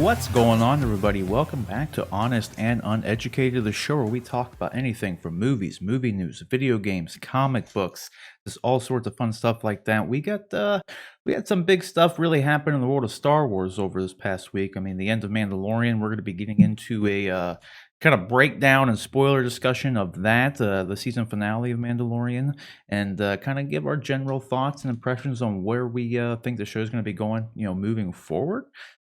What's going on, everybody? Welcome back to Honest and Uneducated, the show where we talk about anything from movies, movie news, video games, comic books, just all sorts of fun stuff like that. We had some big stuff really happen in the world of Star Wars over this past week. I mean, the end of Mandalorian. We're going to be getting into a kind of breakdown and spoiler discussion of that, the season finale of Mandalorian, and kind of give our general thoughts and impressions on where we think the show is going to be going, moving forward.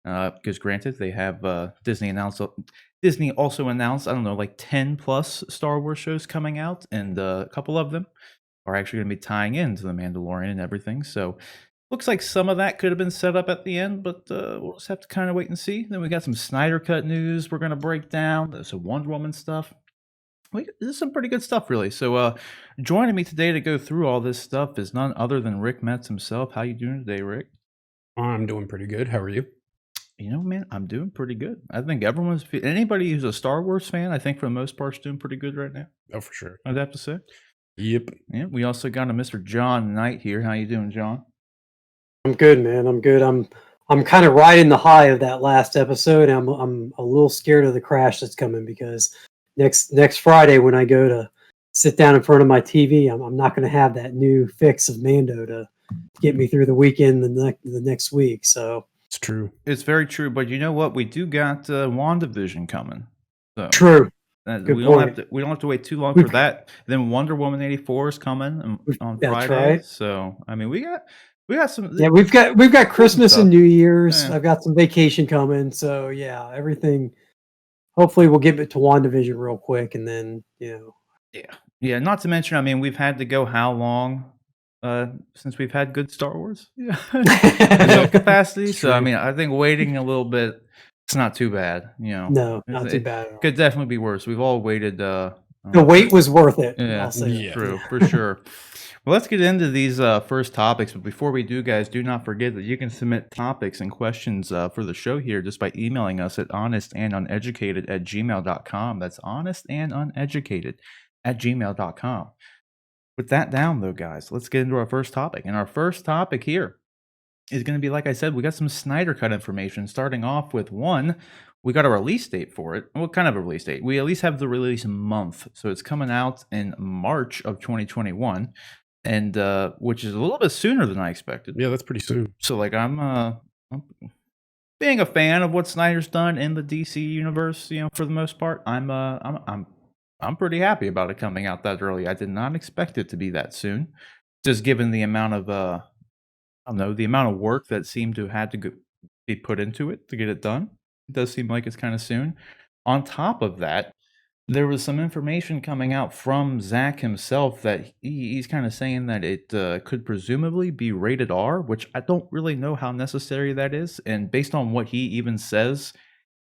Because granted, they have Disney also announced, I don't know, like 10 plus Star Wars shows coming out, and a couple of them are actually going to be tying into the Mandalorian and everything. So looks like some of that could have been set up at the end, but we'll just have to kind of wait and see. Then we got some Snyder Cut news we're going to break down. There's some Wonder Woman stuff. This is some pretty good stuff, really. So joining me today to go through all this stuff is none other than Rick Metz himself. How you doing today, Rick? I'm doing pretty good. How are you? Man, I'm doing pretty good. I think anybody who's a Star Wars fan, I think for the most part, is doing pretty good right now. Oh, for sure. I'd have to say. Yep. Yeah, we also got a Mr. John Knight here. How you doing, John? I'm good, man. I'm good. I'm kind of riding the high of that last episode. I'm a little scared of the crash that's coming because next Friday when I go to sit down in front of my TV, I'm not going to have that new fix of Mando to get me through the weekend the next week. So. It's true. It's very true, but you know what? We do got WandaVision coming. So true. We don't have to wait too long for that. Then Wonder Woman 84 is coming on Friday. Right. So I mean, we got some. Yeah, we've got Christmas and New Year's. Yeah. I've got some vacation coming. So yeah, everything. Hopefully, we'll get it to WandaVision real quick, and then Yeah. Not to mention, I mean, we've had to go how long? Since we've had good Star Wars, capacity. So I mean, I think waiting a little bit, it's not too bad. No, not too bad. Could definitely be worse. We've all waited. The wait was worth it. Yeah, true for sure. Well, let's get into these first topics. But before we do, guys, do not forget that you can submit topics and questions for the show here just by emailing us at honestanduneducated@gmail.com. That's honestanduneducated@gmail.com. With that down, though, guys, let's get into our first topic. And our first topic here is going to be, like I said, we got some Snyder Cut information. Starting off with one, we got a release date for it. What kind of a release date? We at least have the release month. So it's coming out in March of 2021, and which is a little bit sooner than I expected. Yeah, that's pretty soon. So, like, I'm being a fan of what Snyder's done in the DC universe, for the most part. I'm pretty happy about it coming out that early. I did not expect it to be that soon, just given the amount of the amount of work that seemed to have had to be put into it to get it done. It does seem like it's kind of soon. On top of that, there was some information coming out from Zack himself that he's kind of saying that it could presumably be rated R, which I don't really know how necessary that is. And based on what he even says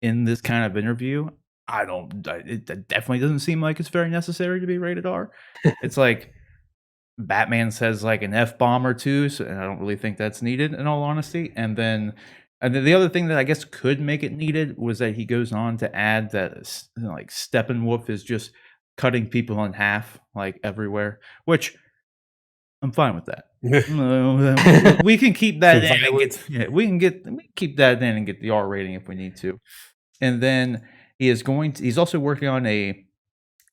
in this kind of interview, it definitely doesn't seem like it's very necessary to be rated R. It's like Batman says like an F-bomb or two, so I don't really think that's needed in all honesty. And then the other thing that I guess could make it needed was that he goes on to add that like Steppenwolf is just cutting people in half like everywhere, which I'm fine with that. We can keep that in. We can keep that in and get the R rating if we need to. And then he's also working on a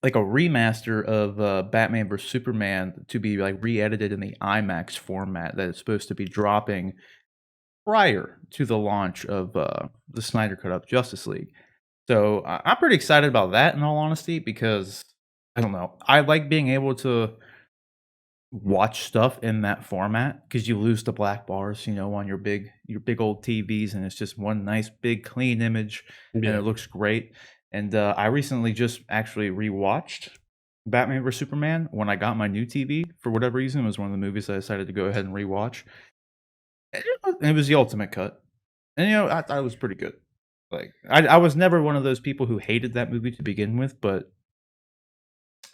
remaster of Batman vs Superman to be like re-edited in the IMAX format that is supposed to be dropping prior to the launch of the Snyder Cut of Justice League. So I'm pretty excited about that, in all honesty, because I don't know, I like being able to watch stuff in that format because you lose the black bars, on your big old TVs, and it's just one nice big clean image, and it looks great. And I recently just actually rewatched Batman vs Superman when I got my new TV. For whatever reason, it was one of the movies I decided to go ahead and rewatch. It was the ultimate cut, and I thought it was pretty good. Like I was never one of those people who hated that movie to begin with, but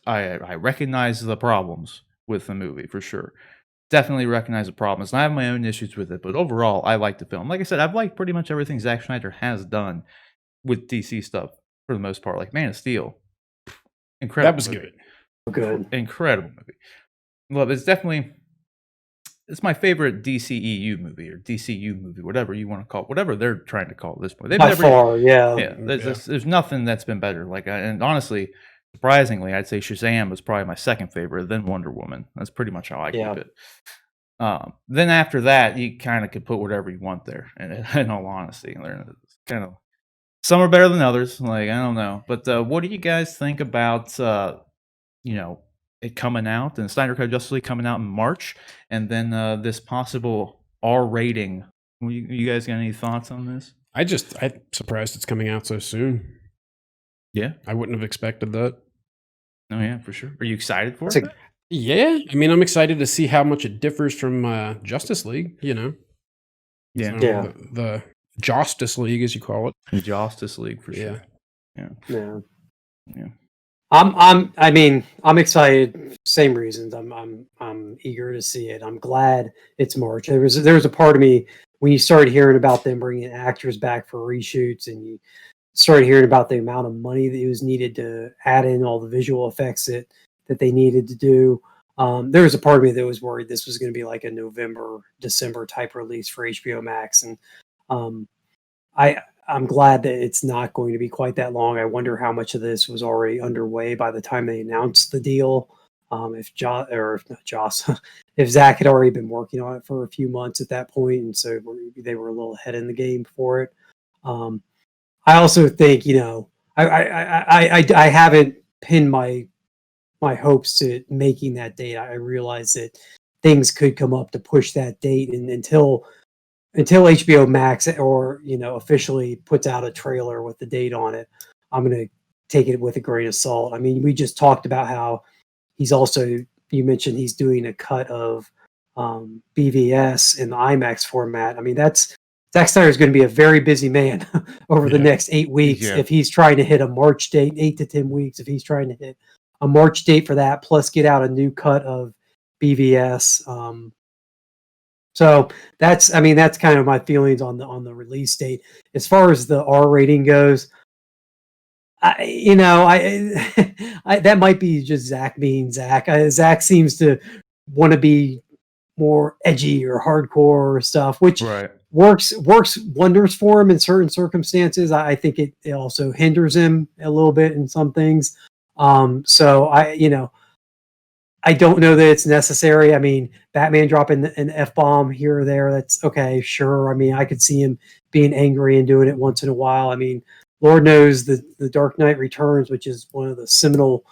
I recognize the problems with the movie for sure. Definitely recognize the problems. And I have my own issues with it, but overall, I like the film. Like I said, I've liked pretty much everything Zack Snyder has done with DC stuff for the most part. Like Man of Steel, incredible. That was movie. Good, Incredible movie. Well, it's definitely it's my favorite DCEU movie or DCU movie, whatever you want to call it, whatever they're trying to call it at this point. They've By never, far, yeah. yeah. There's nothing that's been better. Like, and honestly, surprisingly, I'd say Shazam was probably my second favorite, then Wonder Woman. That's pretty much how I Yeah. keep it. Then after that, you kind of could put whatever you want there. And in all honesty, they're kind of some are better than others. Like, I don't know, but what do you guys think about it coming out and Snyder Cut Justice League coming out in March, and then this possible R rating? You guys got any thoughts on this? I'm surprised it's coming out so soon. Yeah, I wouldn't have expected that. Oh yeah, for sure. Are you excited for it? Yeah, I mean, I'm excited to see how much it differs from Justice League. Yeah, so the Justice League, as you call it. Justice League for sure. Yeah. I'm excited. Same reasons. I'm eager to see it. I'm glad it's March. There was a part of me when you started hearing about them bringing actors back for reshoots, and you started hearing about the amount of money that was needed to add in all the visual effects that they needed to do. There was a part of me that was worried this was going to be like a November, December type release for HBO Max, and I'm glad that it's not going to be quite that long. I wonder how much of this was already underway by the time they announced the deal. If Zack had already been working on it for a few months at that point, and so they were a little ahead in the game for it. I also think, I haven't pinned my hopes to making that date. I realize that things could come up to push that date, and until HBO Max or officially puts out a trailer with the date on it, I'm going to take it with a grain of salt. I mean, we just talked about how you mentioned he's doing a cut of BVS in the IMAX format. I mean, Zack Snyder is going to be a very busy man over the next 8 weeks if he's trying to hit a March date, 8 to 10 weeks if he's trying to hit a March date for that, plus get out a new cut of BVS. So that's kind of my feelings on the release date. As far as the R rating goes, that might be just Zack being Zack. Zack seems to want to be more edgy or hardcore stuff, which works wonders for him in certain circumstances. I think it also hinders him a little bit in some things. So I don't know that it's necessary. I mean, Batman dropping an F-bomb here or there, that's okay, sure. I mean, I could see him being angry and doing it once in a while. I mean, Lord knows the Dark Knight Returns, which is one of the seminal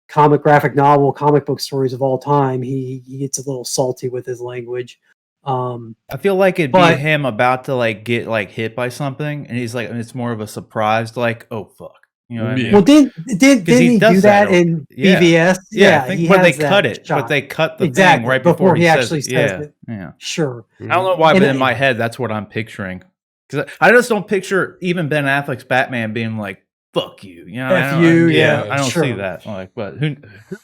comic book stories of all time, he gets a little salty with his language. I feel like it'd be him about to get hit by something, and he's and it's more of a surprise, oh fuck. You know what I mean? Well, didn't he do that in BVS? Yeah, but they cut it. But they cut the thing right before he actually says it. Yeah. Sure. I don't know why, but in my head, that's what I'm picturing. Because I just don't picture even Ben Affleck's Batman being like, "Fuck you," F you. I don't see that. But who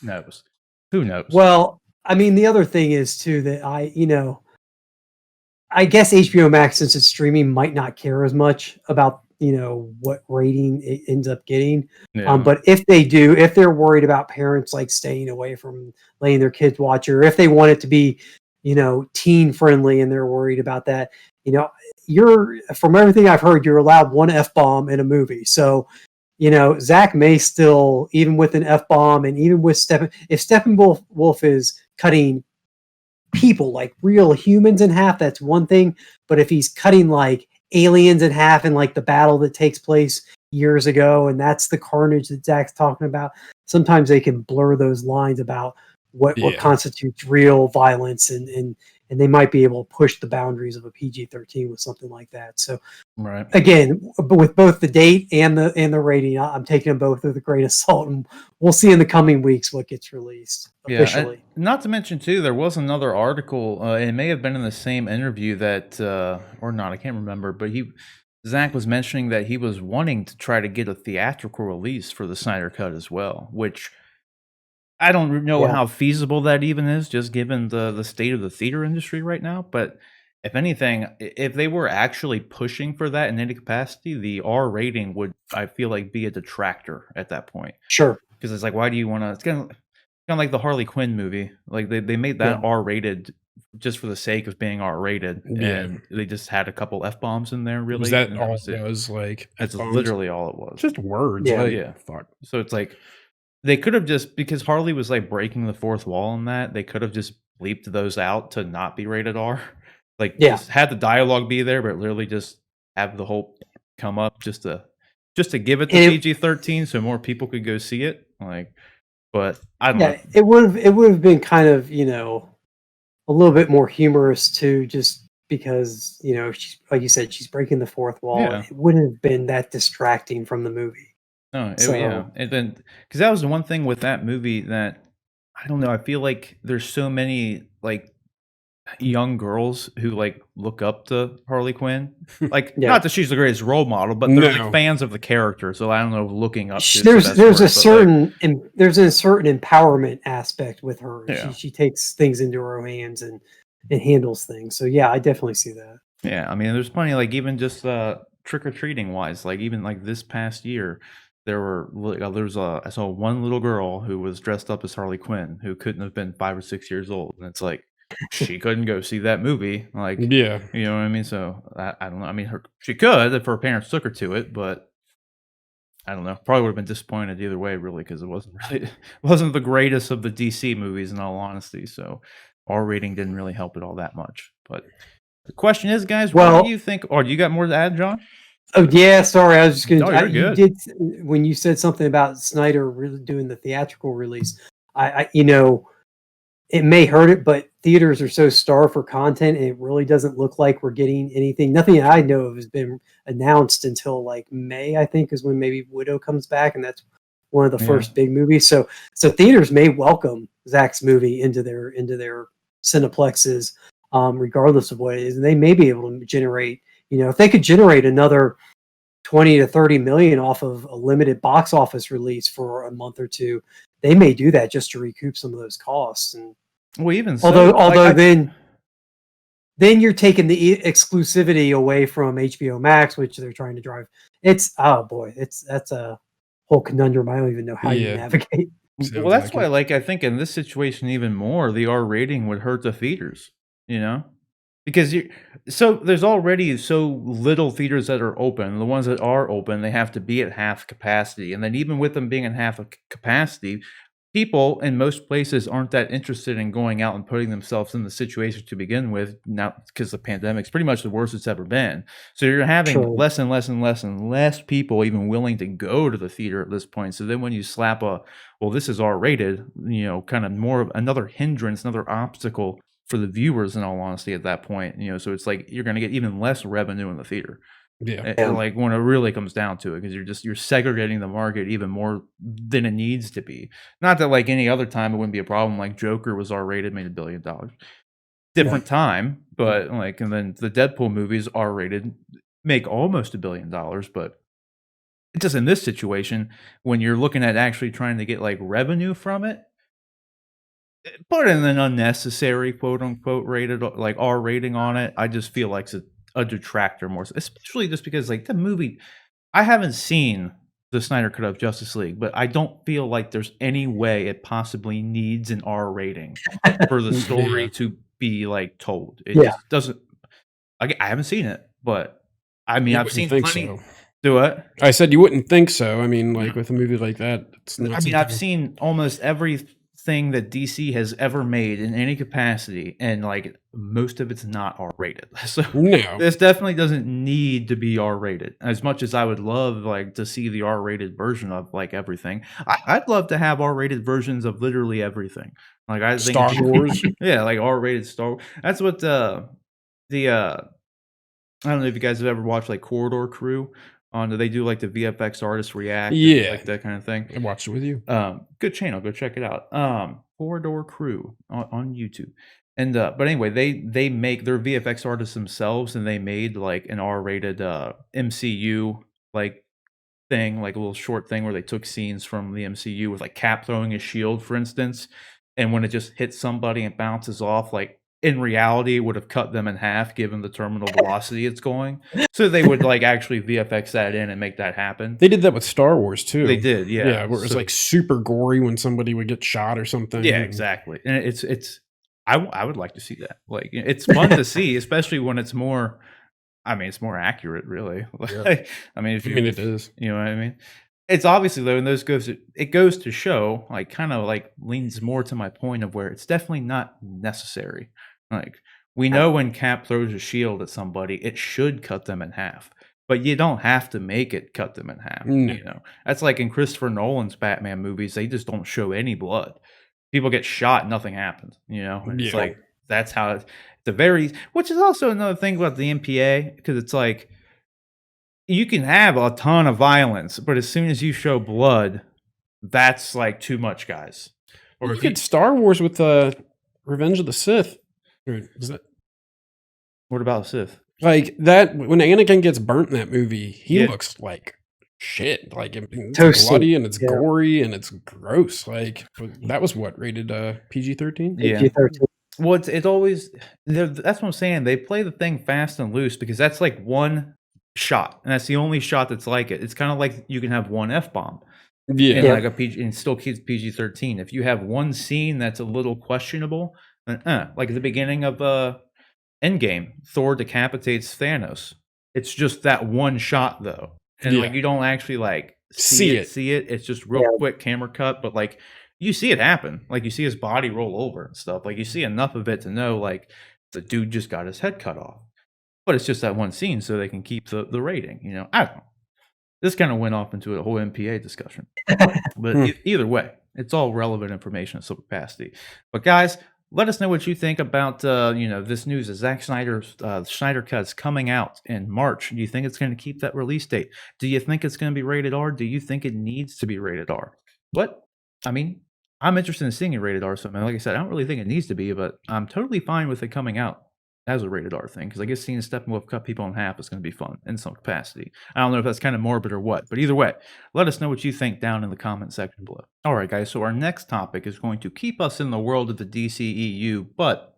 knows? Who knows? Well, I mean, the other thing is too that I guess HBO Max, since it's streaming, might not care as much about what rating it ends up getting. But if they're worried about parents staying away from letting their kids watch, or if they want it to be teen friendly and they're worried about that, from everything I've heard, you're allowed one F-bomb in a movie. So Zack may still, even with an F-bomb, and even with if Steppenwolf is cutting people, real humans, in half, that's one thing. But if he's cutting aliens in half in the battle that takes place years ago, and that's the carnage that Zack's talking about, sometimes they can blur those lines about what constitutes real violence, and they might be able to push the boundaries of a PG-13 with something like that. So again, with both the date and the rating, I'm taking them both with a grain of salt, and we'll see in the coming weeks what gets released officially. Not to mention too, there was another article, it may have been in the same interview that or not, I can't remember, but Zack was mentioning that he was wanting to try to get a theatrical release for the Snyder Cut as well, which I don't know how feasible that even is, just given the state of the theater industry right now. But if anything, if they were actually pushing for that in any capacity, the R rating would, I feel be a detractor at that point. Sure. Because it's why do you want to? It's kind of like the Harley Quinn movie. They made that R rated just for the sake of being R-rated, Yeah. and they just had a couple F-bombs in there, really. Was that and all was it was? Like, That's F-bombs? literally all it was. Just words. Yeah. Like, Yeah. fuck. So it's like they could have just, because Harley was like breaking the fourth wall in that, they could have just bleeped those out to not be rated R. Like, Yeah. just had the dialogue be there, but literally just have the whole come up just to give it the And it- PG-13 so more people could go see it. Like, but I don't Yeah, know. it would have been kind of, you know, a little bit more humorous too, just because, you know, she's, like you said, she's breaking the fourth wall. Yeah. It wouldn't have been that distracting from the movie. No, So- yeah, and then because that was the one thing with that movie that I don't know. I feel like there's so many like young girls who like look up to Harley Quinn. Like, Yeah. not that she's the greatest role model, but they're No. like fans of the character. So I don't know, if looking up. To There's is the best there's word, a but, like, certain there's a certain empowerment aspect with her. Yeah. She takes things into her hands and handles things. So yeah, I definitely see that. yeah. I mean, there's plenty. Like even just trick or treating wise, like even like this past year. I saw one little girl who was dressed up as Harley Quinn who couldn't have been 5 or 6 years old, and it's like she couldn't go see that movie. Like, Yeah. you know what I mean? So I don't know. I mean, she could if her parents took her to it, but I don't know. Probably would have been disappointed either way, really, because it wasn't the greatest of the DC movies, in all honesty. So R rating didn't really help it all that much. But the question is, guys, what Well- do you think? Or do you got more to add, John? Oh yeah, sorry. I was just No, gonna. you're You good. did when you said something about Snyder really doing the theatrical release. I you know, it may hurt it, but theaters are so starved for content, and it really doesn't look like we're getting anything. Nothing I know of has been announced until like May, I think, is when maybe Widow comes back, and that's one of the Yeah. first big movies. So theaters may welcome Zack's movie into their cineplexes, regardless of what it is, and they may be able to generate. You know, if they could generate another 20 to 30 million off of a limited box office release for a month or two, they may do that just to recoup some of those costs. And Well, even so, although like, then you're taking the exclusivity away from HBO Max, which they're trying to drive. It's that's a whole conundrum. I don't even know how you Yeah. navigate. well, that's why, like, I think in this situation even more, the R rating would hurt the theaters. You know, because there's already so little theaters that are open. The ones that are open, they have to be at half capacity, and then even with them being at half of capacity, people in most places aren't that interested in going out and putting themselves in the situation to begin with. Now, because the pandemic's pretty much the worst it's ever been, so you're having True. less and less and less and less people even willing to go to the theater at this point. So then when you slap this is R rated, you know, kind of more of another hindrance, another obstacle for the viewers, in all honesty, at that point, you know, so it's like you're going to get even less revenue in the theater. Yeah. Like when it really comes down to it, because you're segregating the market even more than it needs to be. Not that like any other time it wouldn't be a problem. Like Joker was R-rated, made $1 billion. Different time, but like, and then the Deadpool movies R-rated, make almost $1 billion. But it's just in this situation, when you're looking at actually trying to get like revenue from it, put in an unnecessary quote unquote rated like R rating on it, I just feel like it's a detractor more, especially just because like the movie, I haven't seen the Snyder Cut of Justice League, but I don't feel like there's any way it possibly needs an R rating for the story Yeah. to be like told. It Yeah. just doesn't. I haven't seen it, but I mean, You I've wouldn't seen think plenty. so. Do it. I said you wouldn't think so. I mean, like with a movie like that, it's not. I mean, I've seen almost everything that DC has ever made in any capacity, and like most of it's not R rated. So No. this definitely doesn't need to be R rated. As much as I would love like to see the R rated version of like everything, I'd love to have R rated versions of literally everything. Like I think Star Wars. yeah, like R rated Star Wars. That's what the I don't know if you guys have ever watched like Corridor Crew. They do like the VFX artists react, and, Yeah. like that kind of thing. I watched it with you. Good channel, go check it out. Corridor Crew on YouTube. And but anyway, they make their VFX artists themselves, and they made like an R-rated MCU like thing, like a little short thing where they took scenes from the MCU with like Cap throwing his shield, for instance, and when it just hits somebody and bounces off, like in reality, it would have cut them in half given the terminal velocity it's going. So they would like actually VFX that in and make that happen. They did that with Star Wars too. They did, yeah. Yeah, where it was So- like super gory when somebody would get shot or something. Yeah, exactly. And it's I would like to see that. Like, it's fun to see, especially when it's more. I mean, it's more accurate, really. Yeah. Like, I mean, if I you, mean, it is. you know what I mean. It's obviously though, and it goes to show, like, kind of like leans more to my point of where it's definitely not necessary. Like, we know when Cap throws a shield at somebody, it should cut them in half, but you don't have to make it cut them in half. No. You know, that's like in Christopher Nolan's Batman movies; they just don't show any blood. People get shot, nothing happens. You know, and it's Yeah. like that's how it's a very, which is also another thing about the MPA because it's like you can have a ton of violence, but as soon as you show blood, that's like too much, guys. Or You if you, could Star Wars with Revenge of the Sith. Or is that what about Sith? like that? When Anakin gets burnt in that movie, he Yeah. looks like shit. Like it's Toasted. bloody and it's Yeah. gory and it's gross. Like that was what rated PG-13. Yeah. PG-13. Well, it's always that's what I'm saying. They play the thing fast and loose because that's like one shot, and that's the only shot that's like it. It's kind of like you can have one F-bomb. Yeah. And like a PG and still keeps PG-13. If you have one scene that's a little questionable, then like at the beginning of Endgame, Thor decapitates Thanos. It's just that one shot though. And like Yeah. you don't actually like See it. see it. It's just real quick camera cut, but like you see it happen. Like you see his body roll over and stuff. Like you see enough of it to know like the dude just got his head cut off. But it's just that one scene so they can keep the rating, you know. I don't know. This kind of went off into a whole MPA discussion. But either way, it's all relevant information in some capacity. But guys, let us know what you think about this news. Zack Snyder's Snyder Cut's coming out in March. Do you think it's going to keep that release date? Do you think it's going to be rated R? Do you think it needs to be rated R? What? I mean, I'm interested in seeing it rated R. So, like I said, I don't really think it needs to be, but I'm totally fine with it coming out as a rated R thing because I guess seeing Steppenwolf cut people in half is going to be fun in some capacity. I don't know if that's kind of morbid or what, but either way, let us know what you think down in the comment section below. All right, guys, so our next topic is going to keep us in the world of the DCEU, but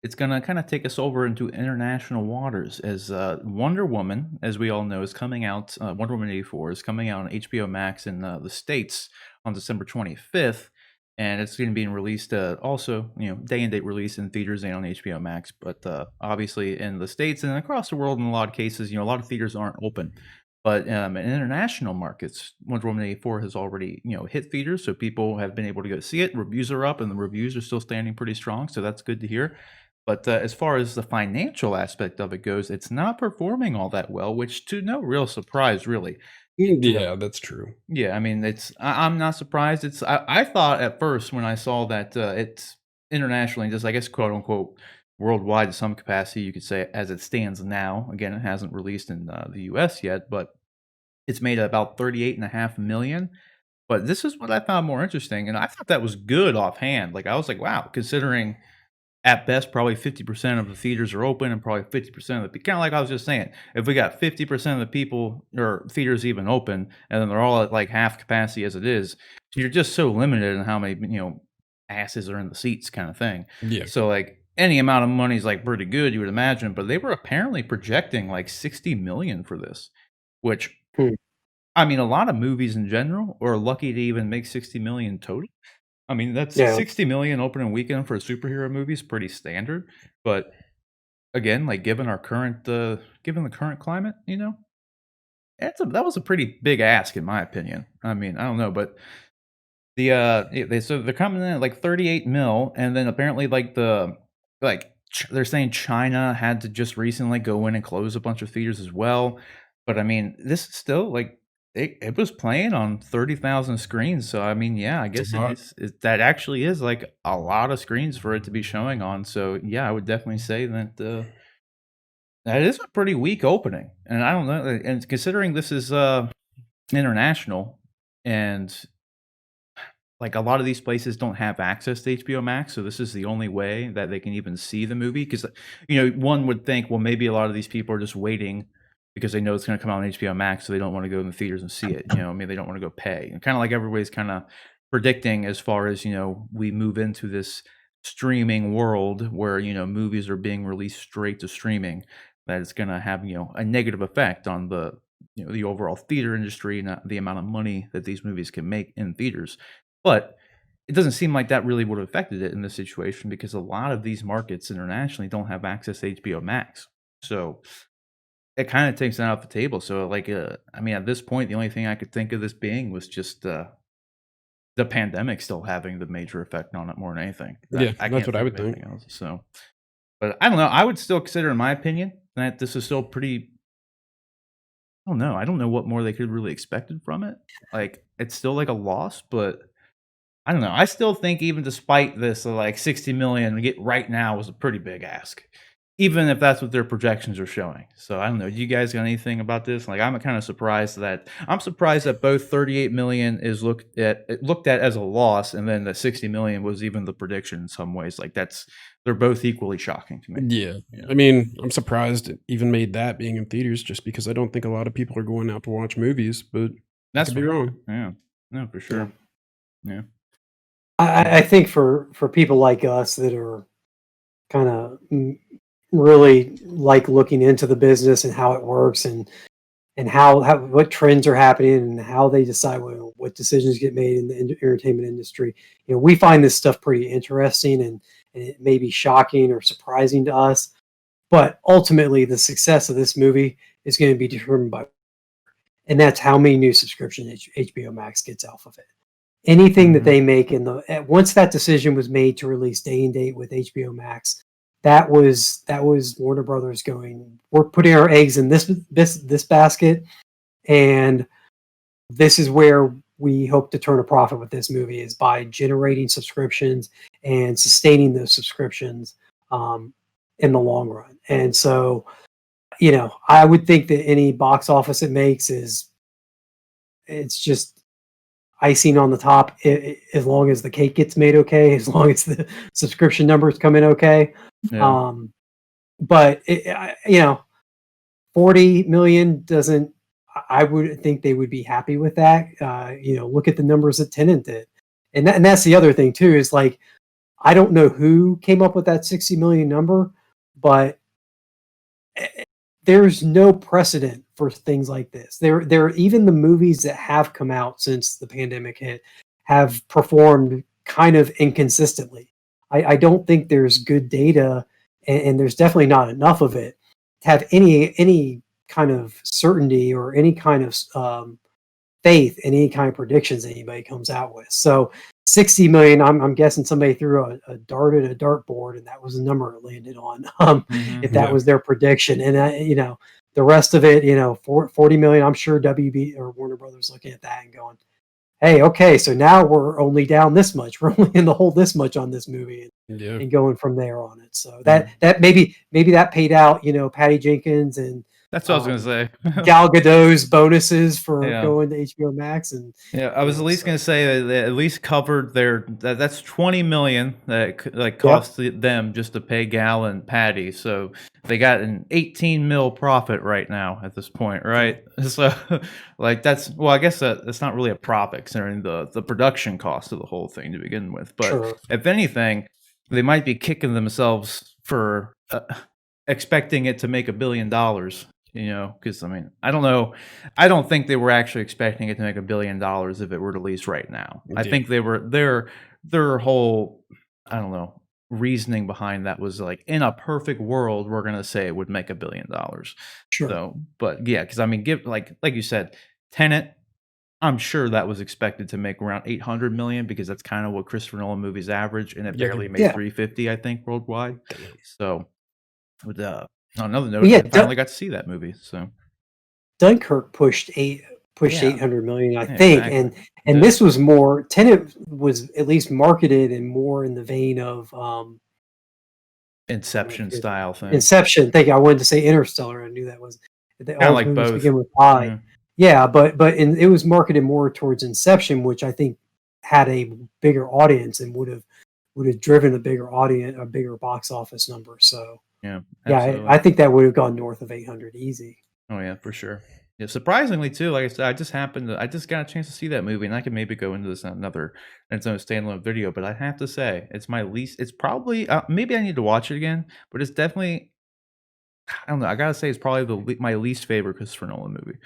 it's going to kind of take us over into international waters as Wonder Woman, as we all know, is coming out. Wonder Woman 84 is coming out on HBO Max in the States on December 25th. And it's going to be released also, day and date release in theaters and on HBO Max. But obviously in the States and across the world, in a lot of cases, a lot of theaters aren't open. But in international markets, Wonder Woman 84 has already, hit theaters. So people have been able to go see it. Reviews are up and the reviews are still standing pretty strong. So that's good to hear. But as far as the financial aspect of it goes, it's not performing all that well, which to no real surprise, really. Yeah, that's true. Yeah, I mean, I'm not surprised. I thought at first when I saw that it's internationally, just I guess quote unquote worldwide to some capacity, you could say as it stands now. Again, it hasn't released in the U.S. yet, but it's made about 38.5 million. But this is what I found more interesting, and I thought that was good offhand. Like I was like, wow, considering at best probably 50% of the theaters are open and probably 50% of the kind of like I was just saying, if we got 50% of the people or theaters even open and then they're all at like half capacity as it is, you're just so limited in how many asses are in the seats kind of thing. Yeah. So like any amount of money is like pretty good, you would imagine, but they were apparently projecting like 60 million for this, which I mean a lot of movies in general are lucky to even make 60 million total. I mean, that's 60 million opening weekend for a superhero movie is pretty standard. But again, like given our current, given the current climate, that was a pretty big ask in my opinion. I mean, I don't know, but so they're coming in at like 38 mil, and then apparently they're saying China had to just recently go in and close a bunch of theaters as well. But I mean, this is still like. It was playing on 30,000 screens, so I mean, yeah, I guess that actually is like a lot of screens for it to be showing on. So yeah, I would definitely say that that is a pretty weak opening, and I don't know. And considering this is international, and like a lot of these places don't have access to HBO Max, so this is the only way that they can even see the movie. Because one would think, well, maybe a lot of these people are just waiting because they know it's going to come out on HBO Max, so they don't want to go in the theaters and see it. I mean, they don't want to go pay. And kind of like everybody's kind of predicting as far as, we move into this streaming world where, movies are being released straight to streaming, that it's going to have, a negative effect on the, the overall theater industry and the amount of money that these movies can make in theaters. But it doesn't seem like that really would have affected it in this situation because a lot of these markets internationally don't have access to HBO Max. So it kind of takes that off the table. So like, I mean, at this point, the only thing I could think of this being was just the pandemic still having the major effect on it more than anything. Yeah, I that's can't what I think would of think. anything else. So, but I don't know. I would still consider, in my opinion, that this is still pretty. I don't know. I don't know what more they could really expected from it. Like, it's still like a loss, but I don't know. I still think even despite this, like 60 million to get right now was a pretty big ask, even if that's what their projections are showing. So I don't know. Do you guys got anything about this? Like, I'm kind of surprised that both 38 million is looked at as a loss, and then the 60 million was even the prediction in some ways. Like they're both equally shocking to me. Yeah. I mean, I'm surprised it even made that being in theaters, just because I don't think a lot of people are going out to watch movies, but That's could be fair. wrong. Yeah. No, for sure. Yeah. I think for people like us that are kind of really like looking into the business and how it works and how what trends are happening and how they decide what decisions get made in the entertainment industry. You know, we find this stuff pretty interesting and it may be shocking or surprising to us, but ultimately the success of this movie is going to be determined by, and that's how many new subscriptions HBO Max gets off of it. Anything that Mhm. they make once that decision was made to release day and date with HBO Max, that was Warner Brothers going, we're putting our eggs in this basket, and this is where we hope to turn a profit with this movie, is by generating subscriptions and sustaining those subscriptions in the long run. And so, you know, I would think that any box office it makes it's just icing on the top, as long as the cake gets made okay, as long as the subscription numbers come in okay. Yeah. But you know, 40 million doesn't. I would think they would be happy with that. You know, look at the numbers that Tenet did, and that's the other thing too. Is like, I don't know who came up with that 60 million number, but there's no precedent for things like this. There even the movies that have come out since the pandemic hit have performed kind of inconsistently. I don't think there's good data, and there's definitely not enough of it to have any kind of certainty or any kind of faith in any kind of predictions anybody comes out with. So 60 million, I'm guessing somebody threw a dart at a dartboard and that was the number it landed on. If that Yeah. was their prediction. And you know, the rest of it, you know, 40 million, I'm sure WB or Warner Brothers looking at that and going, hey, okay, so now we're only down this much. We're only in the hole this much on this movie, Yeah. and going from there on it. So that maybe that paid out, you know, Patty Jenkins and That's what I was gonna say. Gal Gadot's bonuses for Yeah. going to HBO Max, and Yeah, I was know, at least so- gonna say that they at least covered that's 20 million that like cost them just to pay Gal and Patty. So they got an 18 mil profit right now at this point, right? So like I guess that's not really a profit considering the production cost of the whole thing to begin with. But Sure. if anything, they might be kicking themselves for expecting it to make $1 billion. You know, because I mean, I don't know. I don't think they were actually expecting it to make $1 billion if it were released right now. I Yeah. think they were their whole, I don't know, reasoning behind that was like, in a perfect world, we're gonna say it would make $1 billion. Sure. So, but yeah, because I mean, like you said, Tenet, I'm sure that was expected to make around 800 million because that's kind of what Christopher Nolan movies average, and it Yeah, barely made Yeah. 350, I think, worldwide. Damn. So, with on another note, yeah, I finally got to see that movie. So. Dunkirk pushed Yeah. 800 million, I Yeah, think, exactly. and Yeah. this was more. Tenet was at least marketed and more in the vein of Inception style thing. Inception. Thank you. I wanted to say Interstellar. I knew that was Kinda all like movies both. begin with I. Yeah. Yeah, but it was marketed more towards Inception, which I think had a bigger audience and would have driven a bigger audience, a bigger box office number. So Yeah, yeah, absolutely. I think that would have gone north of 800 easy. Oh, yeah, for sure. Yeah, surprisingly too, like I said, I just got a chance to see that movie, and I could maybe go into this in its own standalone video, but I have to say, it's probably, maybe I need to watch it again, but it's definitely, I don't know, I gotta say it's probably my least favorite Christopher Nolan movie.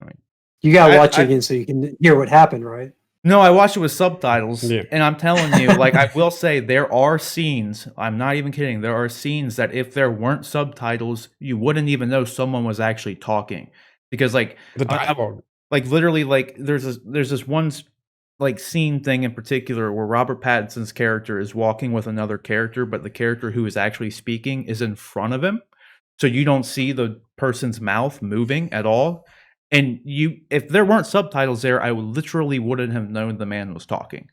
I mean, You gotta watch it I again so you can hear what happened, right? No, I watched it with subtitles, Yeah. and I'm telling you, like, I will say there are scenes, I'm not even kidding, there are scenes that if there weren't subtitles, you wouldn't even know someone was actually talking. Because, like, The I dialogue. like, literally, like, there's this one like, scene thing in particular where Robert Pattinson's character is walking with another character, but the character who is actually speaking is in front of him, so you don't see the person's mouth moving at all. And if there weren't subtitles there, I literally wouldn't have known the man was talking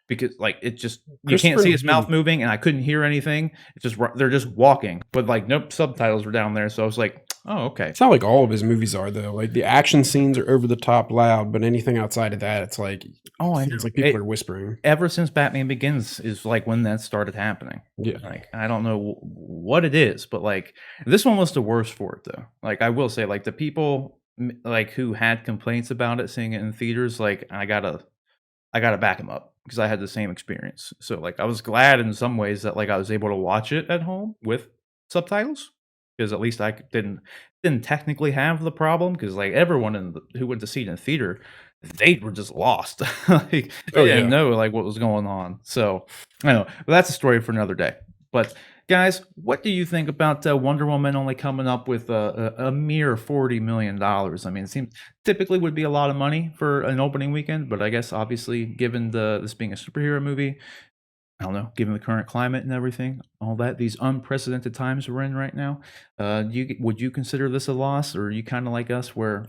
because, like, you can't Christopher see his mouth Nolan- moving, and I couldn't hear anything. It's just they're just walking, but like, nope, subtitles were down there, so I was like, oh, okay. It's not like all of his movies are though. Like the action scenes are over the top loud, but anything outside of that, it's like Oh, I know. it's like people are whispering. Ever since Batman Begins is like when that started happening. Yeah. Like, I don't know what it is, but like this one was the worst for it though. Like, I will say, like, the people like who had complaints about it seeing it in theaters, like, I gotta back them up because I had the same experience. So like, I was glad in some ways that like I was able to watch it at home with subtitles because at least I didn't technically have the problem because like everyone who went to see it in theater, they were just lost. Like, they didn't know like what was going on. So I know, but that's a story for another day. But guys, what do you think about Wonder Woman only coming up with a mere $40 million? I mean, it seems typically would be a lot of money for an opening weekend, but I guess obviously given this being a superhero movie, I don't know, given the current climate and everything, all that, these unprecedented times we're in right now, would you consider this a loss, or are you kind of like us, where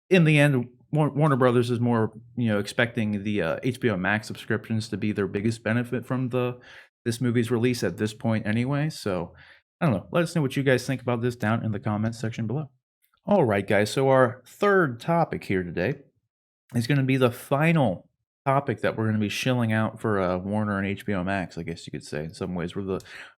in the end, Warner Brothers is more, expecting the HBO Max subscriptions to be their biggest benefit from this movie's release at this point anyway? So I don't know. Let us know what you guys think about this down in the comments section below. All right, guys. So our third topic here today is going to be the final topic that we're going to be shilling out for Warner and HBO Max, I guess you could say in some ways.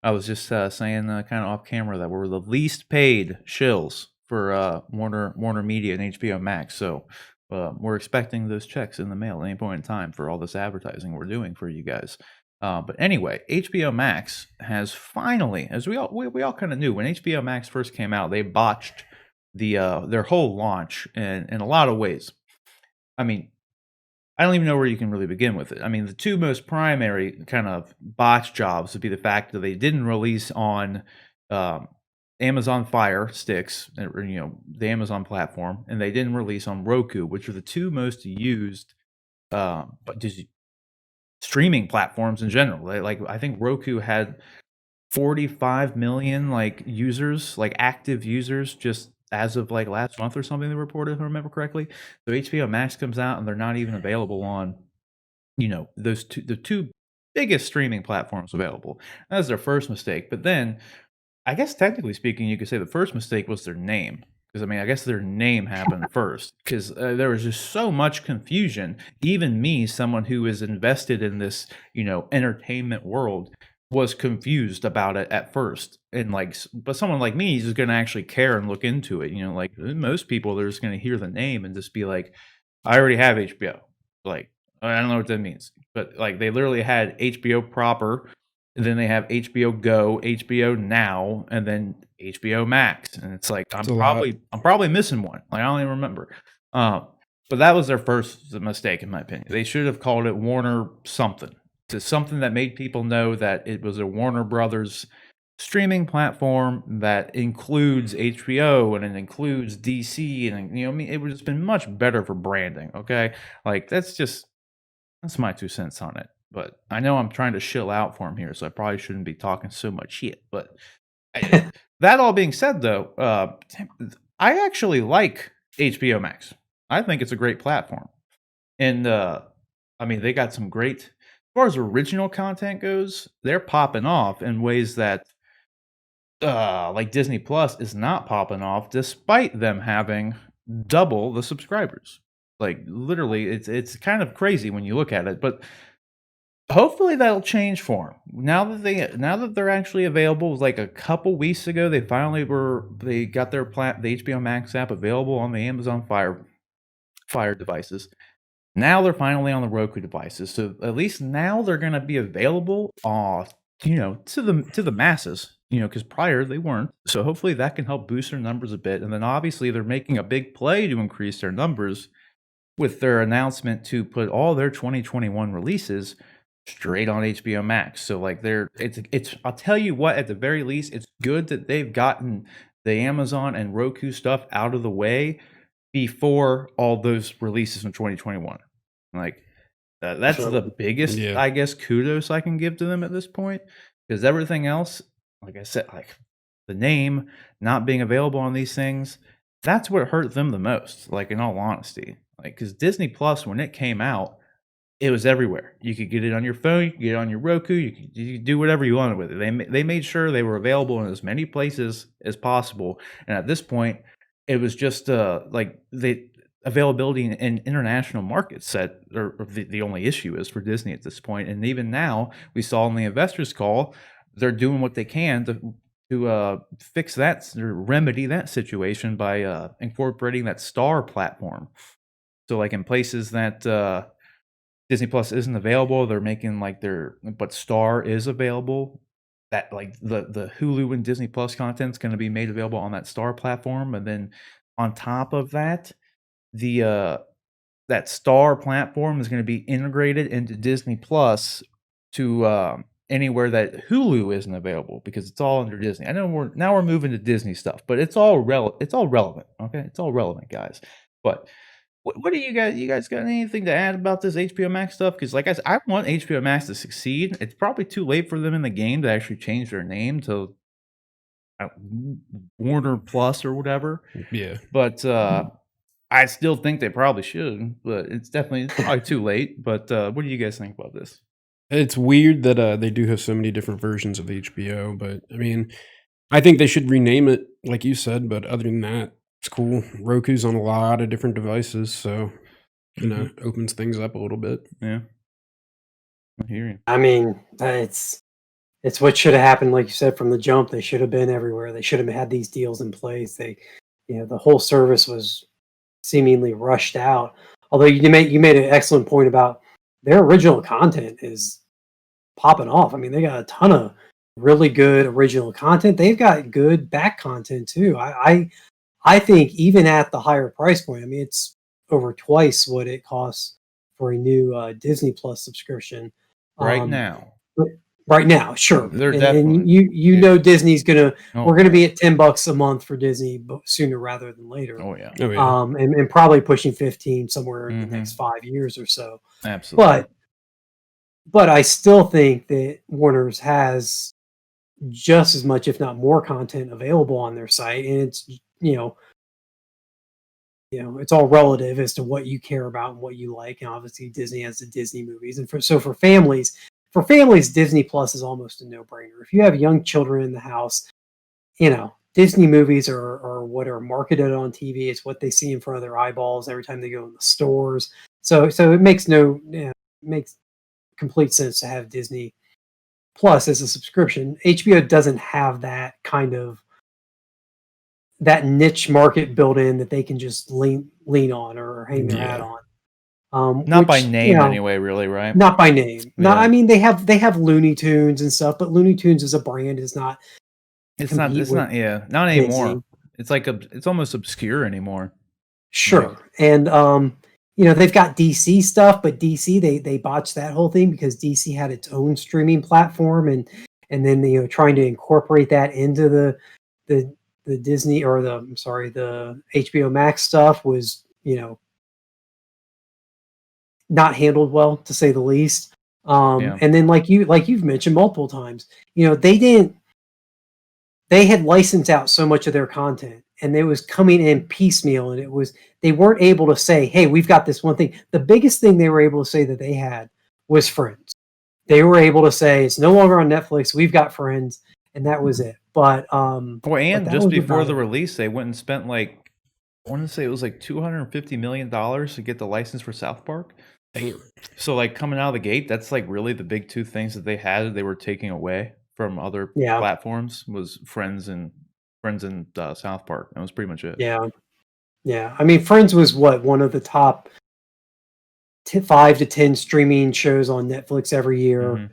I was just saying kind of off camera that we're the least paid shills for Warner Media and HBO Max. So we're expecting those checks in the mail at any point in time for all this advertising we're doing for you guys. But anyway, HBO Max has finally, as we all kind of knew, when HBO Max first came out, they botched their whole launch in a lot of ways. I mean, I don't even know where you can really begin with it. I mean, the two most primary kind of botch jobs would be the fact that they didn't release on Amazon Fire Sticks, or the Amazon platform, and they didn't release on Roku, which are the two most used but just streaming platforms in general. Like, I think Roku had 45 million like users, like active users, just as of like last month or something, they reported, if I remember correctly. So HBO Max comes out and they're not even available on, the two biggest streaming platforms available. That's their first mistake. But then, I guess technically speaking, you could say the first mistake was their name. Because, I mean, I guess their name happened first. Because there was just so much confusion. Even me, someone who is invested in this, entertainment world, was confused about it at first. And but someone like me is just going to actually care and look into it. Like most people, they're just going to hear the name and just be like, I already have HBO. Like, I don't know what that means. But like, they literally had HBO proper, and then they have HBO Go, HBO Now, and then HBO Max. And it's like, I'm probably missing one. Like, I don't even remember. But that was their first mistake, in my opinion. They should have called it Warner something. To something that made people know that it was a Warner Brothers streaming platform that includes HBO and it includes DC, and it would have been much better for branding. Okay, like that's my 2 cents on it. But I know I'm trying to shill out for him here, so I probably shouldn't be talking so much shit. But that all being said, though, I actually like HBO Max. I think it's a great platform, and I mean, they got some great. As far as original content goes, they're popping off in ways that like Disney Plus is not popping off, despite them having double the subscribers. Like, literally, it's kind of crazy when you look at it. But hopefully that'll change for them. Now that they're actually available, like a couple weeks ago, they got their the HBO Max app available on the Amazon Fire devices. Now they're finally on the Roku devices, so at least now they're going to be available, to the masses, because prior they weren't. So hopefully that can help boost their numbers a bit. And then obviously they're making a big play to increase their numbers with their announcement to put all their 2021 releases straight on HBO Max. So like it's I'll tell you what, at the very least, it's good that they've gotten the Amazon and Roku stuff out of the way before all those releases in 2021. Like that's Sure. the biggest, Yeah. I guess, kudos I can give to them at this point, because everything else, like I said, like the name not being available on these things, that's what hurt them the most. Like in all honesty, like because Disney Plus, when it came out, it was everywhere. You could get it on your phone, you could get it on your Roku, you could do whatever you wanted with it. They made sure they were available in as many places as possible. And at this point, it was just like the availability in international markets that are the only issue is for Disney at this point. And even now, we saw in the investors call, they're doing what they can to fix that or remedy that situation by incorporating that Star platform. So like in places that Disney Plus isn't available, they're making like but Star is available. That like the Hulu and Disney Plus content is going to be made available on that Star platform, and then on top of that, the that Star platform is going to be integrated into Disney Plus to anywhere that Hulu isn't available because it's all under Disney. I know we're moving to Disney stuff, but it's all relevant. Okay, it's all relevant, guys. But what do you guys got anything to add about this HBO Max stuff? Because like I said, I want HBO Max to succeed. It's probably too late for them in the game to actually change their name to Warner Plus or whatever. Yeah. But I still think they probably should. But it's probably too late. But what do you guys think about this? It's weird that they do have so many different versions of HBO, but I mean, I think they should rename it, like you said. But other than that, it's cool. Roku's on a lot of different devices, so opens things up a little bit. Yeah, I hear you. I mean, it's what should have happened, like you said, from the jump. They should have been everywhere. They should have had these deals in place. The whole service was seemingly rushed out. Although you made an excellent point about their original content is popping off. I mean, they got a ton of really good original content. They've got good back content too. I think even at the higher price point, I mean, it's over twice what it costs for a new Disney Plus subscription Right now. Right now, sure. They're and definitely you know Disney's we're gonna yeah. be at $10 a month for Disney, but sooner rather than later. Oh yeah, Oh yeah. And probably pushing 15 somewhere in the Mhm. next 5 years or so. absolutely. But I still think that Warner's has just as much, if not more, content available on their site, and it's it's all relative as to what you care about and what you like. And obviously, Disney has the Disney movies, and for families, Disney Plus is almost a no-brainer. If you have young children in the house, Disney movies are what are marketed on TV. It's what they see in front of their eyeballs every time they go in the stores. So it makes makes complete sense to have Disney Plus as a subscription. HBO doesn't have that kind of that niche market built in that they can just lean on or hang their hat on. Not by name anyway, really, right? Not by name. Yeah. I mean, they have Looney Tunes and stuff, but Looney Tunes as a brand is not. It's not not anymore. It's like it's almost obscure anymore. Sure. And they've got DC stuff, but DC they botched that whole thing because DC had its own streaming platform, and then trying to incorporate that into the Disney or the HBO Max stuff was not handled well, to say the least. And then like you've mentioned multiple times, they had licensed out so much of their content, and it was coming in piecemeal, and they weren't able to say, hey, we've got this one thing. The biggest thing they were able to say that they had was Friends. They were able to say it's no longer on Netflix, we've got Friends, and that was it. But just before the release, they went and spent I want to say it was like $250 million to get the license for South Park. Damn. So like coming out of the gate, that's like really the big two things that they were taking away from other platforms was Friends and South Park. That was pretty much it. Yeah. I mean, Friends was one of the top 5 to 10 streaming shows on Netflix every year.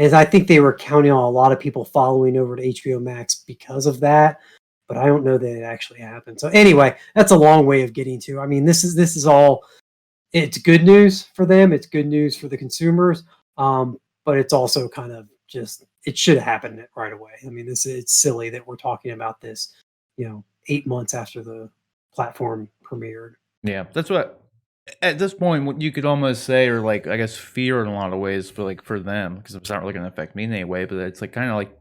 And I think they were counting on a lot of people following over to HBO Max because of that. but I don't know that it actually happened. So anyway, that's a long way of getting to. I mean, this is all. It's good news for them. It's good news for the consumers. But it's also kind of just it should have happened right away. I mean, it's silly that we're talking about this, 8 months after the platform premiered. Yeah, that's what at this point what you could almost say, or like I guess fear in a lot of ways for them, because it's not really going to affect me in any way. But it's like kind of like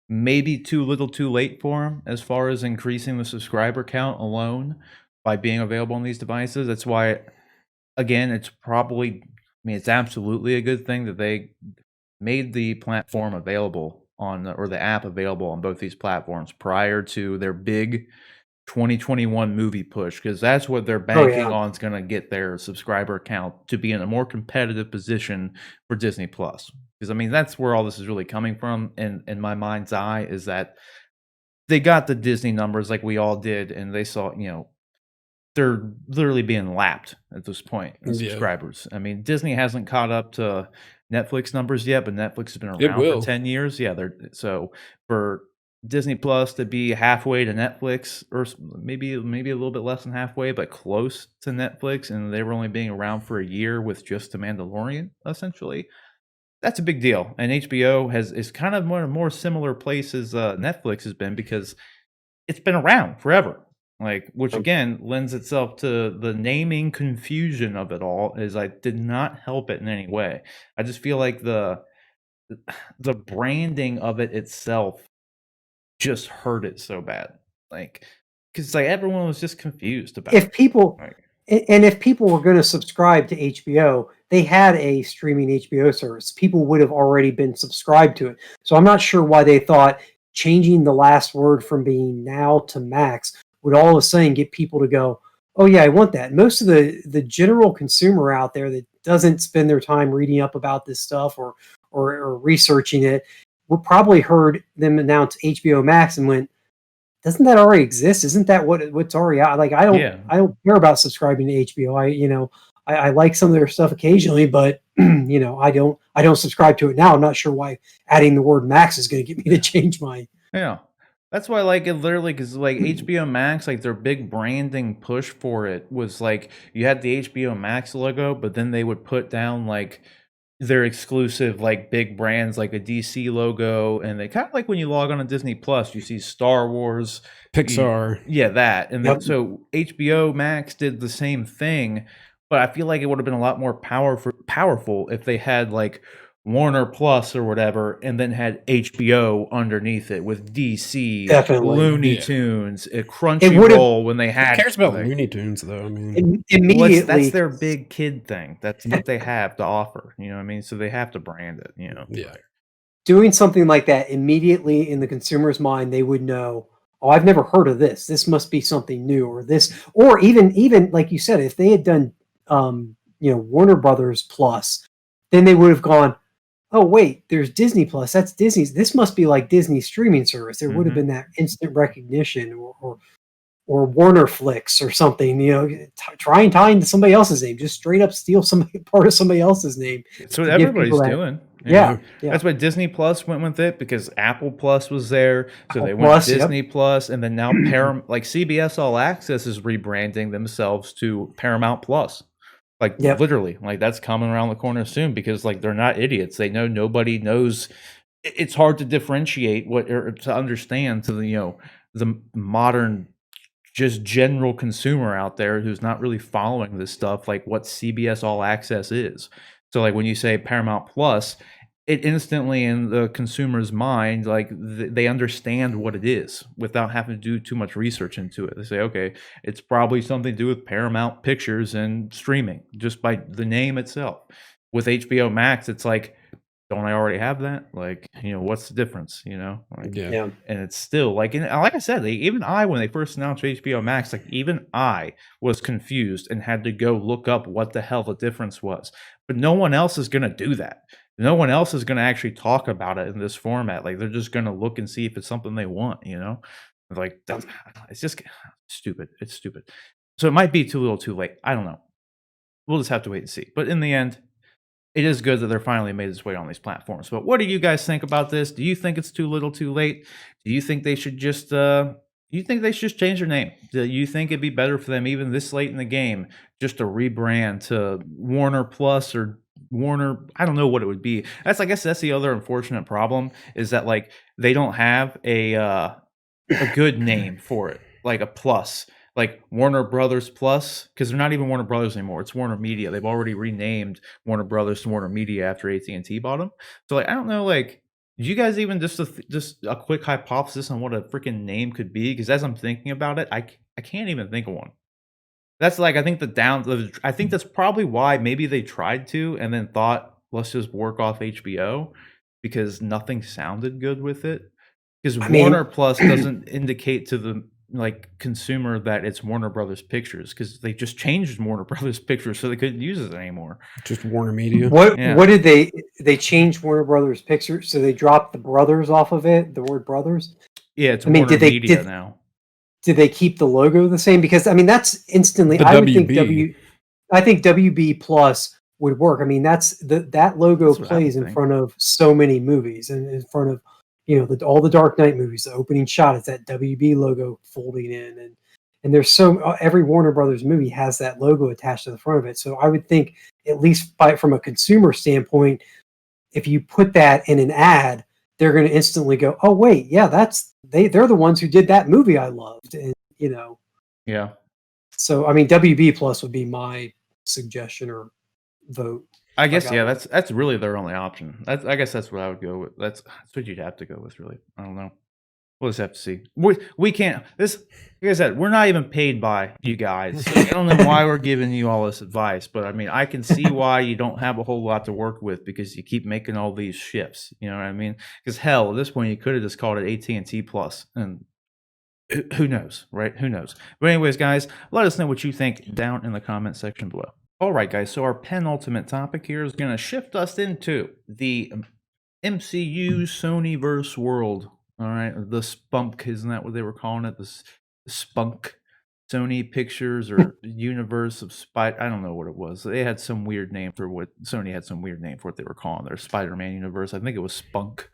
maybe too little, too late for them as far as increasing the subscriber count alone by being available on these devices. That's why, again, it's probably. I mean, it's absolutely a good thing that they made the platform available on, or the app available on both these platforms prior to their big 2021 movie push, because that's what they're banking on is going to get their subscriber count to be in a more competitive position for Disney Plus. Because I mean, that's where all this is really coming from. And in my mind's eye is that they got the Disney numbers like we all did, and they saw, they're literally being lapped at this point in subscribers. I mean, Disney hasn't caught up to Netflix numbers yet, but Netflix has been around for 10 years. Yeah, so for Disney Plus to be halfway to Netflix, or maybe a little bit less than halfway, but close to Netflix, and they were only being around for a year with just The Mandalorian, essentially. That's a big deal. And HBO is kind of one of more similar places Netflix has been, because it's been around forever. Like, which again lends itself to the naming confusion of it all, is I did not help it in any way. I just feel like the branding of it itself just hurt it so bad. Like, because like everyone was just confused about if people were going to subscribe to HBO, they had a streaming HBO service. People would have already been subscribed to it. So I'm not sure why they thought changing the last word from being Now to Max would all of a sudden get people to go, oh yeah, I want that. Most of the general consumer out there that doesn't spend their time reading up about this stuff or researching it would probably heard them announce HBO Max and went, doesn't that already exist? Isn't that what's already out? Like, I don't care about subscribing to HBO. I like some of their stuff occasionally, but I don't subscribe to it now. I'm not sure why adding the word Max is going to get me to change my. Yeah. That's why I like it literally, because like HBO Max, like their big branding push for it was like you had the HBO Max logo, but then they would put down like their exclusive like big brands like a DC logo, and they kind of like when you log on to Disney Plus, you see Star Wars, Pixar. that. And then so HBO Max did the same thing, but I feel like it would have been a lot more powerful if they had like Warner Plus or whatever, and then had HBO underneath it with DC, Looney Tunes, Crunchyroll when they had. Who cares about Looney Tunes though? I mean, immediately that's their big kid thing. That's what they have to offer. You know what I mean? So they have to brand it. Yeah. Doing something like that immediately in the consumer's mind, they would know, oh, I've never heard of this. This must be something new, or even like you said, if they had done, Warner Brothers Plus, then they would have gone, oh wait, there's Disney Plus. That's Disney's. This must be like Disney's streaming service. There would have been that instant recognition, or Warner Flicks or something. Try and tie into somebody else's name. Just straight up steal part of somebody else's name. That's what everybody's doing. Yeah. That's why Disney Plus went with it, because Apple Plus was there, so they went Disney Plus, and then now like CBS All Access is rebranding themselves to Paramount Plus. Like literally, like that's coming around the corner soon, because like they're not idiots. They know nobody knows. It's hard to differentiate or to understand to the modern, just general consumer out there who's not really following this stuff, like what CBS All Access is. So like when you say Paramount Plus, it instantly in the consumer's mind, like they understand what it is without having to do too much research into it. They say, okay, it's probably something to do with Paramount Pictures and streaming, just by the name itself. With HBO Max, it's like, don't I already have that? Like, what's the difference? And it's still like, like I said, even when they first announced HBO Max, like even I was confused and had to go look up what the hell the difference was. But no one else is going to do that. No one else is going to actually talk about it in this format. Like they're just going to look and see if it's something they want, like it's just stupid. It's stupid. So it might be too little too late. I don't know. We'll just have to wait and see. But in the end, it is good that they're finally made its way on these platforms. But what do you guys think about this? Do you think it's too little too late? Do you think they should just, You think they should just change their name? Do you think it'd be better for them, even this late in the game, just to rebrand to Warner Plus or Warner? I don't know what it would be. I guess that's the other unfortunate problem, is that like they don't have a good name for it, like a plus, like Warner Brothers Plus, because they're not even Warner Brothers anymore. It's Warner Media. They've already renamed Warner Brothers to Warner Media after AT&T bought them. So like I don't know, like do you guys even just a quick hypothesis on what a freaking name could be? Because as I'm thinking about it, I can't even think of one. That's like I think I think that's probably why maybe they tried to and then thought let's just work off HBO because nothing sounded good with it. Because I mean, Warner Plus doesn't indicate to the like consumer that it's Warner Brothers Pictures because they just changed Warner Brothers Pictures so they couldn't use it anymore. Just Warner Media. what Yeah. what did they changed Warner Brothers Pictures, so they dropped the brothers off of it, the word brothers. Yeah, it's I mean, Warner Media now. Did they keep the logo the same? Because I mean, that's instantly. The I would think WB. I think WB Plus would work. I mean, that logo That's what I would plays in think. front of so many movies, and in front of all the Dark Knight movies. The opening shot is that WB logo folding in, and there's every Warner Brothers movie has that logo attached to the front of it. So I would think, at least from a consumer standpoint, if you put that in an ad, they're going to instantly go, "Oh wait, yeah, they're the ones who did that movie I loved," and Yeah. So I mean, WB Plus would be my suggestion or vote. I guess got yeah, one. that's really their only option. I guess that's what I would go with. That's what you'd have to go with, really. I don't know. We'll just have to see. We can't. Like I said, we're not even paid by you guys. So I don't know why we're giving you all this advice, but I mean, I can see why you don't have a whole lot to work with because you keep making all these shifts. You know what I mean? Because hell, at this point, you could have just called it AT&T Plus, and who knows, right? Who knows? But anyways, guys, let us know what you think down in the comment section below. All right, guys. So our penultimate topic here is going to shift us into the MCU Sonyverse world. All right, the spunk, isn't that what they were calling it? The spunk, Sony Pictures or Universe of Spider. I don't know what it was. They had some weird name for what Sony had some weird name for what they were calling their Spider-Man universe. I think it was spunk,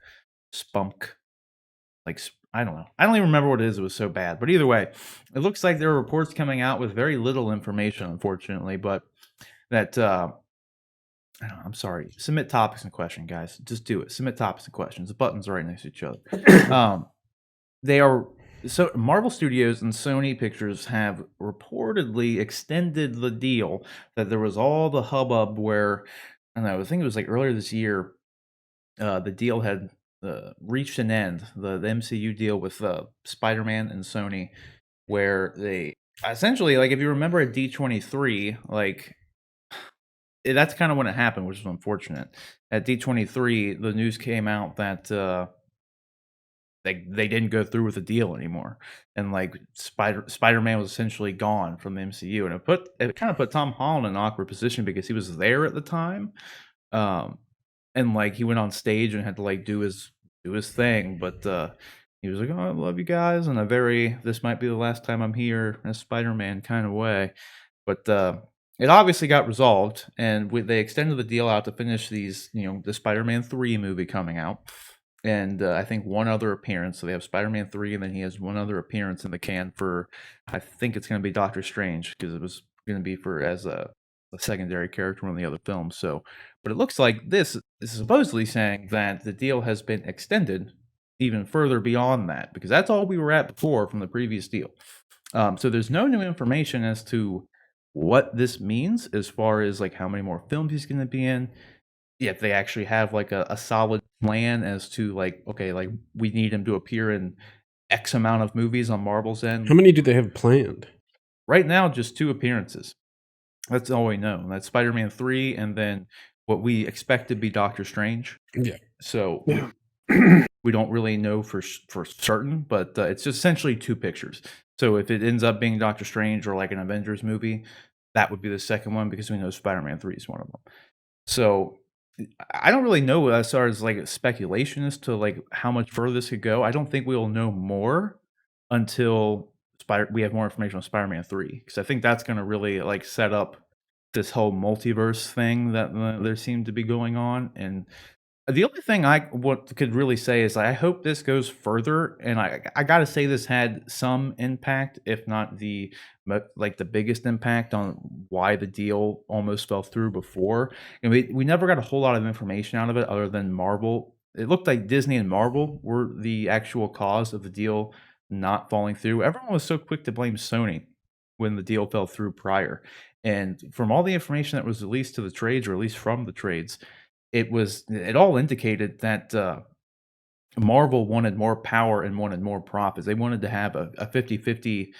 like I don't know. I don't even remember what it is. It was so bad. But either way, it looks like there are reports coming out with very little information, unfortunately. But that I'm sorry. Submit topics and questions, guys. Just do it. Submit topics and questions. The buttons are right next to each other. They are so Marvel Studios and Sony Pictures have reportedly extended the deal. That there was all the hubbub where I don't know. I think it was like earlier this year. The deal had reached an end. The MCU deal with Spider-Man and Sony, where they essentially like if you remember at D23, like. That's kind of when it happened, which is unfortunate. At D23, the news came out that they didn't go through with the deal anymore, and like Spider-Man was essentially gone from the MCU, and it kind of put Tom Holland in an awkward position because he was there at the time, and like he went on stage and had to like do his thing, but he was like, "Oh, I love you guys," in a very this might be the last time I'm here as Spider-Man kind of way, but. It obviously got resolved, and they extended the deal out to finish these, the Spider-Man 3 movie coming out, and I think one other appearance. So they have Spider-Man 3, and then he has one other appearance in the can for, I think it's going to be Doctor Strange, because it was going to be as a secondary character in the other films. So, but it looks like this is supposedly saying that the deal has been extended even further beyond that, because that's all we were at before from the previous deal. So there's no new information as to what this means as far as like how many more films he's going to be in, if they actually have like a solid plan as to like, okay, like we need him to appear in X amount of movies on Marvel's end. How many do they have planned? Right now, just 2 appearances. That's all we know. That's Spider-Man 3 and then what we expect to be Doctor Strange. Yeah. So we don't really know for certain, but it's just essentially 2 pictures. So if it ends up being Doctor Strange or like an Avengers movie, that would be the second one because we know Spider-Man 3 is one of them. So I don't really know as far as like speculation as to like how much further this could go. I don't think we'll know more until we have more information on Spider-Man 3 because I think that's going to really like set up this whole multiverse thing that there seemed to be going on. And The only thing could really say is I hope this goes further, and I gotta say this had some impact, if not like the biggest impact on why the deal almost fell through before. And we never got a whole lot of information out of it other than Marvel. It looked like Disney and Marvel were the actual cause of the deal not falling through. Everyone was so quick to blame Sony when the deal fell through prior. And from all the information that was released to the trades, or at least from the trades, it all indicated that Marvel wanted more power and wanted more profits. They wanted to have a 50-50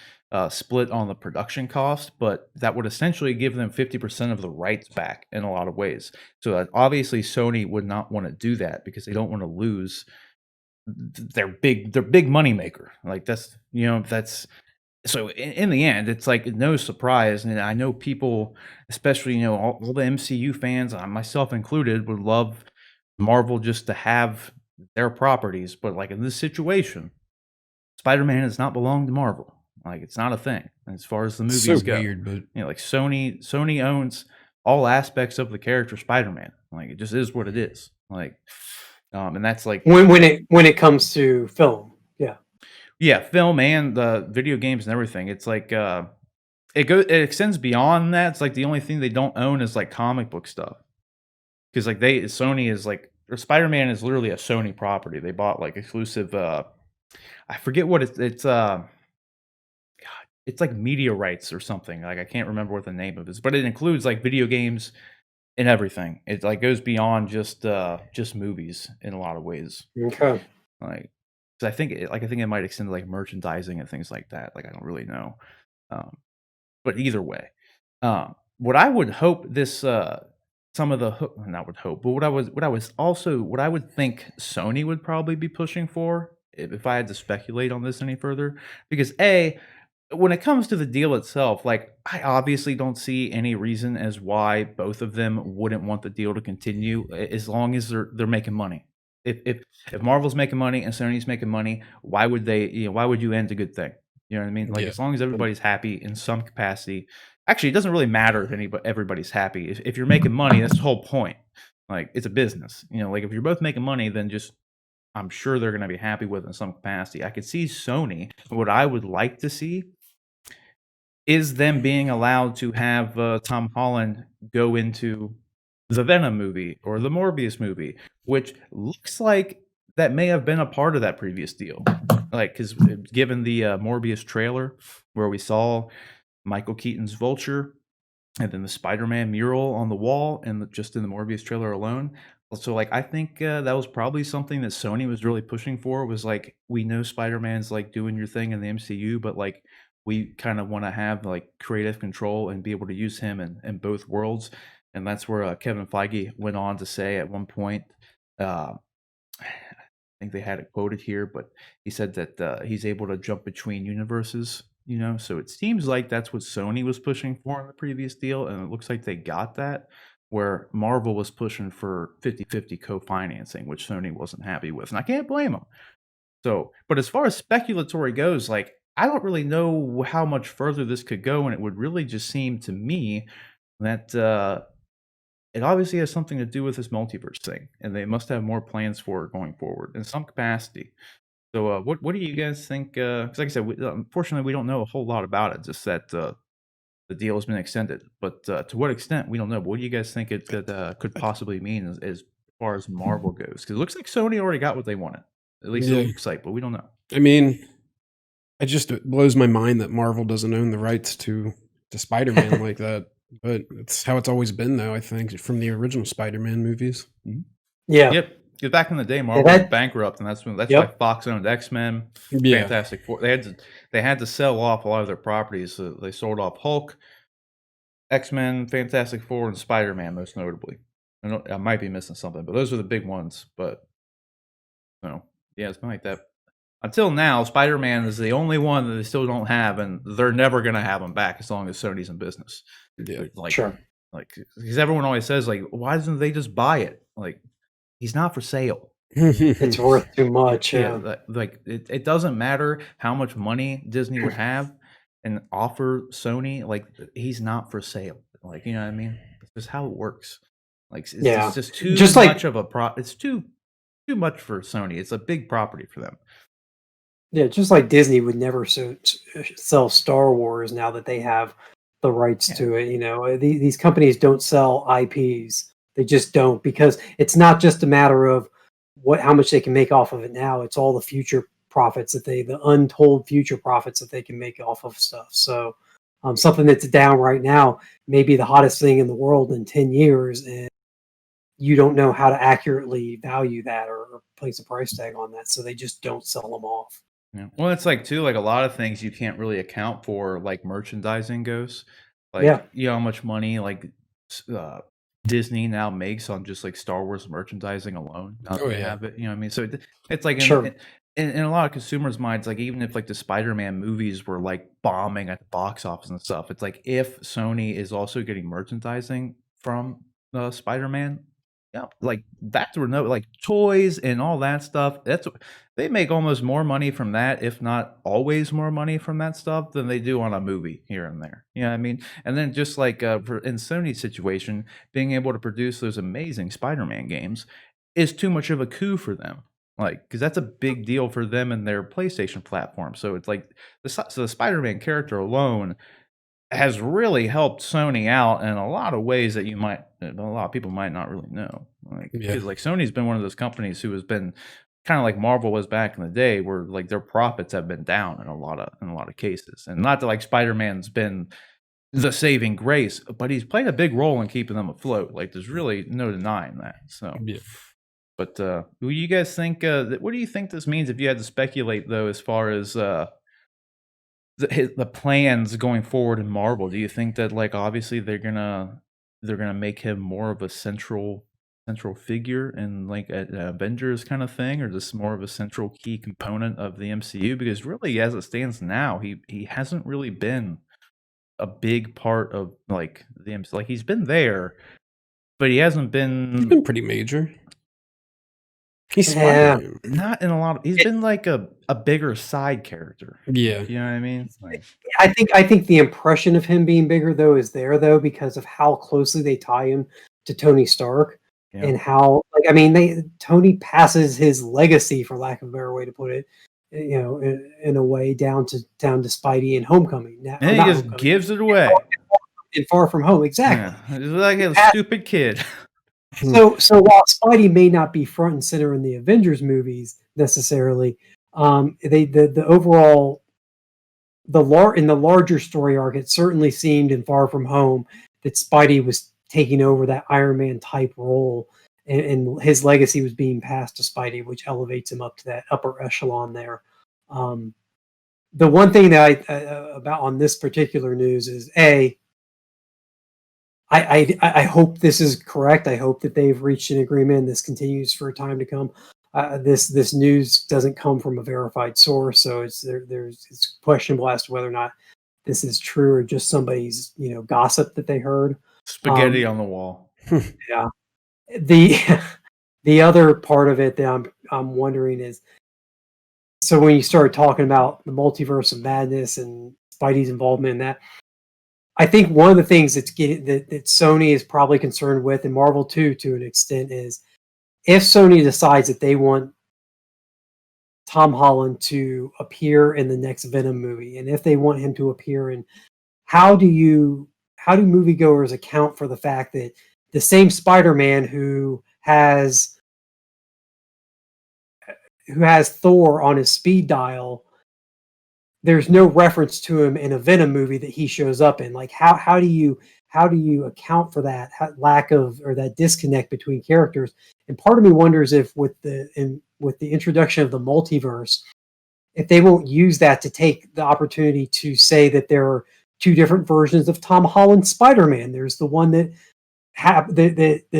split on the production cost, but that would essentially give them 50% of the rights back in a lot of ways. So obviously Sony would not want to do that because they don't want to lose their big money maker. Like that's so in the end, it's like no surprise, and I know people, especially all the MCU fans, myself included, would love Marvel just to have their properties, but like in this situation, Spider-Man does not belong to Marvel. Like it's not a thing as far as the It's movies so go. weird, but Like Sony owns all aspects of the character Spider-Man. Like it just is what it is. Like, and that's like when it comes to film. yeah, film and the video games and everything. It's like it extends beyond that. It's like the only thing they don't own is like comic book stuff. Because like Sony is like, or Spider-Man is literally a Sony property. They bought like exclusive I forget what it's like media rights or something. Like I can't remember what the name of it is, but it includes like video games and everything. It like goes beyond just movies in a lot of ways. Okay. Like, 'cause I think it might extend to like merchandising and things like that. Like I don't really know, but either way, what I would hope this some of the not would hope, but what I would think Sony would probably be pushing for if I had to speculate on this any further, because when it comes to the deal itself, like I obviously don't see any reason as why both of them wouldn't want the deal to continue as long as they're making money. If Marvel's making money and Sony's making money, why would why would you end a good thing? You know what I mean? Like Yeah. as long as everybody's happy in some capacity. Actually, it doesn't really matter if everybody's happy. If you're making money, that's the whole point. Like it's a business. Like if you're both making money, then just I'm sure they're going to be happy with it in some capacity. I could see Sony. What I would like to see is them being allowed to have Tom Holland go into the Venom movie or the Morbius movie, which looks like that may have been a part of that previous deal. Like, because given the Morbius trailer where we saw Michael Keaton's Vulture and then the Spider-Man mural on the wall and just in the Morbius trailer alone. So, like, I think that was probably something that Sony was really pushing for, was like, we know Spider-Man's like doing your thing in the MCU, but like we kind of want to have like creative control and be able to use him in both worlds. And that's where Kevin Feige went on to say at one point, uh, I think they had it quoted here, but he said that he's able to jump between universes, so it seems like that's what Sony was pushing for in the previous deal, and it looks like they got that, where Marvel was pushing for 50-50 co-financing, which Sony wasn't happy with, and I can't blame them. So, but as far as speculatory goes, like, I don't really know how much further this could go, and it would really just seem to me that it obviously has something to do with this multiverse thing, and they must have more plans for it going forward in some capacity. So, what do you guys think? Because, like I said, unfortunately, we don't know a whole lot about it. Just that the deal has been extended, but to what extent we don't know. But what do you guys think it could possibly mean as far as Marvel goes? Because it looks like Sony already got what they wanted. At least Yeah. it looks like, but we don't know. I mean, it blows my mind that Marvel doesn't own the rights to Spider-Man like that. But it's how it's always been, though. I think from the original Spider-Man movies. Yeah. Yep. Because back in the day, Marvel that- went bankrupt, and that's why Yep. Fox owned X-Men, Yeah, Fantastic Four. They had to sell off a lot of their properties. So they sold off Hulk, X-Men, Fantastic Four, and Spider-Man, most notably. I might be missing something, but those are the big ones. But yeah, it's been like that. Until now, Spider-Man is the only one that they still don't have, and they're never going to have him back as long as Sony's in business. yeah. Like, Sure. like, because everyone always says, like, why doesn't they just buy it? Like, he's not for sale. It's worth too much. Yeah, like it doesn't matter how much money Disney would have and offer Sony. Like, he's not for sale. Like, you know what I mean? It's just how it works. Like it's Yeah. just too Just like much of a it's too much for Sony. It's a big property for them. Yeah, just like Disney would never sell Star Wars now that they have the rights Yeah. to it. These companies don't sell IPs. They just don't, because it's not just a matter of how much they can make off of it now. It's all the future profits the untold future profits that they can make off of stuff. So something that's down right now may be the hottest thing in the world in 10 years, and you don't know how to accurately value that or place a price tag on that. So they just don't sell them off. Yeah. Well, it's like too, like a lot of things you can't really account for, like merchandising goes. Yeah. Like, you know how much money like Disney now makes on just like Star Wars merchandising alone. Now that Oh, they yeah. have it, you know what I mean? So it's like Sure. in a lot of consumers' minds, like even if like the Spider-Man movies were like bombing at the box office and stuff, it's like if Sony is also getting merchandising from Spider-Man, yeah, like that's where no like toys and all that stuff. They make almost more money from that, if not always more money from that stuff than they do on a movie here and there. You know what I mean? And then just like in Sony's situation, being able to produce those amazing Spider-Man games is too much of a coup for them. Like, because that's a big deal for them and their PlayStation platform. So it's like the Spider-Man character alone has really helped Sony out in a lot of ways that a lot of people might not really know. Like, Yeah. because like Sony's been one of those companies who has been kind of like Marvel was back in the day, where like their profits have been down in a lot of cases. And not that like Spider-Man's been the saving grace, but he's played a big role in keeping them afloat. Like there's really no denying that. So Yeah. but what do you guys think what do you think this means, if you had to speculate though, as far as the plans going forward in Marvel? Do you think that like obviously they're gonna make him more of a central figure in like an Avengers kind of thing, or just more of a central key component of the MCU? Because really, as it stands now, he hasn't really been a big part of like the MCU. Like he's been there, but he hasn't He's been been pretty major. He's Yeah. Spider-Man. not in a lot of. He's been like a bigger side character. Yeah. You know what I mean? Like, I think the impression of him being bigger though is there though, because of how closely they tie him to Tony Stark, yeah. and how Tony passes his legacy, for lack of a better way to put it, in a way down to Spidey in Homecoming. And he just gives it away. In Far From Home, exactly. Yeah. He's like a stupid kid. So while Spidey may not be front and center in the Avengers movies necessarily, the overall in the larger story arc, it certainly seemed in Far From Home that Spidey was taking over that Iron Man type role, and his legacy was being passed to Spidey, which elevates him up to that upper echelon there. The one thing that about on this particular news is I hope this is correct. I hope that they've reached an agreement and this continues for a time to come. This news doesn't come from a verified source, so it's questionable as to whether or not this is true or just somebody's gossip that they heard. Spaghetti on the wall. Yeah. The other part of it that I'm wondering is, so when you start talking about the multiverse of madness and Spidey's involvement in that, I think one of the things that Sony is probably concerned with, and Marvel too, to an extent, is if Sony decides that they want Tom Holland to appear in the next Venom movie, and if they want him to appear in, how do moviegoers account for the fact that the same Spider-Man who has Thor on his speed dial, there's no reference to him in a Venom movie that he shows up in? Like, how do you account for that lack of, or that disconnect between characters? And part of me wonders if with the introduction of the multiverse, if they won't use that to take the opportunity to say that there are two different versions of Tom Holland's Spider-Man. There's the one that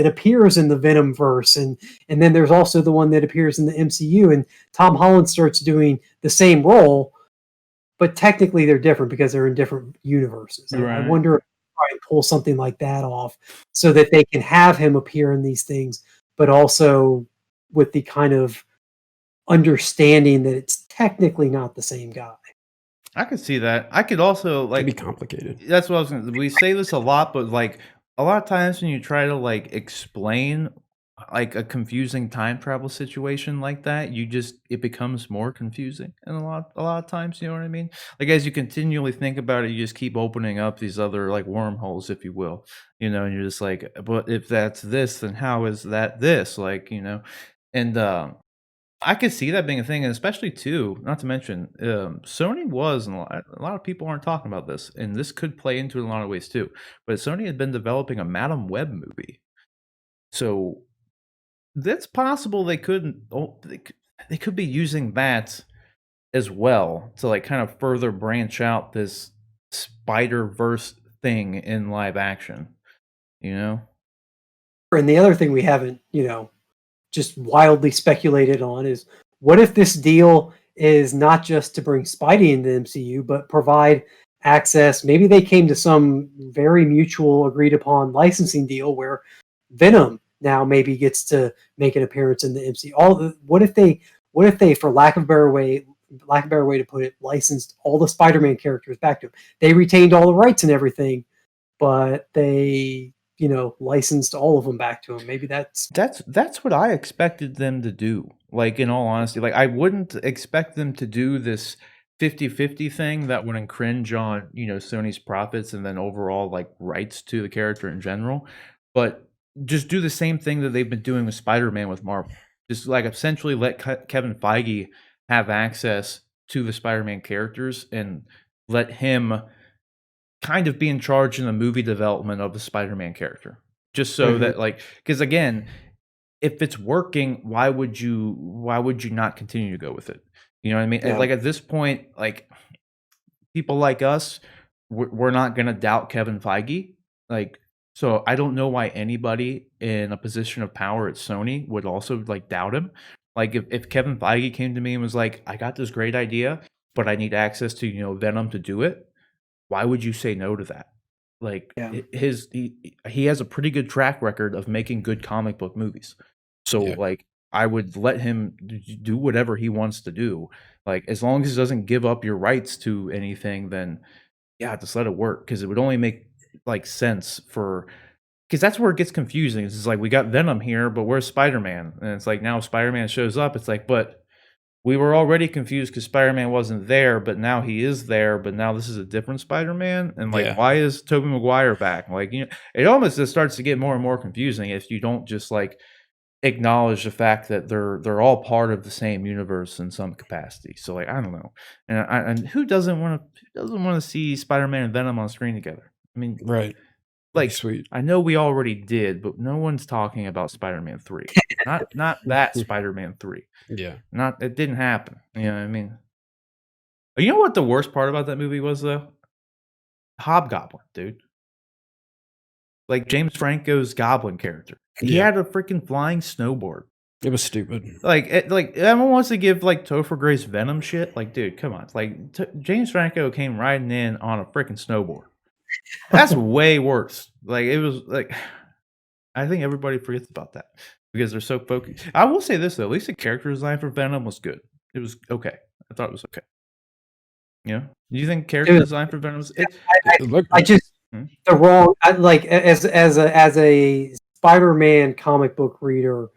appears in the Venom verse, and then there's also the one that appears in the MCU, and Tom Holland starts doing the same role, but technically they're different because they're in different universes. Right. I wonder if they try and pull something like that off so that they can have him appear in these things, but also with the kind of understanding that it's technically not the same guy. I could see that. I could also It'd like be complicated. that's what I was going to. We say this a lot, but like a lot of times when you try to like explain like a confusing time travel situation like that, it becomes more confusing and a lot of times, you know what I mean? Like as you continually think about it, you just keep opening up these other like wormholes, if you will, and you're just like, but if that's this, then how is that this? Like, and I could see that being a thing, and especially too, not to mention, Sony was, and a lot of people aren't talking about this, and this could play into it in a lot of ways too. But Sony had been developing a Madam Web movie, so that's possible they couldn't. They could be using that as well to like kind of further branch out this Spider Verse thing in live action. You know? And the other thing we haven't, just wildly speculated on is what if this deal is not just to bring Spidey into the MCU, but provide access? Maybe they came to some very mutual agreed upon licensing deal where Venom now maybe gets to make an appearance in the MCU. What if they, for lack of a better way to put it, licensed all the Spider-Man characters back to them? They retained all the rights and everything, but they licensed all of them back to him. Maybe that's what I expected them to do. Like, in all honesty, like I wouldn't expect them to do this 50-50 thing that would infringe on, Sony's profits and then overall like rights to the character in general. But just do the same thing that they've been doing with Spider-Man with Marvel. Just like essentially let Kevin Feige have access to the Spider-Man characters and let him kind of be in charge in the movie development of the Spider-Man character. Just so that like, because again, if it's working, why would you not continue to go with it? You know what I mean? Yeah. Like at this point, like people like us, we're not gonna doubt Kevin Feige. Like, so I don't know why anybody in a position of power at Sony would also like doubt him. Like if Kevin Feige came to me and was like, I got this great idea, but I need access to, Venom to do it. Why would you say no to that? Like Yeah. he has a pretty good track record of making good comic book movies. So like I would let him do whatever he wants to do. Like as long as he doesn't give up your rights to anything, then yeah, just let it work, because it would only make like sense because that's where it gets confusing. It's like we got Venom here, but where's Spider-Man? And it's like now Spider-Man shows up. It's like, but we were already confused because Spider-Man wasn't there, but now he is there. But now this is a different Spider-Man, and like, why is Tobey Maguire back? Like, it almost just starts to get more and more confusing if you don't just like acknowledge the fact that they're all part of the same universe in some capacity. So like, I don't know, and who doesn't want to see Spider-Man and Venom on screen together? I mean, right. Like, sweet. I know we already did, but no one's talking about Spider-Man 3. Not that Spider-Man 3. Yeah. It didn't happen. You know what I mean? You know what the worst part about that movie was though? Hobgoblin, dude. Like James Franco's Goblin character. He had a freaking flying snowboard. It was stupid. Like everyone wants to give like Topher Grace Venom shit. Like, dude, come on. Like James Franco came riding in on a freaking snowboard. That's way worse. Like it was like, I think everybody forgets about that because they're so focused. I will say this though, at least the character design for Venom was good. It was okay. I thought it was okay. Do you think character design for Venom was? I just the wrong. As a Spider-Man comic book reader,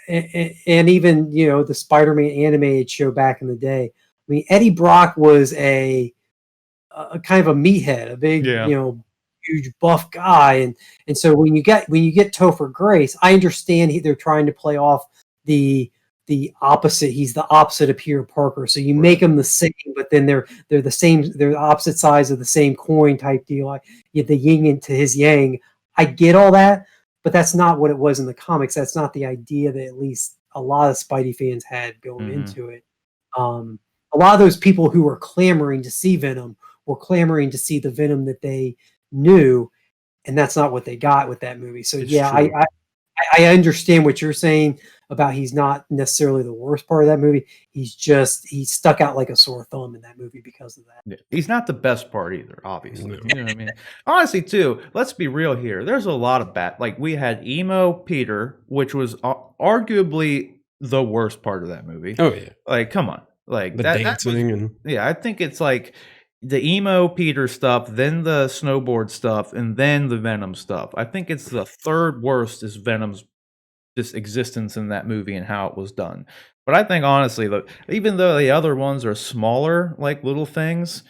and even the Spider-Man animated show back in the day. I mean, Eddie Brock was a kind of a meathead, a big huge buff guy, and so when you get Topher Grace, I understand they're trying to play off the opposite. He's the opposite of Peter Parker, so you make them the same, but then they're the same. They're the opposite sides of the same coin type deal. Like you get the yin into his yang. I get all that, but that's not what it was in the comics. That's not the idea that at least a lot of Spidey fans had going into it. A lot of those people who were clamoring to see Venom were clamoring to see the Venom that they knew, and that's not what they got with that movie. So I understand what you're saying about he's not necessarily the worst part of that movie. He stuck out like a sore thumb in that movie because of that. Yeah. He's not the best part either, obviously. You know what I mean? Honestly, too, let's be real here. There's a lot of bad. Like we had Emo Peter, which was arguably the worst part of that movie. Oh yeah. Like, come on. Like the dancing and I think it's like the emo Peter stuff, then the snowboard stuff, and then the Venom stuff. I think it's the third worst is Venom's just existence in that movie and how it was done. But I think honestly, even though the other ones are smaller, like little things,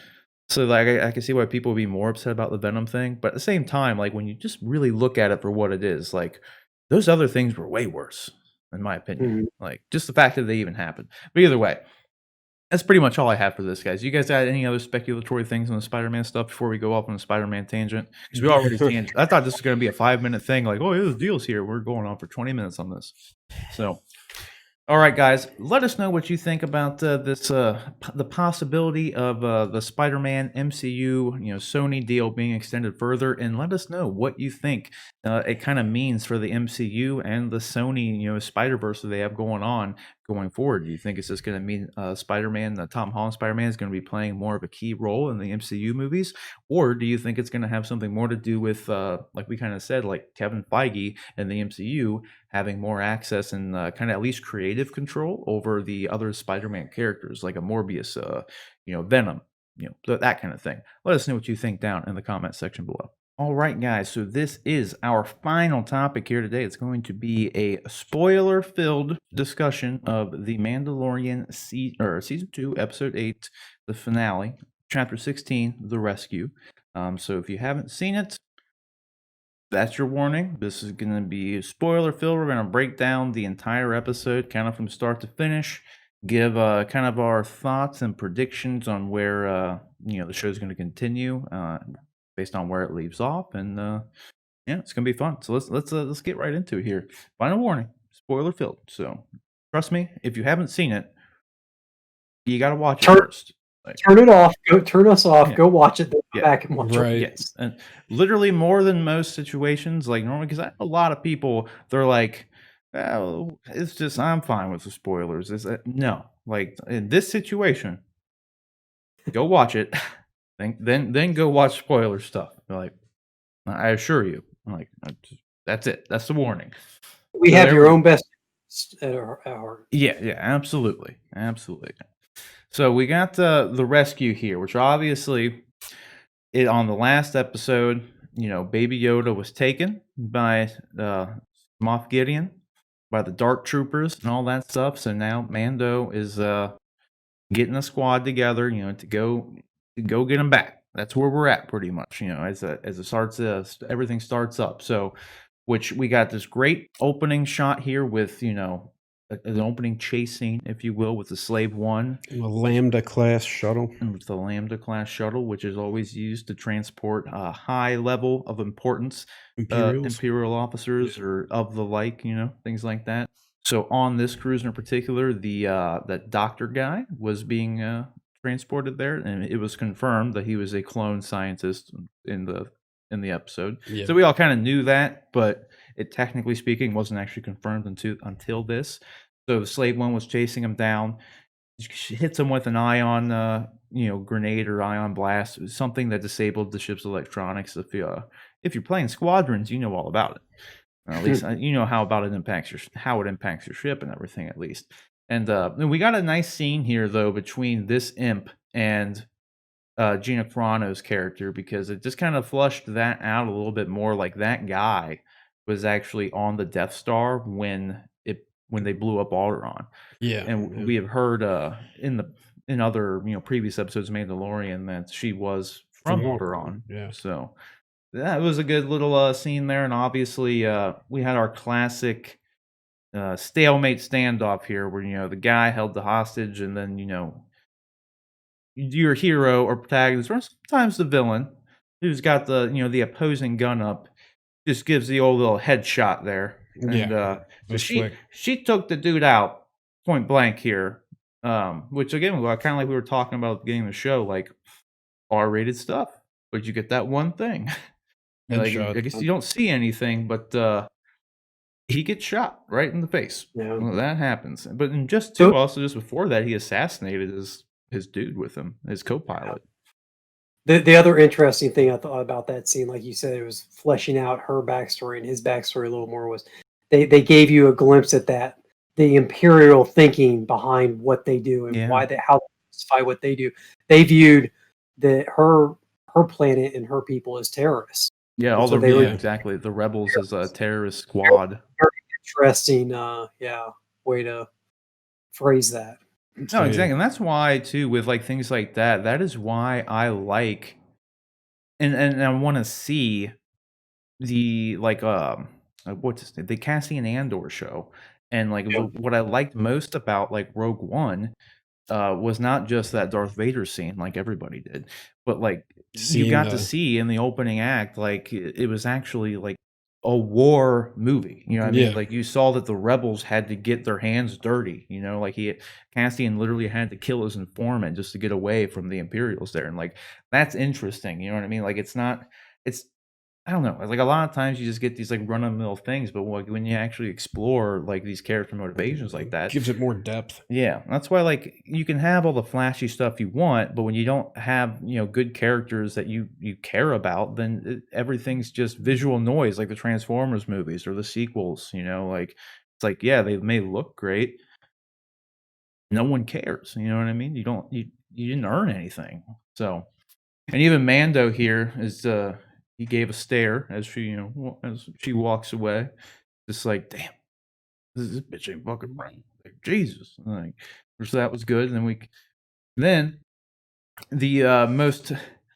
so like I can see why people would be more upset about the Venom thing. But at the same time, like when you just really look at it for what it is, like those other things were way worse, in my opinion. Mhm. Like just the fact that they even happened. But either way, that's pretty much all I have for this, guys. You guys got any other speculatory things on the Spider-Man stuff before we go off on the Spider-Man tangent? Because we already tangent. I thought this was going to be a 5-minute thing. Like, oh, yeah, the deal's here. We're going on for 20 minutes on this. So, all right, guys, let us know what you think about this, the possibility of the Spider-Man MCU, Sony deal being extended further, and let us know what you think it kind of means for the MCU and the Sony, Spider-Verse that they have going on going forward. Do you think it's just going to mean Spider-Man, Tom Holland Spider-Man is going to be playing more of a key role in the MCU movies, or do you think it's going to have something more to do with, like we kind of said, like Kevin Feige and the MCU having more access and kind of at least creative control over the other Spider-Man characters, like a Morbius, Venom, that kind of thing. Let us know what you think down in the comment section below. All right, guys, so this is our final topic here today. It's going to be a spoiler-filled discussion of The Mandalorian Season 2, Episode 8, the finale, Chapter 16, The Rescue. So if you haven't seen it, that's your warning. This is going to be spoiler-filled. We're going to break down the entire episode, kind of from start to finish, give kind of our thoughts and predictions on where the show is going to continue based on where it leaves off, and yeah, it's gonna be fun. So let's get right into it here. Final warning, spoiler filled. So trust me, if you haven't seen it, you got to watch it first. Turn it off. Turn us off. Yeah. Go watch it. Then come Yeah. back and watch Right. it. Yes, and literally more than most situations, like normally, because I have a lot of people, they're like, "Oh, it's just I'm fine with the spoilers." No, like in this situation, go watch it. Then go watch spoiler stuff. Like I assure you, like that's it. That's the warning. We So have there your we- own best at our Yeah, absolutely. So we got the rescue here, which obviously on the last episode, Baby Yoda was taken by Moff Gideon, by the Dark Troopers and all that stuff. So now Mando is getting a squad together, to go get him back. That's where we're at, pretty much. As it starts, everything starts up. So, which we got this great opening shot here with an opening chase scene, if you will, with the Slave One, A Lambda class shuttle. and with the Lambda class shuttle, which is always used to transport a high level of importance Imperials. Imperial officers or of the like, things like that. So on this cruiser in particular, the that doctor guy was being transported there, and it was confirmed that he was a clone scientist in the episode. Yeah. So we all kind of knew that, but it technically speaking wasn't actually confirmed until this. So the Slave One was chasing him down. She hits him with an ion, grenade or ion blast. It was something that disabled the ship's electronics. If you're playing Squadrons, you know all about it. Or at least you know how it impacts your ship and everything, at least. And we got a nice scene here though between this imp and Gina Carano's character, because it just kind of flushed that out a little bit more. Like that guy was actually on the Death Star when they blew up Alderaan. Yeah. And we have heard in other previous episodes of Mandalorian that she was from Alderaan. Yeah. So that was a good little scene there, and obviously we had our classic stalemate standoff here, where the guy held the hostage, and then your hero or protagonist, or sometimes the villain, who's got the opposing gun up, just gives the old little headshot there. And so she took the dude out point blank here, which again, kind of like we were talking about at the beginning of the show, like R-rated stuff, but you get that one thing. Like, I guess you don't see anything, but he gets shot right in the face. Yeah. Well, that happens. But just before that, he assassinated his dude with him, his co-pilot. The other interesting thing I thought about that scene, like you said, it was fleshing out her backstory and his backstory a little more. Was they gave you a glimpse at the Imperial thinking behind what they do and how they justify what they do. They viewed that her planet and her people as terrorists. Yeah, And all so the they were exactly. The rebels is a terrorist squad. very interesting, way to phrase that. No, So, yeah. exactly, and that's why too with like things like that. That is why I like and I want to see the what's his name? The Cassian Andor show, and like Yeah. what I liked most about like Rogue One was not just that Darth Vader scene like everybody did, but like you Seeing got to the see in the opening act like it was actually like a war movie. You know what I mean? yeah, Like you saw that the rebels had to get their hands dirty. You know, like Cassian literally had to kill his informant just to get away from the Imperials there, and like that's interesting. You know what I mean? Like it's not. It's I don't know. Like a lot of times you just get these like run of the mill things, but like when you actually explore like these character motivations like that, gives it more depth. yeah, that's why like you can have all the flashy stuff you want, but when you don't have good characters that you care about, then everything's just visual noise, like the Transformers movies or the sequels. Like it's like yeah, they may look great, no one cares. You know what I mean? You didn't earn anything. So and even Mando here is he gave a stare as she as she walks away, just like damn, this bitch ain't fucking right. Like Jesus, like so that was good. And then the most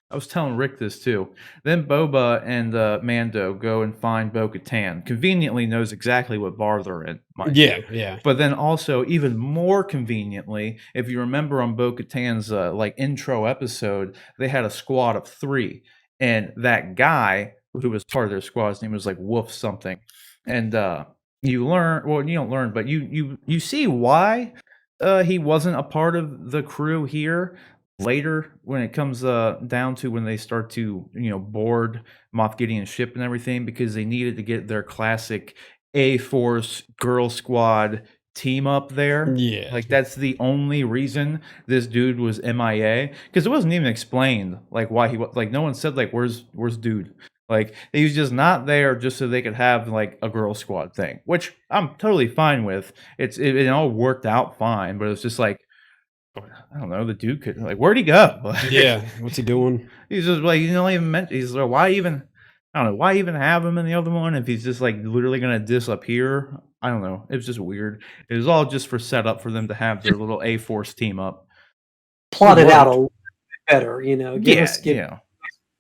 I was telling Rick this too. Then Boba and Mando go and find Bo-Katan. Conveniently knows exactly what bar they're in, mind Yeah, you. yeah, But then also even more conveniently, if you remember on Bo-Katan's like intro episode, they had a squad of 3, and that guy who was part of their squad, his name was like Wolf something, and you learn well, you don't learn, but you see why he wasn't a part of the crew here later when it comes down to when they start to board Moff Gideon's ship and everything, because they needed to get their classic A-Force girl squad team up there. yeah, Like that's the only reason this dude was MIA, because it wasn't even explained like why he was like no one said like where's dude, like he was just not there just so they could have like a girl squad thing, which I'm totally fine with. It all worked out fine, but it's just like I don't know. The dude could like, where'd he go? Like, yeah. What's he doing? he's just like, you don't even mention. He's like, why even? I don't know. Why even have him in the other one if he's just like literally gonna disappear? I don't know. It was just weird. It was all just for setup for them to have their little A-Force team up. Plot it out a worked. little bit better, Yeah.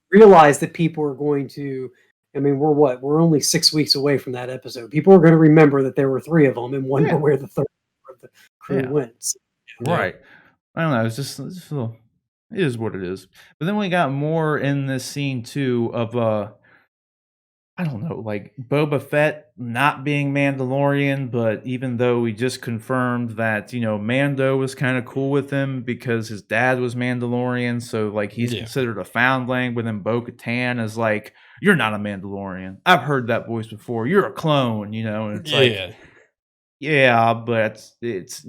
realize that people are going to. I mean, we're only 6 weeks away from that episode. People are going to remember that there were 3 of them and wonder Yeah. where the third of the crew Yeah. went. Yeah. Right. I don't know. It's just a little, it is what it is. But then we got more in this scene too of I don't know, like Boba Fett not being Mandalorian, but even though we just confirmed that, Mando was kind of cool with him because his dad was Mandalorian, so like he's Yeah. considered a foundling, but then Bo-Katan is like, you're not a Mandalorian. I've heard that voice before. You're a clone, and it's like, Yeah. yeah, but it's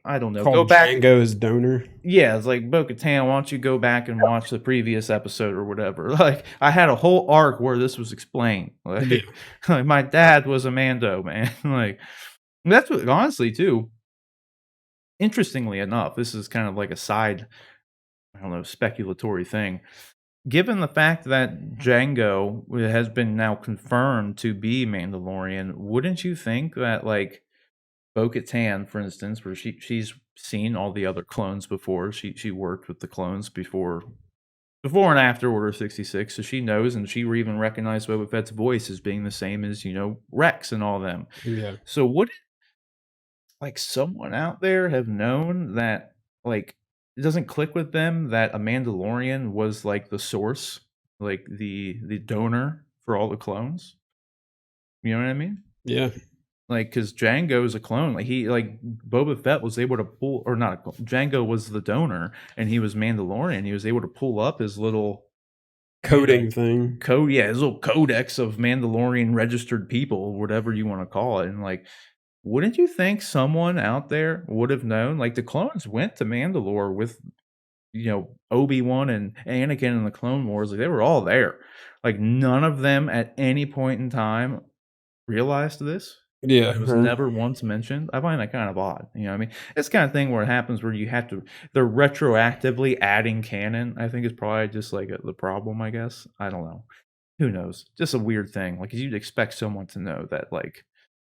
I don't know. Go Called back. Django as donor. Yeah, it's like Bo-Katan, why don't you go back and watch the previous episode or whatever? Like, I had a whole arc where this was explained. Like, Yeah. like my dad was a Mando, man. Like, that's what, honestly, too. Interestingly enough, this is kind of like a side, I don't know, speculatory thing. Given the fact that Django has been now confirmed to be Mandalorian, wouldn't you think that, like, Bo-Katan, for instance, where she's seen all the other clones before. She worked with the clones before and after Order 66, so she knows, and she even recognized Boba Fett's voice as being the same as Rex and all them. Yeah. So would like someone out there have known that like it doesn't click with them that a Mandalorian was like the source, like the donor for all the clones? You know what I mean? Yeah. Like, because Django is a clone. Like Boba Fett was able to pull, or not. Django was the donor, and he was Mandalorian. He was able to pull up his little Coding thing. code, yeah, his little codex of Mandalorian registered people, whatever you want to call it. And like, wouldn't you think someone out there would have known? Like, the clones went to Mandalore with Obi-Wan and Anakin in the Clone Wars. Like, they were all there. Like, none of them at any point in time realized this. Yeah, It was never once mentioned. I find that kind of odd. You know what I mean? It's the kind of thing where it happens where you have to they're retroactively adding canon, I think is probably just like the problem, I guess. I don't know. Who knows? Just a weird thing. Like you'd expect someone to know that like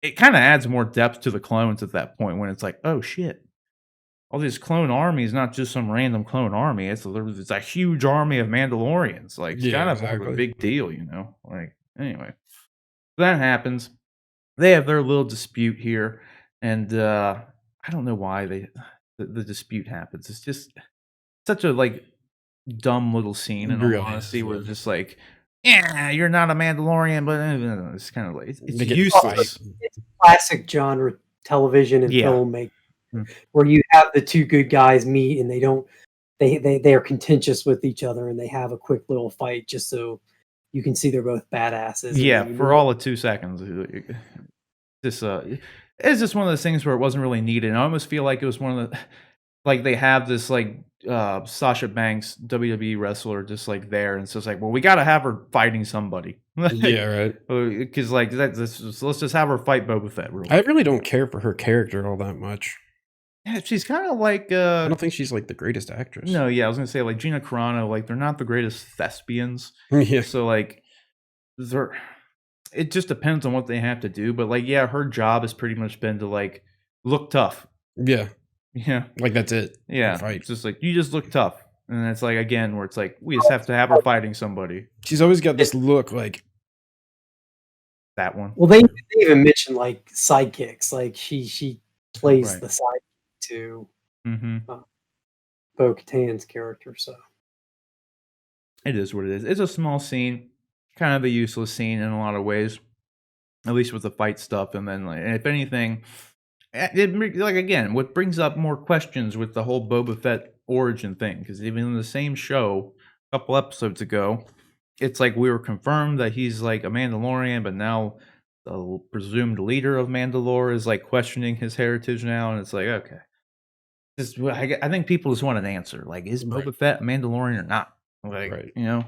it kind of adds more depth to the clones at that point when it's like, oh shit. All this clone army is not just some random clone army. It's a huge army of Mandalorians. Like it's Yeah, kind of more of a exactly. big deal, you know? Like anyway. That happens. They have their little dispute here, and I don't know why the dispute happens. It's just such a like dumb little scene in all Really honesty, is, where yeah. it's just like, yeah, you're not a Mandalorian, but it's kind of like it's They get useless. fight. It's classic genre television and Yeah. filmmaking, Mm. where you have the two good guys meet and they are contentious with each other and they have a quick little fight just so you can see they're both badasses. And Yeah, then you for move all of 2 seconds. This it's just one of those things where it wasn't really needed. And I almost feel like it was one of the like they have this like Sasha Banks WWE wrestler just like there, and so it's like, well, we got to have her fighting somebody. Yeah, right. Because like let's just have her fight Boba Fett. Real I quick. really don't care for her character all that much. Yeah, she's kind of like I don't think she's like the greatest actress. no, yeah, I was gonna say like Gina Carano. Like they're not the greatest thespians. Yeah. So like they're. It just depends on what they have to do, but like yeah, her job has pretty much been to like look tough. Yeah. Yeah. Like that's it. Yeah, Fight. it's just like you just look tough, and it's like again where it's like we just have to have her fighting somebody. She's always got this look like That one, Well, they even mentioned like sidekicks, like she plays Right. the sidekick to mm-hmm. Bo-Katan's character. So It is what it is. It's a small scene, kind of a useless scene in a lot of ways, at least with the fight stuff. And then, like, if anything, like again, what brings up more questions with the whole Boba Fett origin thing? Because even in the same show, a couple episodes ago, it's like we were confirmed that he's like a Mandalorian, but now the presumed leader of Mandalore is like questioning his heritage now, and it's like okay, I think people just want an answer. Like, is Right. Boba Fett a Mandalorian or not? Like, Right. you know.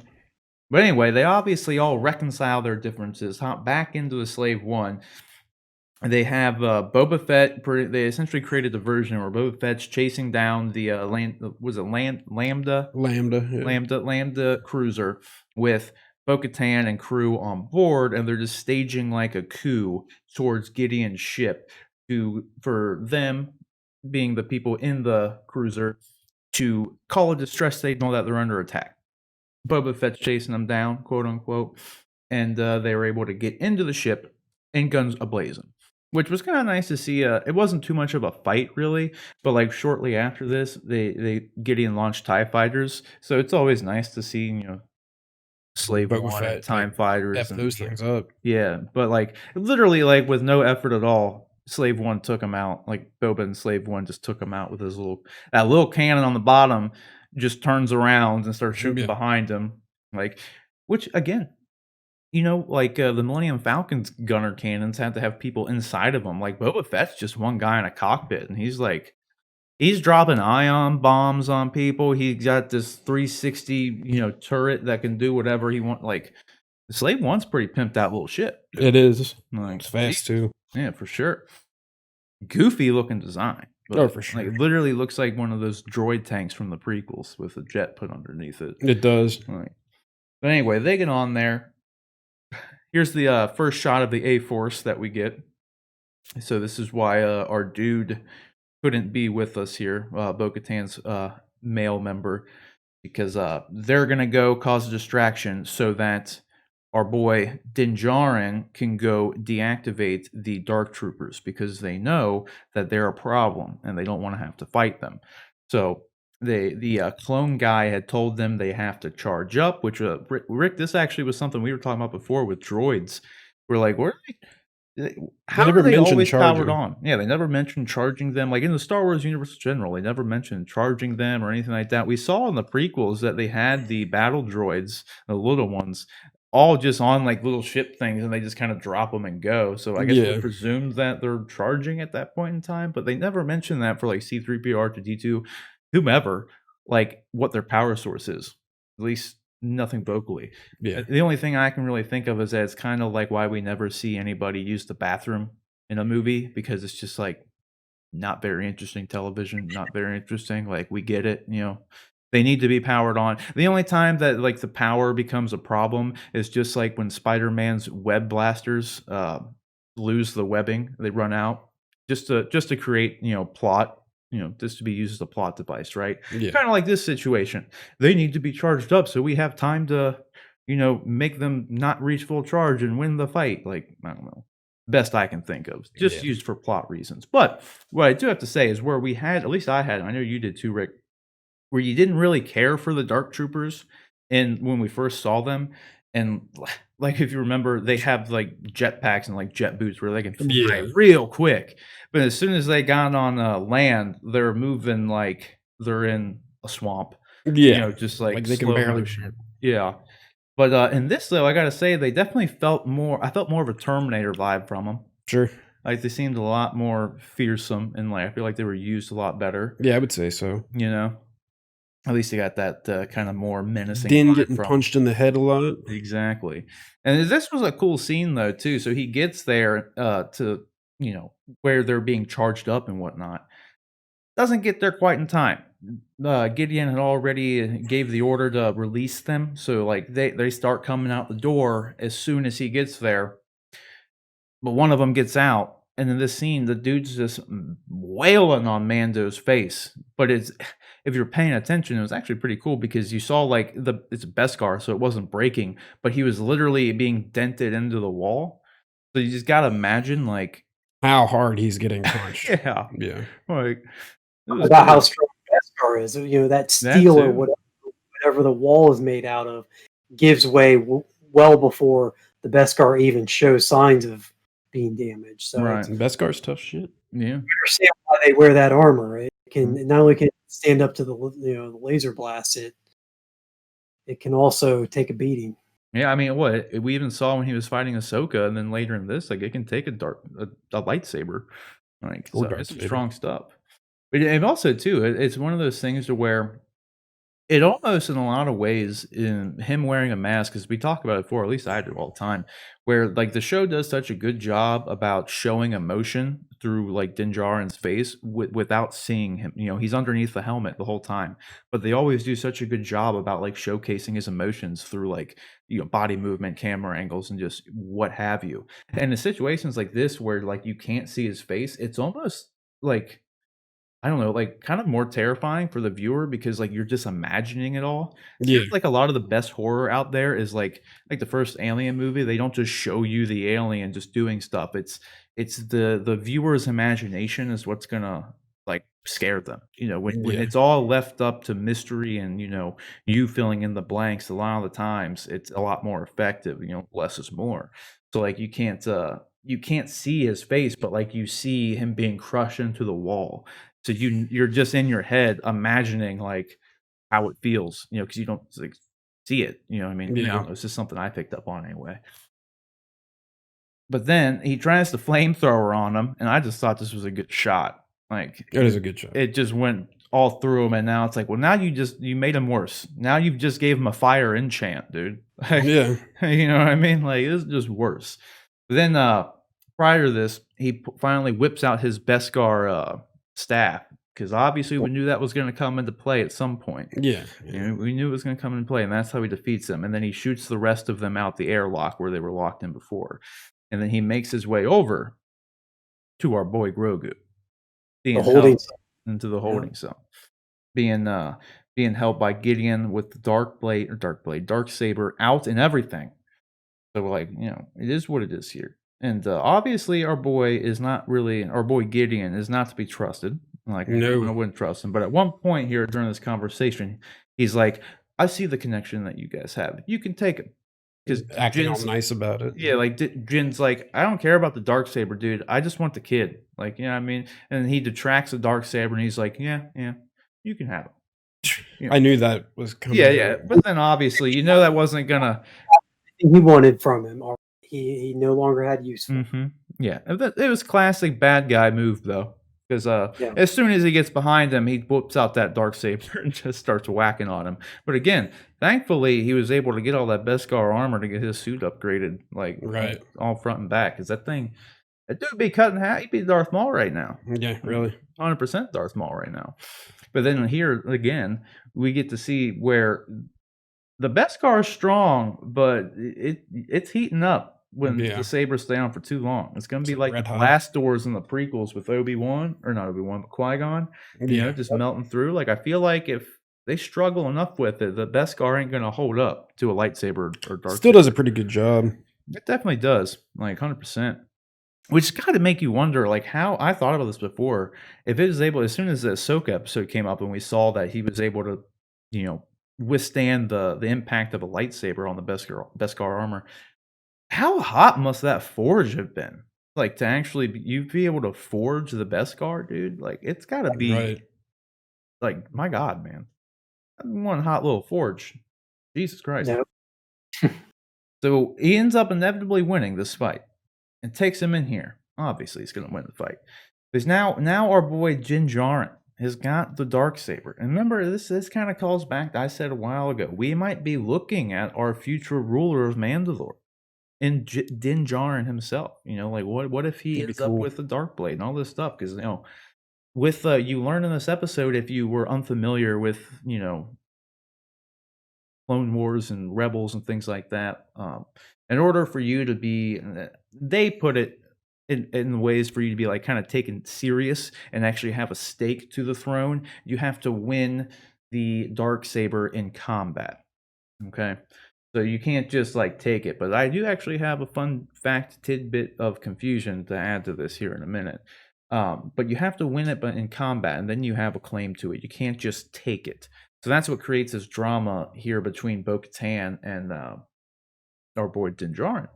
But anyway, they obviously all reconcile their differences, hop back into the Slave One. They have Boba Fett. They essentially created a version where Boba Fett's chasing down the Lambda Lambda. Lambda cruiser with Bo-Katan and crew on board, and they're just staging like a coup towards Gideon's ship for them being the people in the cruiser to call a distress signal that they're under attack. Boba Fett's chasing them down, quote unquote, and they were able to get into the ship and guns ablazing, which was kind of nice to see. It wasn't too much of a fight, really, but like shortly after this, they Gideon launched TIE fighters, so it's always nice to see Slave Boba One Fett, and TIE fighters F and those things up. yeah, but like literally, like with no effort at all, Slave One took him out. Like Boba and Slave One just took him out with his that little cannon on the bottom. Just turns around and starts shooting Yeah. behind him. Like, which again, like the Millennium Falcon's gunner cannons had to have people inside of them. Like Boba Fett's just one guy in a cockpit, and he's dropping ion bombs on people. He's got this 360, turret that can do whatever he wants. Like the Slave One's pretty pimped out little shit. It is. Like, It's fast too. yeah, for sure. Goofy looking design. Oh, for sure. Like, it literally looks like one of those droid tanks from the prequels with a jet put underneath it. It does. Like, but anyway, they get on there. Here's the first shot of the A-Force that we get. So this is why our dude couldn't be with us here, Bo-Katan's male member, because they're going to go cause a distraction so that our boy Din Djarin can go deactivate the Dark Troopers because they know that they're a problem and they don't want to have to fight them. So the clone guy had told them they have to charge up, which Rick, this actually was something we were talking about before with droids. We're like, how never are they mentioned always powered charging. on? Yeah, they never mentioned charging them. Like in the Star Wars universe in general, they never mentioned charging them or anything like that. We saw in the prequels that they had the battle droids, the little ones, all just on like little ship things, and they just kind of drop them and go. So I guess we Yeah. presumed that they're charging at that point in time, but they never mentioned that for like C-3PO, R2-D2, whomever, like what their power source is. At least nothing vocally. Yeah. The only thing I can really think of is that it's kind of like why we never see anybody use the bathroom in a movie because it's just like not very interesting television, not very interesting. Like we get it, they need to be powered on. The only time that like the power becomes a problem is just like when Spider-Man's web blasters lose the webbing, they run out just to create, plot, just to be used as a plot device, right? Yeah. Kind of like this situation. They need to be charged up so we have time to, make them not reach full charge and win the fight. Like, I don't know. Best I can think of, just Yeah. used for plot reasons. But what I do have to say is where we had, at least I had, I know you did too, Rick, where you didn't really care for the Dark Troopers, and when we first saw them, and like if you remember, they have like jetpacks and like jet boots where they can fly Yeah. real quick. But as soon as they got on land, they're moving like they're in a swamp. Yeah. Just like they can slow barely motion. move. Yeah. But in this though, I gotta say they definitely felt more. I felt more of a Terminator vibe from them. Sure. Like they seemed a lot more fearsome, and like I feel like they were used a lot better. Yeah, I would say so. At least they got that kind of more menacing. Din vibe getting from 'em. punched in the head a lot. Exactly, and this was a cool scene though too. So he gets there to where they're being charged up and whatnot. Doesn't get there quite in time. Gideon had already gave the order to release them, so like they start coming out the door as soon as he gets there. But one of them gets out, and in this scene, the dude's just wailing on Mando's face. But it's if you're paying attention, it was actually pretty cool because you saw like it's a Beskar, so it wasn't breaking, but he was literally being dented into the wall. So you just gotta imagine, like, How hard he's getting punched. yeah, Yeah. like it was About how cool. strong Beskar is. That That steel or too. whatever the wall is made out of gives way well before the Beskar even shows signs of being damaged. So Right. And Beskar's tough shit. Yeah. I understand why they wear that armor. Right? Mm-hmm. It not only can it stand up to the the laser blast, it can also take a beating. Yeah, I mean, what we even saw when he was fighting Ahsoka, and then later in this, like it can take a lightsaber, like Or so Darth it's Vader. strong stuff. But and also too, it's one of those things to where it almost in a lot of ways in him wearing a mask, because we talk about it before, at least I do all the time, where like the show does such a good job about showing emotion through like Din Djarin's face without seeing him. He's underneath the helmet the whole time, but they always do such a good job about like showcasing his emotions through like body movement, camera angles, and just what have you. And in situations like this where like you can't see his face, it's almost like I don't know, like, kind of more terrifying for the viewer because, like, you're just imagining it all. Yeah. Seems like a lot of the best horror out there is like the first Alien movie, they don't just show you the alien just doing stuff. It's the viewer's imagination is what's gonna, like, scare them. When Yeah. it's all left up to mystery and, you filling in the blanks, a lot of the times, it's a lot more effective, less is more. So, like, you can't see his face, but, like, you see him being crushed into the wall. So you're just in your head imagining like how it feels, because you don't like see it. You know what I mean? I Yeah. don't know. It's just something I picked up on anyway. But then he tries the flamethrower on him, and I just thought this was a good shot. Like That is a good shot. it just went all through him, and now it's like, well, now you made him worse. Now you've just gave him a fire enchant, dude. Like, Yeah. you know what I mean? Like this is just worse. But then prior to this, he finally whips out his Beskar staff because obviously we knew that was going to come into play at some point. Yeah. We knew it was going to come into play, and that's how he defeats them. And then he shoots the rest of them out the airlock where they were locked in before. And then he makes his way over to our boy Grogu, being holding held into the holding cell, being held by Gideon with the dark saber out and everything. So like, it is what it is here. And obviously our boy Gideon is not to be trusted. Like, No. I wouldn't trust him. But at one point here during this conversation, he's like, I see the connection that you guys have. You can take him. Because Acting all nice about it. yeah, like Jin's like, I don't care about the Darksaber, dude. I just want the kid. Like, you know what I mean? And he detracts the Darksaber and he's like, yeah, you can have it. I knew that was coming. Yeah. But then obviously, that wasn't gonna. He wanted from him. Or he no longer had use for him. Yeah, it was classic bad guy move though. Because as soon as he gets behind him, he whoops out that Darksaber and just starts whacking on him. But again, thankfully, he was able to get all that Beskar armor to get his suit upgraded, like Right. all front and back. Because that thing, That dude be cutting half. He'd be Darth Maul right now. Yeah, really. 100% Darth Maul right now. But then here again, we get to see where the Beskar is strong, but it's heating up when Yeah. the sabers stay on for too long. It's going to be It's like red the hot. blast doors in the prequels with Obi-Wan, or not Obi-Wan, but Qui-Gon, Yeah. just melting through. Like, I feel like if they struggle enough with it, the Beskar ain't going to hold up to a lightsaber or dark. Still does a pretty good job. It definitely does, like 100%. Which got to make you wonder, like, how I thought about this before. If it was able, as soon as the Ahsoka episode came up and we saw that he was able to, withstand the impact of a lightsaber on the Beskar armor, how hot must that forge have been? Like, to actually you be able to forge the Beskar, dude. Like, it's got to be, Right. like, my God, man, one hot little forge. Jesus Christ. Nope. So he ends up inevitably winning this fight. And takes him in here. Obviously, he's going to win the fight. Because now our boy Din Djarin has got the Darksaber. And remember, this kind of calls back, I said a while ago, we might be looking at our future ruler of Mandalore in Din Djarin himself. Like, what if he ends up with the Darkblade and all this stuff? Because, with you learn in this episode, if you were unfamiliar with, Clone Wars and Rebels and things like that, in order for you to be, they put it in ways for you to be like kind of taken serious and actually have a stake to the throne, you have to win the Darksaber in combat. Okay, so you can't just like take it. But I do actually have a fun fact tidbit of confusion to add to this here in a minute. But you have to win it, but in combat, and then you have a claim to it. You can't just take it. So that's what creates this drama here between Bo-Katan and our boy Din Djarin,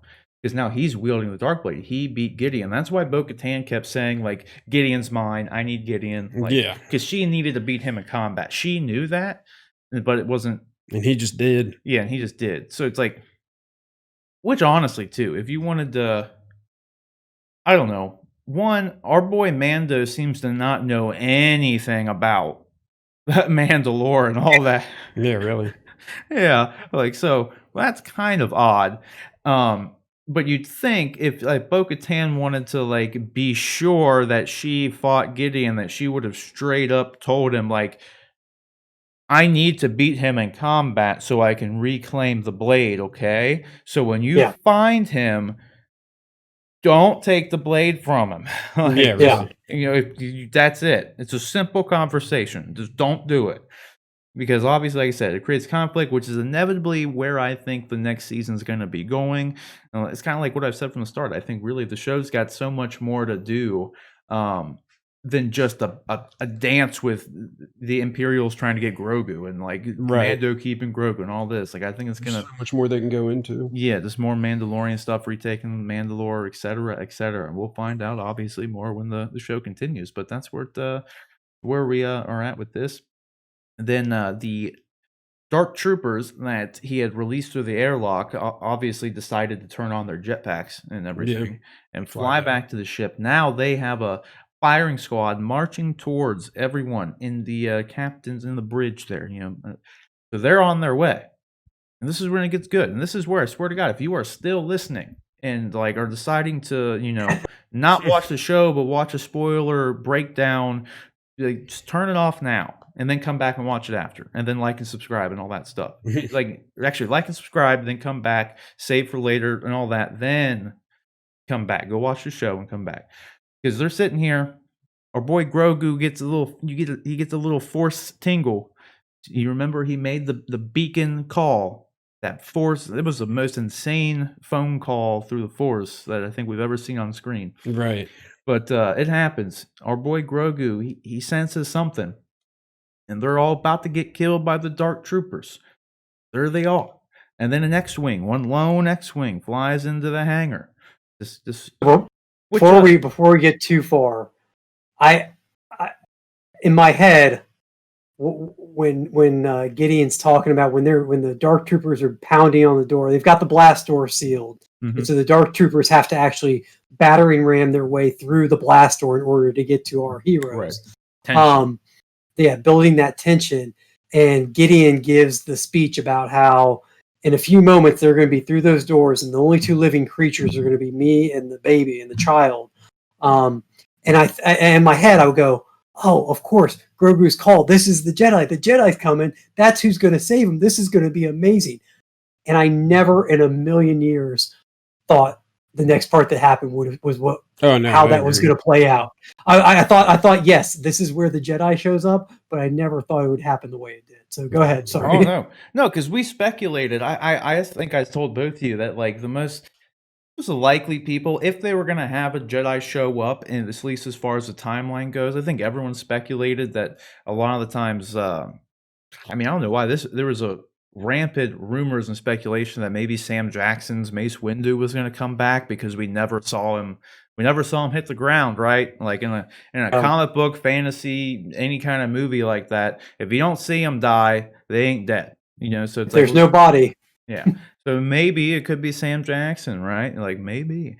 because now he's wielding the Darkblade. He beat Gideon. That's why Bo-Katan kept saying, like, Gideon's mine. I need Gideon. Like, yeah. Because she needed to beat him in combat. She knew that, but it wasn't. And he just did. Yeah, and he just did. So it's like, which honestly, too, if you wanted to, I don't know. One, our boy Mando seems to not know anything about Mandalore and all that. Yeah, really. Yeah, like, so that's kind of odd. But you'd think if like Bo-Katan wanted to like be sure that she fought Gideon, that she would have straight up told him, like, I need to beat him in combat so I can reclaim the blade, okay? So when you find him, don't take the blade from him. Like, yeah, really. That's it. It's a simple conversation. Just don't do it. Because obviously, like I said, it creates conflict, which is inevitably where I think the next season is going to be going. It's kind of like what I've said from the start. I think really the show's got so much more to do than just a dance with the Imperials trying to get Grogu and like Mando keeping Grogu and all this. Like, I think it's going to so much more they can go into. Yeah, there's more Mandalorian stuff retaking Mandalore, et cetera, et cetera. And we'll find out obviously more when the show continues. But that's where we are at with this. Then the Dark Troopers that he had released through the airlock obviously decided to turn on their jetpacks and everything and fly back to the ship. Now they have a firing squad marching towards everyone in the captains in the bridge there. So they're on their way. And this is when it gets good. And this is where I swear to God, if you are still listening and like are deciding to, not watch the show but watch a spoiler breakdown, like, just turn it off now. And then come back and watch it after. And then like and subscribe and all that stuff. Like, actually, like and subscribe, then come back, save for later and all that. Then come back. Go watch the show and come back. Because they're sitting here. Our boy Grogu gets he gets a little force tingle. You remember he made the beacon call. That force, it was the most insane phone call through the force that I think we've ever seen on screen. Right. But it happens. Our boy Grogu, he senses something. And they're all about to get killed by the Dark Troopers. There they are. And then an X-Wing, one lone X-Wing flies into the hangar. Before we get too far, I in my head, when Gideon's talking about when the Dark Troopers are pounding on the door, they've got the blast door sealed, and so the Dark Troopers have to actually battering ram their way through the blast door in order to get to our heroes. Right. Building that tension, and Gideon gives the speech about how in a few moments they're going to be through those doors, and the only two living creatures are going to be me and the baby and the child. And in my head I would go, oh, of course, Grogu's called. This is the Jedi. The Jedi's coming. That's who's going to save him. This is going to be amazing. And I never in a million years thought the next part that happened was what how that was going to play out. I thought yes, this is where the Jedi shows up, but I never thought it would happen the way it did. So go ahead. Sorry. Oh no, because we speculated. I think I told both of you that like the most likely people, if they were going to have a Jedi show up, and at least as far as the timeline goes, I think everyone speculated that a lot of the times. I don't know why there was a rampant rumors and speculation that maybe Sam Jackson's Mace Windu was going to come back because we never saw him hit the ground, right? Like in a comic book, fantasy, any kind of movie like that, if you don't see him die, they ain't dead, so it's there's no body. Yeah. So maybe it could be Sam Jackson, right? Like maybe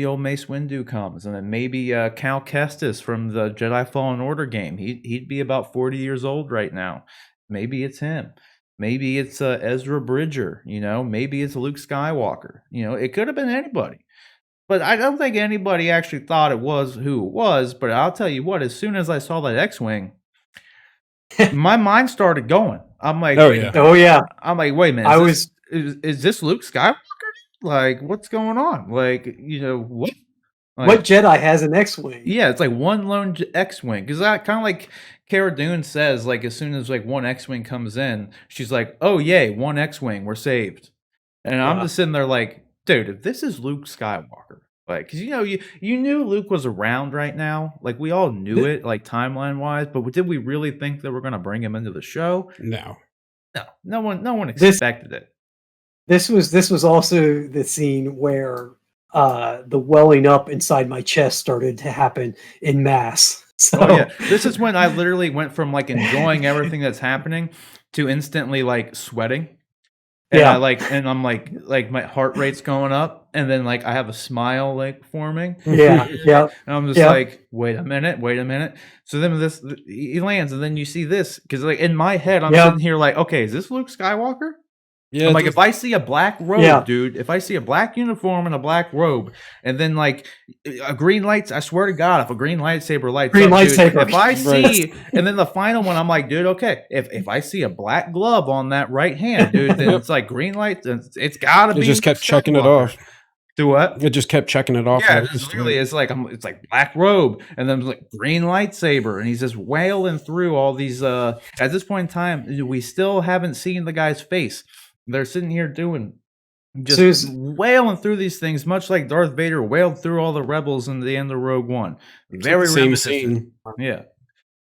old Mace Windu comes, and then maybe Cal Kestis from the Jedi Fallen Order game. He'd be about 40 years old right now. Maybe it's him. Maybe it's Ezra Bridger. Maybe it's Luke Skywalker. It could have been anybody. But I don't think anybody actually thought it was who it was. But I'll tell you what, as soon as I saw that X-Wing, my mind started going. I'm like, oh yeah. I'm like, wait a minute. Is this Luke Skywalker? Like, what's going on? Like, what? Like, what Jedi has an X-Wing? Yeah, it's like one lone X-Wing. Because that kind of like Cara Dune says, like, as soon as like one X-Wing comes in, she's like, oh, yay, one X-Wing, we're saved. And I'm just sitting there like, dude, if this is Luke Skywalker, like, because, you knew Luke was around right now. Like, we all knew it, like, timeline-wise. But did we really think that we're going to bring him into the show? No. No one expected it. This was also the scene where the welling up inside my chest started to happen in mass. So this is when I literally went from like enjoying everything that's happening to instantly like sweating. And I'm like my heart rate's going up, and then like I have a smile like forming. Yeah. And I'm just like, wait a minute. So then he lands, and then you see this, because like in my head I'm sitting here like, okay, is this Luke Skywalker? Yeah, I'm like, if I see a black robe, dude, if I see a black uniform and a black robe, and then like a green light, I swear to God, if a green lightsaber lights up, dude, if I see, and then the final one, I'm like, dude, okay, if I see a black glove on that right hand, dude, then it's like green light, it's gotta be. It just kept checking it off. Do what? It just kept checking it off. Yeah, it's like black robe, and then like green lightsaber, and he's just wailing through all these. At this point in time, we still haven't seen the guy's face. They're sitting here wailing through these things, much like Darth Vader wailed through all the rebels in the end of Rogue One. Very same scene. Yeah,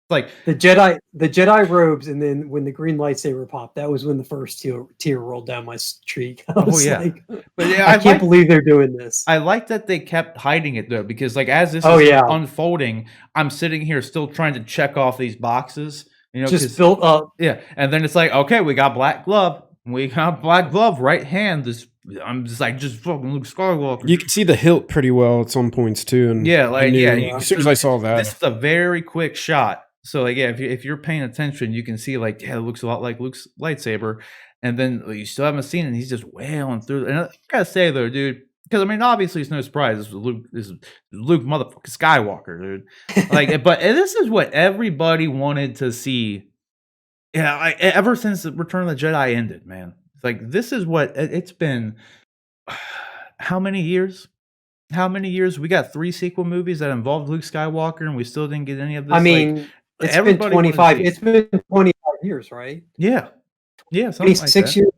like the Jedi robes, and then when the green lightsaber popped, that was when the first tear rolled down my cheek. I can't believe they're doing this. I like that they kept hiding it though, because like as this is unfolding, I'm sitting here still trying to check off these boxes. Just built up. Yeah, and then it's like, okay, we got black glove. We got black glove, right hand. I'm just fucking Luke Skywalker. You can see the hilt pretty well at some points too, and as soon as I saw that, this is a very quick shot. So like, if you're paying attention, you can see like, it looks a lot like Luke's lightsaber, and then you still haven't seen it. And he's just wailing through. And I gotta say though, dude, because obviously it's no surprise. This is Luke motherfucking Skywalker, dude. Like, but this is what everybody wanted to see. Yeah, ever since the Return of the Jedi ended, man. It's like, this is what it's been. How many years? We got 3 sequel movies that involved Luke Skywalker, and we still didn't get any of this. It's been 25. It's been 25 years, right? Yeah, something like 6 that. years.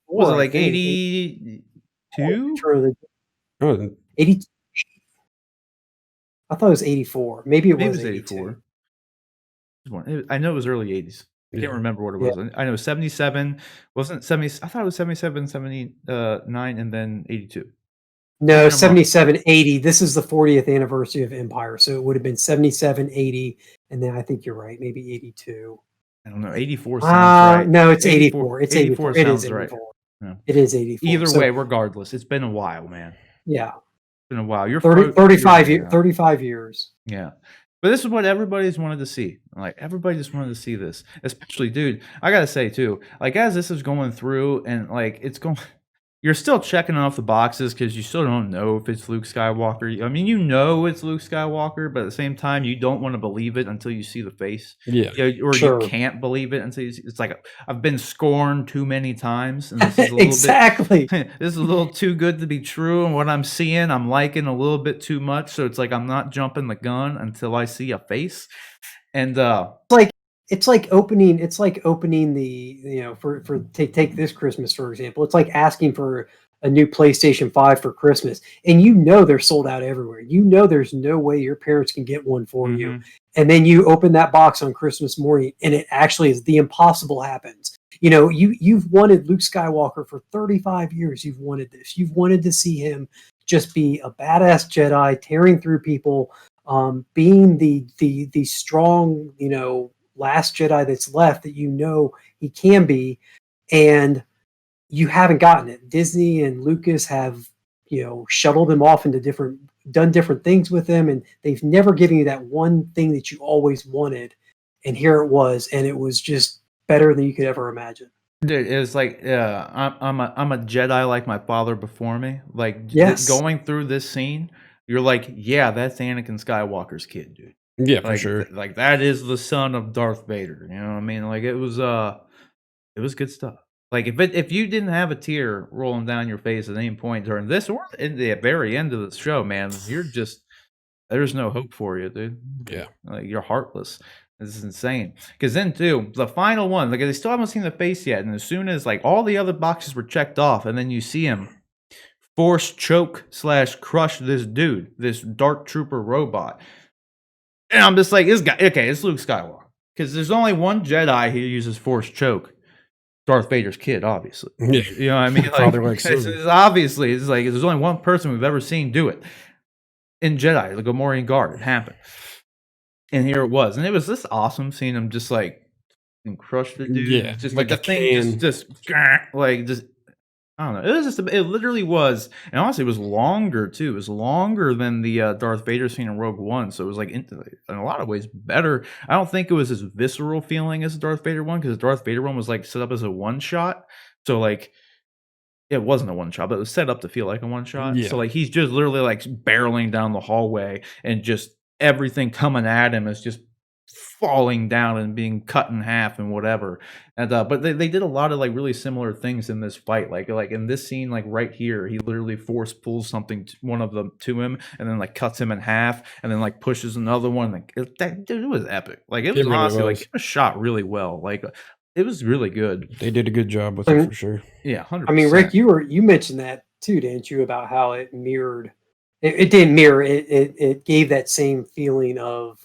Was it like 82? 80. I thought it was 84. Maybe it was 84. I know it was early 80s. I can't remember what it was. I know 77 wasn't 70. I thought it was 77, 79, and then 82. No, 77, 80. This is the 40th anniversary of Empire, so it would have been 77, 80, and then I think you're right, maybe 82. I don't know. 84 sounds right. No, it's 84. It's 84. It is 84. Right. Yeah. It is 84. Either way, regardless, it's been a while, man. Yeah. It's been a while. You're 35 years. Yeah. But this is what everybody's wanted to see. Like, everybody just wanted to see this. Especially, dude, I gotta say, too, like, as this is going through and, like, it's going... you're still checking off the boxes because you still don't know if it's Luke Skywalker. I mean, you know it's Luke Skywalker, but at the same time, you don't want to believe it until you see the face. Yeah. Or Sure. you can't believe it until you see. It's like I've been scorned too many times, and this is a little Exactly. bit. This is a little too good to be true, and what I'm seeing, I'm liking a little bit too much. So it's like I'm not jumping the gun until I see a face, and It's like opening the, for take this Christmas, for example. It's like asking for a new PlayStation 5 for Christmas, and they're sold out everywhere. There's no way your parents can get one for you. Mhm. And then you open that box on Christmas morning, and it actually is the impossible happens. You've wanted Luke Skywalker for 35 years. You've wanted this. You've wanted to see him just be a badass Jedi, tearing through people, being the strong, last Jedi that's left that he can be, and you haven't gotten it. Disney and Lucas have, shuttled him off into done different things with him, and they've never given you that one thing that you always wanted. And here it was, and it was just better than you could ever imagine. Dude, it's like, I'm a Jedi like my father before me. Like, Yes. going through this scene, you're like, yeah, that's Anakin Skywalker's kid, dude. Yeah, for Like, sure. like that is the son of Darth Vader. You know what I mean? Like it was good stuff. Like if you didn't have a tear rolling down your face at any point during this or in the very end of the show, man, there's no hope for you, dude. Yeah. Like you're heartless. This is insane. Because then too, the final one, like they still haven't seen the face yet, and as soon as like all the other boxes were checked off, and then you see him force choke / crush this dude, this dark trooper robot. And I'm just like, this guy, okay, it's Luke Skywalker. Because there's only one Jedi who uses Force choke. Darth Vader's kid, obviously. Yeah. You know what I mean? Like, Father like son. it's obviously, it's like, there's only one person we've ever seen do it. In Jedi, the Gamorrean Guard, it happened. And here it was. And it was just awesome seeing him just like, and crush the dude. Yeah, Just like like the a thing can. just like, just, I don't know. It was just, it literally was, and honestly, it was longer too. It was longer than the Darth Vader scene in Rogue One, so it was like in a lot of ways better. I don't think it was as visceral feeling as the Darth Vader one, because the Darth Vader one was like set up as a one shot, so like it wasn't a one shot, but it was set up to feel like a one shot. Yeah. So like he's just literally like barreling down the hallway, and just everything coming at him is just falling down and being cut in half and whatever. And but they did a lot of like really similar things in this fight. Like in this scene, like right here, he literally force pulls one of them to him, and then like cuts him in half, and then like pushes another one. Like dude, it was epic. Like it was really honestly was. like it was shot really well. Like it was really good. They did a good job with it for sure. Yeah, 100%. I mean, Rick, you mentioned that too, didn't you? About how it mirrored. It didn't mirror. It gave that same feeling of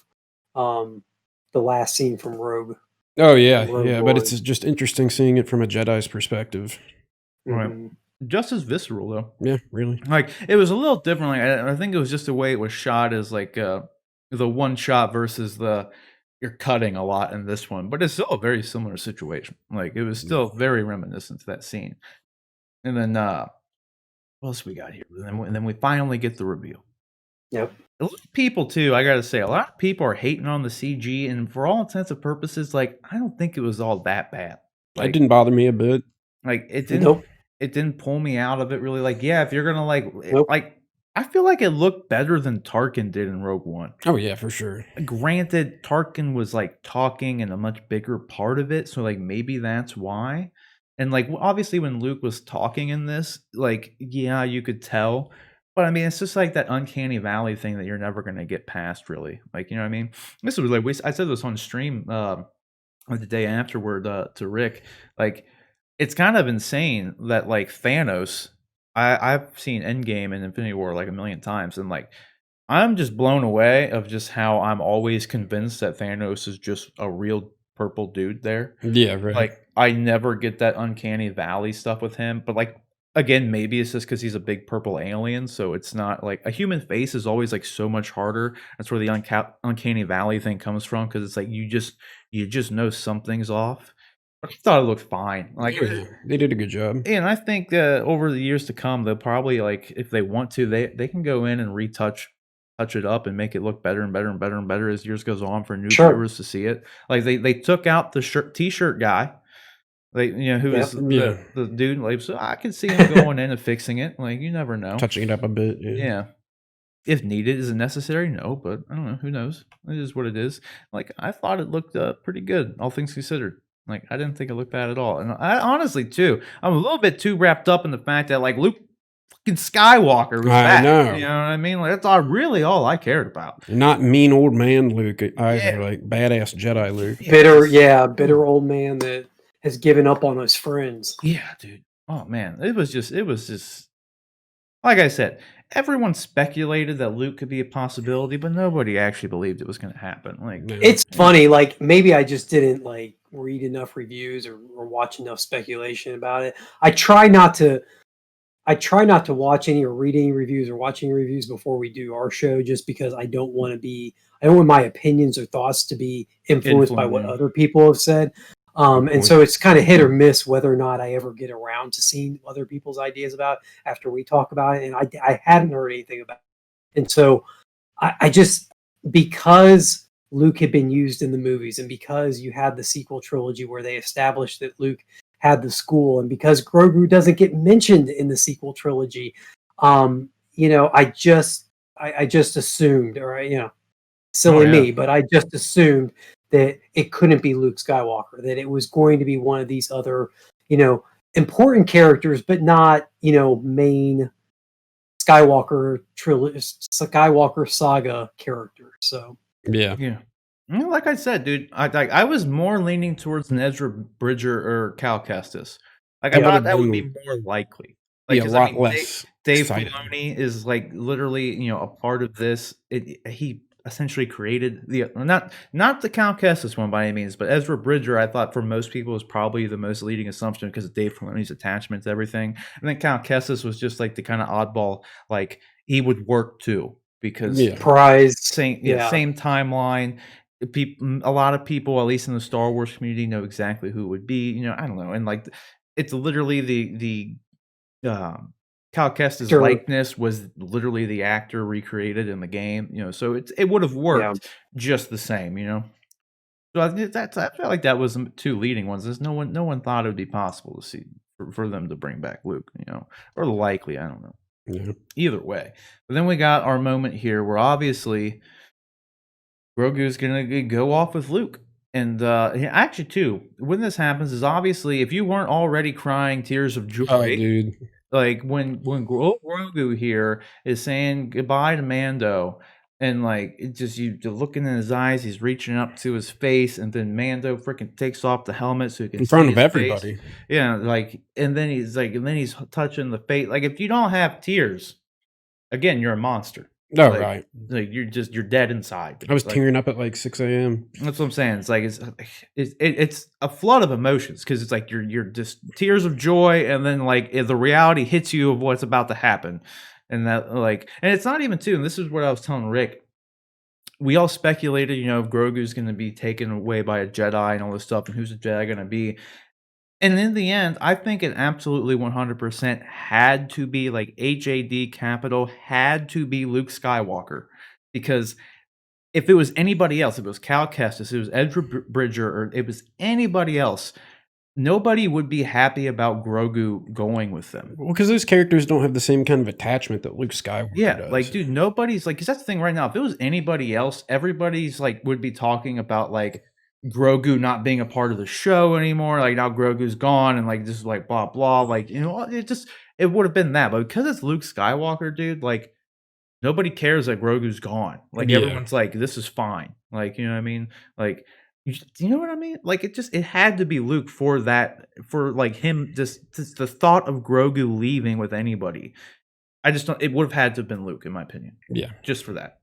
the last scene from Rogue. Oh yeah, Rogue yeah. One. But it's just interesting seeing it from a Jedi's perspective. Right. Mhm. Just as visceral though. Yeah, really. Like it was a little different. Like I think it was just the way it was shot, as like the one shot versus you're cutting a lot in this one, but it's still a very similar situation. Like it was still very reminiscent to that scene. And then what else we got here? And then we finally get the reveal. Yep. A lot of people too, I gotta say, a lot of people are hating on the CG, and for all intents and purposes, like I don't think it was all that bad. Like, It didn't bother me a bit. Like it didn't. Nope. It didn't pull me out of it really. Like yeah, if you're gonna Nope. like, I feel like it looked better than Tarkin did in Rogue One. Oh yeah, for sure. Granted, Tarkin was like talking and a much bigger part of it, so like maybe that's why. And like obviously when Luke was talking in this, like yeah, you could tell. But I mean, it's just like that uncanny valley thing that you're never gonna get past, really. Like you know what I mean? This was like I said this on stream the day afterward to Rick. Like it's kind of insane that like Thanos. I've seen Endgame and Infinity War like a million times, and like I'm just blown away of just how I'm always convinced that Thanos is just a real purple dude there. Yeah, right. Like I never get that uncanny valley stuff with him, but like again, maybe it's just because he's a big purple alien, so it's not like a human face is always like so much harder. That's where the uncanny valley thing comes from, because it's like you just know something's off. But I thought it looked fine. Like Yeah, they did a good job. and I think over the years to come, they'll probably like if they want to, they can go in and touch it up and make it look better and better and better and better as years goes on for new Sure. viewers to see it. Like they took out the t-shirt guy. Like, who Yep. is Yeah. the dude? Like, so I can see him going in and fixing it. Like, you never know. Touching it up a bit. Yeah. If needed, is it necessary? No, but I don't know. Who knows? It is what it is. Like, I thought it looked pretty good, all things considered. Like, I didn't think it looked bad at all. And I honestly, too, I'm a little bit too wrapped up in the fact that, like, Luke fucking Skywalker was I back. know. You know what I mean? Like, that's really all I cared about. Not mean old man Luke either, Yeah. like badass Jedi Luke. Bitter old man that has given up on his friends. Yeah, dude. Oh man, it was just like I said, everyone speculated that Luke could be a possibility, but nobody actually believed it was going to happen. Like, No. It's funny, like maybe I just didn't like read enough reviews or watch enough speculation about it. I try not to watch any or read any reviews or watch any reviews before we do our show, just because I don't want my opinions or thoughts to be influenced by what other people have said. And so it's kind of hit or miss whether or not I ever get around to seeing other people's ideas about it after we talk about it. And I hadn't heard anything about it. And so I just, because Luke had been used in the movies and because you had the sequel trilogy where they established that Luke had the school, and because Grogu doesn't get mentioned in the sequel trilogy, I just assumed, or silly me, but I just assumed that it couldn't be Luke Skywalker, that it was going to be one of these other, important characters, but not, main Skywalker saga character. So Yeah. Like I said, dude, I was more leaning towards an Ezra Bridger or Cal Kestis. Like, I thought that would be more likely. Like, a 'cause, lot less Dave exciting. Filoni is like literally, a part of this. He essentially created not the Cal Kestis one by any means, but Ezra Bridger. I thought for most people was probably the most leading assumption because of Dave Filoni's attachment to everything, and then Cal Kestis was just like the kind of oddball. Like, he would work too because prize, same timeline. A lot of people, at least in the Star Wars community, know exactly who it would be. I don't know, and like it's literally the Cal Kestis likeness was literally the actor recreated in the game. So it would have worked just the same. So I felt like that was the two leading ones. There's no one thought it would be possible to see for them to bring back Luke. Or likely, I don't know. Yeah. Either way, but then we got our moment here where obviously Grogu's gonna go off with Luke. And actually, too, when this happens, is obviously if you weren't already crying tears of joy, Oh, dude. like when Grogu here is saying goodbye to Mando, and like it just you're looking in his eyes, he's reaching up to his face, and then Mando freaking takes off the helmet so he can In front see of his everybody. face. Yeah, like and then he's touching the face. Like, if you don't have tears, again, you're a monster. Oh, Like, right. Like you're dead inside. I was Like, tearing up at like 6 a.m. that's what I'm saying. It's like it's a flood of emotions because it's like you're just tears of joy, and then like the reality hits you of what's about to happen, and and it's not even too. And this is what I was telling Rick. We all speculated, if Grogu's going to be taken away by a Jedi and all this stuff, and who's the Jedi going to be. And in the end, I think it absolutely 100% had to be like HAD capital had to be Luke Skywalker, because if it was anybody else, if it was Cal Kestis, it was Ezra Bridger, or it was anybody else, nobody would be happy about Grogu going with them. Well, because those characters don't have the same kind of attachment that Luke Skywalker does. Like, dude, nobody's like, because that's the thing right now. If it was anybody else, everybody's like would be talking about like Grogu not being a part of the show anymore. Like, now Grogu's gone, and like just like blah blah. Like, it would have been that, but because it's Luke Skywalker, dude, like, nobody cares that Grogu's gone. Like, everyone's like, this is fine. Like, you know what I mean? Like, you know what I mean? Like, it had to be Luke for that, for like him, just the thought of Grogu leaving with anybody. I just don't, it would have had to have been Luke, in my opinion. Yeah. Just for that.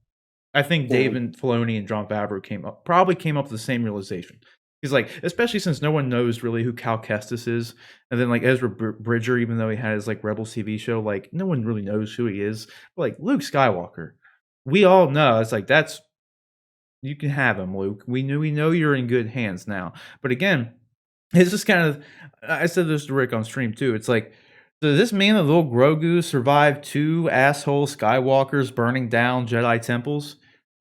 I think Dave and Filoni and Jon Favreau probably came up with the same realization. He's like, especially since no one knows really who Cal Kestis is, and then like Ezra Bridger, even though he had his like Rebels TV show, like no one really knows who he is. But, like, Luke Skywalker, we all know. It's like, you can have him, Luke. We know you're in good hands now. But again, it's just kind of, I said this to Rick on stream too. It's like, does this mean that little Grogu survived 2 asshole Skywalkers burning down Jedi temples?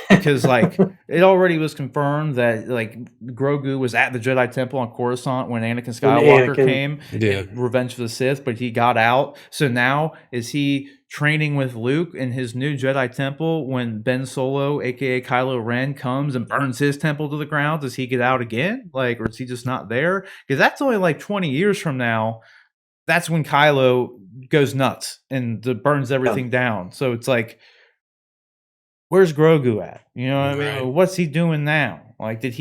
because like it already was confirmed that like Grogu was at the Jedi Temple on Coruscant when Anakin Skywalker came in Revenge of the Sith, but he got out. So now is he training with Luke in his new Jedi Temple when Ben Solo, aka Kylo Ren, comes and burns his temple to the ground? Does he get out again? Like, or is he just not there? Because that's only like 20 years from now. That's when Kylo goes nuts and burns everything down. So it's like, where's Grogu at? You know what I mean? What's he doing now? Like, did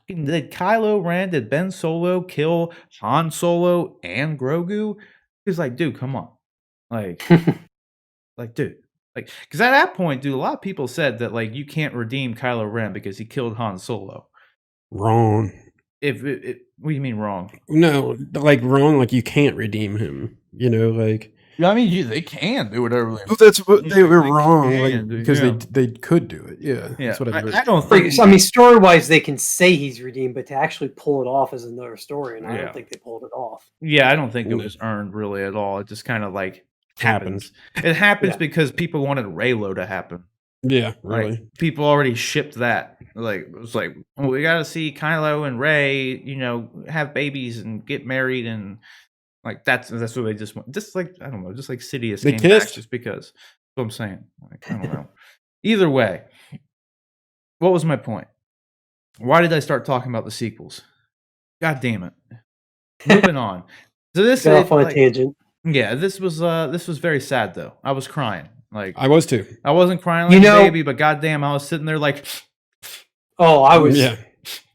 Kylo Ren, did Ben Solo kill Han Solo and Grogu? He's like, dude, come on. Like, dude. Like, because at that point, dude, a lot of people said that, like, you can't redeem Kylo Ren because he killed Han Solo. Wrong. What do you mean wrong? No, like wrong, like you can't redeem him. You know, like I mean, they can do whatever they want. Well, that's what they were wrong, like, because they could do it. Yeah. That's what I don't think. I mean, story wise, they can say he's redeemed, but to actually pull it off is another story, and I don't think they pulled it off. Yeah, I don't think it was earned really at all. It just kind of like happens. It happens because people wanted Raylo to happen. Yeah, really. Like, people already shipped that. Like, it was like, well, we got to see Kylo and Rey, you know, have babies and get married, and like that's what they just want. Just like, I don't know, just like Sidious they came kissed. back just because. That's what I'm saying. Like, I don't know. Either way, what was my point? Why did I start talking about the sequels? God damn it. Moving on. So this got off on a tangent. Yeah, this was very sad though. I was crying. Like, I was too. I wasn't crying like a baby, but goddamn, I was sitting there like, oh, I was. Yeah.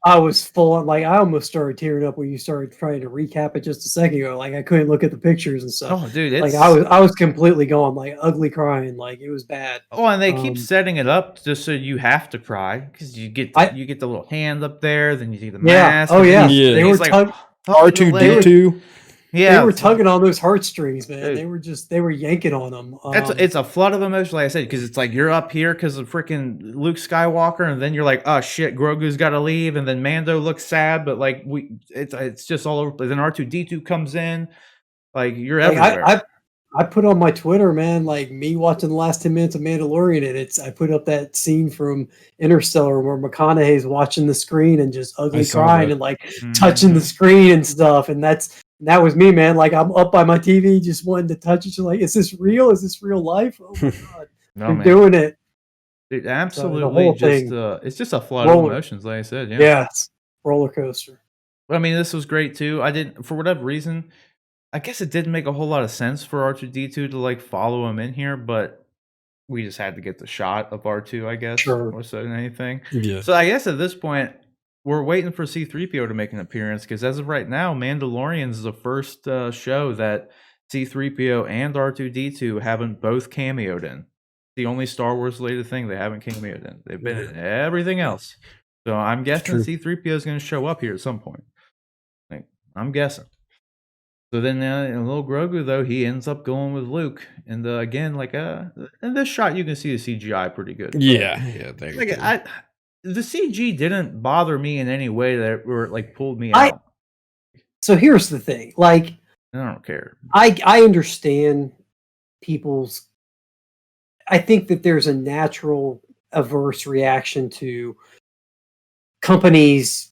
I was full on, like, I almost started tearing up when you started trying to recap it just a second ago. Like, I couldn't look at the pictures and stuff. Oh, dude, like I was completely gone, like ugly crying, like it was bad. Oh, and they keep setting it up just so you have to cry because you get the little hand up there, then you see the mask. Oh yeah, they were like R2D2. Yeah, they were tugging on those heartstrings, man. Dude. They were yanking on them. It's a flood of emotion, like I said, because it's like you're up here because of freaking Luke Skywalker, and then you're like, oh shit, Grogu's got to leave, and then Mando looks sad, but like it's just all over. Then R2D2 comes in, like you're everywhere. I put on my Twitter, man, like me watching the last 10 minutes of Mandalorian, and I put up that scene from Interstellar where McConaughey's watching the screen and just ugly crying and like touching the screen and stuff, and that was me, man. Like, I'm up by my TV just wanting to touch it. Like, is this real? Is this real life? Oh my god, they're doing it. Dude, absolutely, it's just a flood of emotions, like I said. Yeah, it's roller coaster. I mean, this was great too. I didn't, for whatever reason, I guess it didn't make a whole lot of sense for R2D2 to like follow him in here, but we just had to get the shot of R2, I guess, more so than anything. Yeah. So I guess at this point, we're waiting for C-3PO to make an appearance because as of right now, Mandalorian is the first show that C-3PO and R2D2 haven't both cameoed in. The only Star Wars related thing they haven't cameoed in. They've been in everything else. So I'm guessing C-3PO is going to show up here at some point. Like, I'm guessing. So then little Grogu, though, he ends up going with Luke. And again, like in this shot, you can see the CGI pretty good. Yeah. Like, the CG didn't bother me in any way that like pulled me out. So here's the thing, like I don't care. I understand people's. I think that there's a natural averse reaction to companies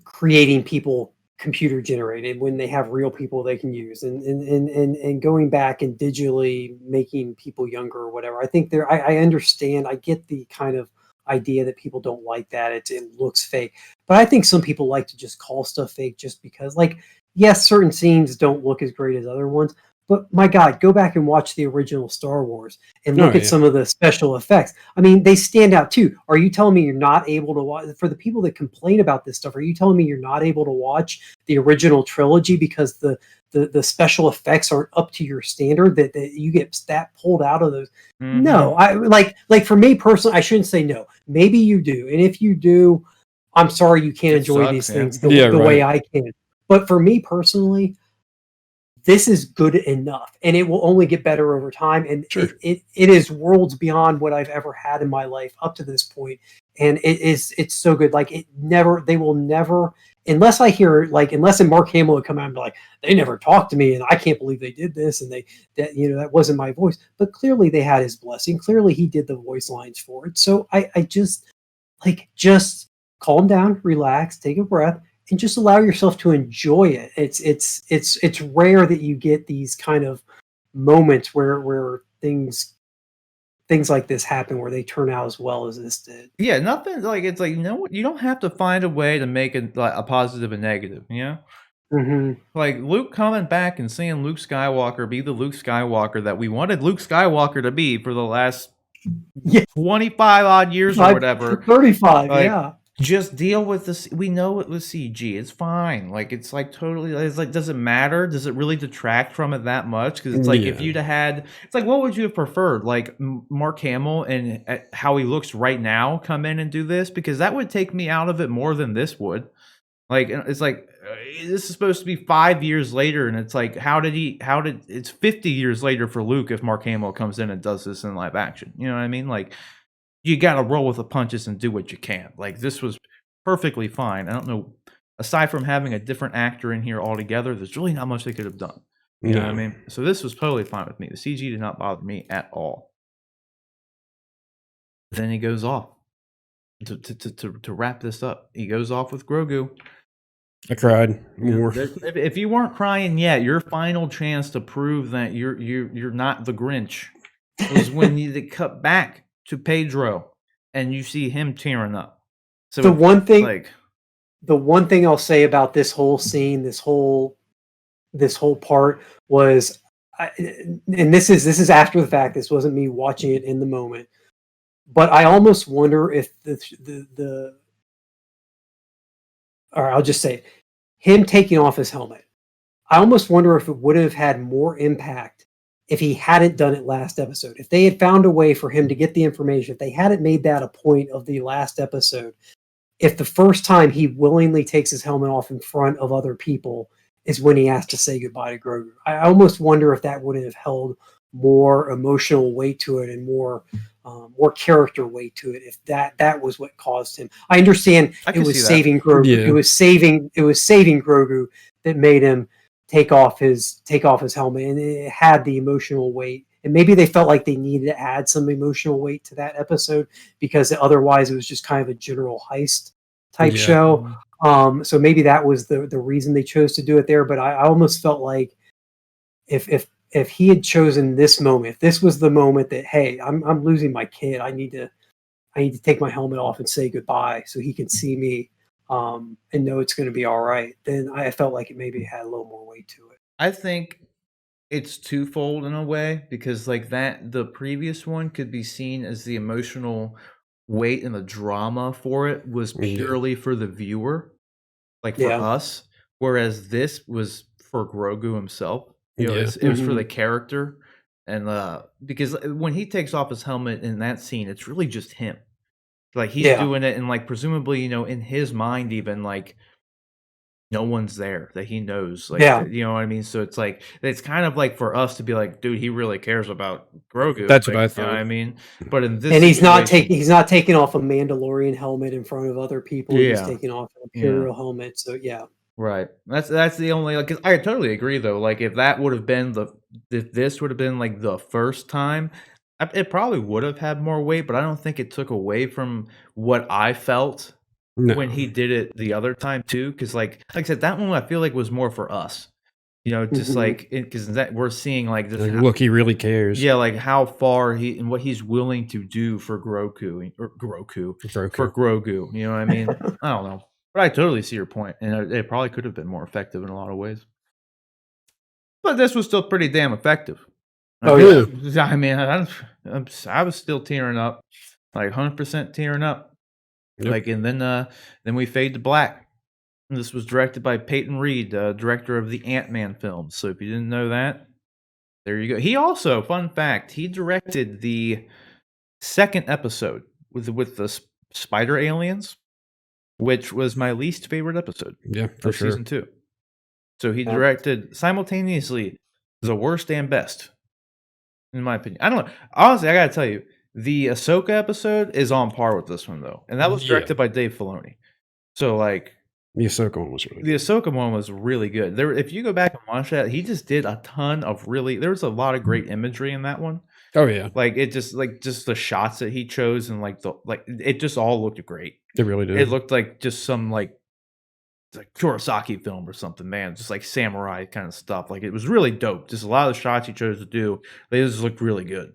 creating people computer generated when they have real people they can use and going back and digitally making people younger or whatever. I think I understand. I get the kind of idea that people don't like that it looks fake, but I think some people like to just call stuff fake just because, like, yes, certain scenes don't look as great as other ones, but my god, go back and watch the original Star Wars and look at some of the special effects. I mean, they stand out too. Are you telling me you're not able to watch, for the people that complain about this stuff, are you telling me you're not able to watch the original trilogy because the special effects aren't up to your standard, that you get that pulled out of those? No, I like for me personally, I shouldn't say no. Maybe you do. And if you do, I'm sorry you can't enjoy these things the way I can. But for me personally, this is good enough, and it will only get better over time. And it is worlds beyond what I've ever had in my life up to this point. And it's so good. Like they will never unless I hear unless Mark Hamill would come out and be like, they never talked to me, and I can't believe they did this, and that wasn't my voice. But clearly they had his blessing. Clearly he did the voice lines for it. So I just calm down, relax, take a breath, and just allow yourself to enjoy it. It's rare that you get these kind of moments where things like this happen, where they turn out as well as this did. Yeah, nothing it's like, you don't have to find a way to make it like a positive and negative, you know? Mm-hmm. Like Luke coming back and seeing Luke Skywalker be the Luke Skywalker that we wanted Luke Skywalker to be for the last 25 odd years or whatever. 35, yeah. Just deal with this. We know it was CG. It's fine. It's like totally. It's like, does it matter? Does it really detract from it that much? Because it's like if you'd have had, it's like, what would you have preferred? Like Mark Hamill and how he looks right now come in and do this, because that would take me out of it more than this would. Like it's like this is supposed to be 5 years later, and it's like it's 50 years later for Luke if Mark Hamill comes in and does this in live action. You know what I mean? Like, you got to roll with the punches and do what you can. Like, this was perfectly fine. I don't know, aside from having a different actor in here altogether, there's really not much they could have done. You know what I mean? So this was totally fine with me. The CG did not bother me at all. Then he goes off to wrap this up. He goes off with Grogu. I cried more. If you weren't crying yet, your final chance to prove that you're not the Grinch was when you cut back to Pedro and you see him tearing up. So the one thing I'll say about this whole scene, this whole part was, and this is after the fact. This wasn't me watching it in the moment, but I almost wonder if or I'll just say it, him taking off his helmet. I almost wonder if it would have had more impact if he hadn't done it last episode. If they had found a way for him to get the information, if they hadn't made that a point of the last episode, if the first time he willingly takes his helmet off in front of other people is when he has to say goodbye to Grogu. I almost wonder if that would have held more emotional weight to it and more character weight to it, if that was what caused him. I understand it was saving Grogu. Yeah. It was saving Grogu that made him take off his helmet, and it had the emotional weight. And maybe they felt like they needed to add some emotional weight to that episode, because otherwise it was just kind of a general heist type show. So maybe that was the reason they chose to do it there. But I almost felt like if he had chosen this moment, if this was the moment that, hey, I'm losing my kid, I need to take my helmet off and say goodbye so he can see me and know it's going to be all right, then I felt like it maybe had a little more weight to it. I think it's twofold in a way, because like the previous one could be seen as the emotional weight and the drama for it was purely for the viewer, like for us, whereas this was for Grogu himself. You know, it was for the character, and because when he takes off his helmet in that scene, it's really just him. Like he's doing it, and like presumably, you know, in his mind, even like no one's there that he knows. Like, you know what I mean? So it's like it's kind of like for us to be like, dude, he really cares about Grogu. That's like, what I thought. You know what I mean? But in this, and he's not taking off a Mandalorian helmet in front of other people. He's taking off an Imperial helmet. So right. That's the only, like, 'cause I totally agree though. Like if that would have been if this would have been like the first time, it probably would have had more weight, but I don't think it took away from what I felt when he did it the other time too. Because like I said, that one I feel like was more for us. You know, just like because that we're seeing like this. Look, he really cares. Yeah, like how far he and what he's willing to do for Grogu. For Grogu. You know what I mean? I don't know. But I totally see your point, and it probably could have been more effective in a lot of ways. But this was still pretty damn effective. I mean, I was still tearing up, like 100% tearing up. Yep. Like, and then we fade to black. And this was directed by Peyton Reed, director of the Ant-Man films. So if you didn't know that, there you go. He also, fun fact, he directed the second episode with the spider aliens, which was my least favorite episode of season 2. So he directed simultaneously the worst and best, in my opinion. I don't know. Honestly, I gotta tell you, the Ahsoka episode is on par with this one though, and that was directed by Dave Filoni. So like, The Ahsoka one was really The good. Ahsoka one was really good. If you go back and watch that, he just did a ton of there was a lot of great imagery in that one. Oh yeah, Like it just the shots that he chose and it just all looked great. they really did. It looked like just some like Kurosaki film or something, man. Just like samurai kind of stuff. Like it was really dope. Just a lot of the shots he chose to do, they just looked really good.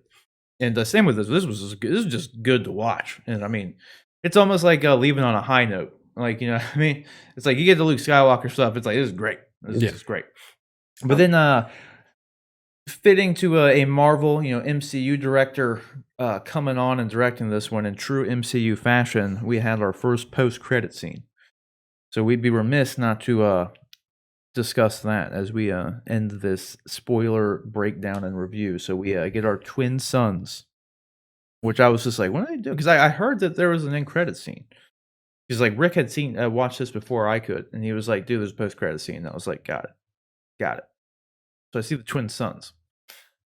And the same with this. This was just good to watch. And I mean, it's almost like leaving on a high note. Like, you know what I mean? It's like you get the Luke Skywalker stuff. It's like, this is great. This is just great. But then fitting to a Marvel, MCU director coming on and directing this one in true MCU fashion, we had our first post-credit scene. So we'd be remiss not to discuss that as we end this spoiler breakdown and review. So we get our twin sons, which I was just like, what are they doing? Because I heard that there was an end credit scene. Because like Rick had watched this before I could, and he was like, dude, there's a post credit scene. And I was like, got it. So I see the twin sons,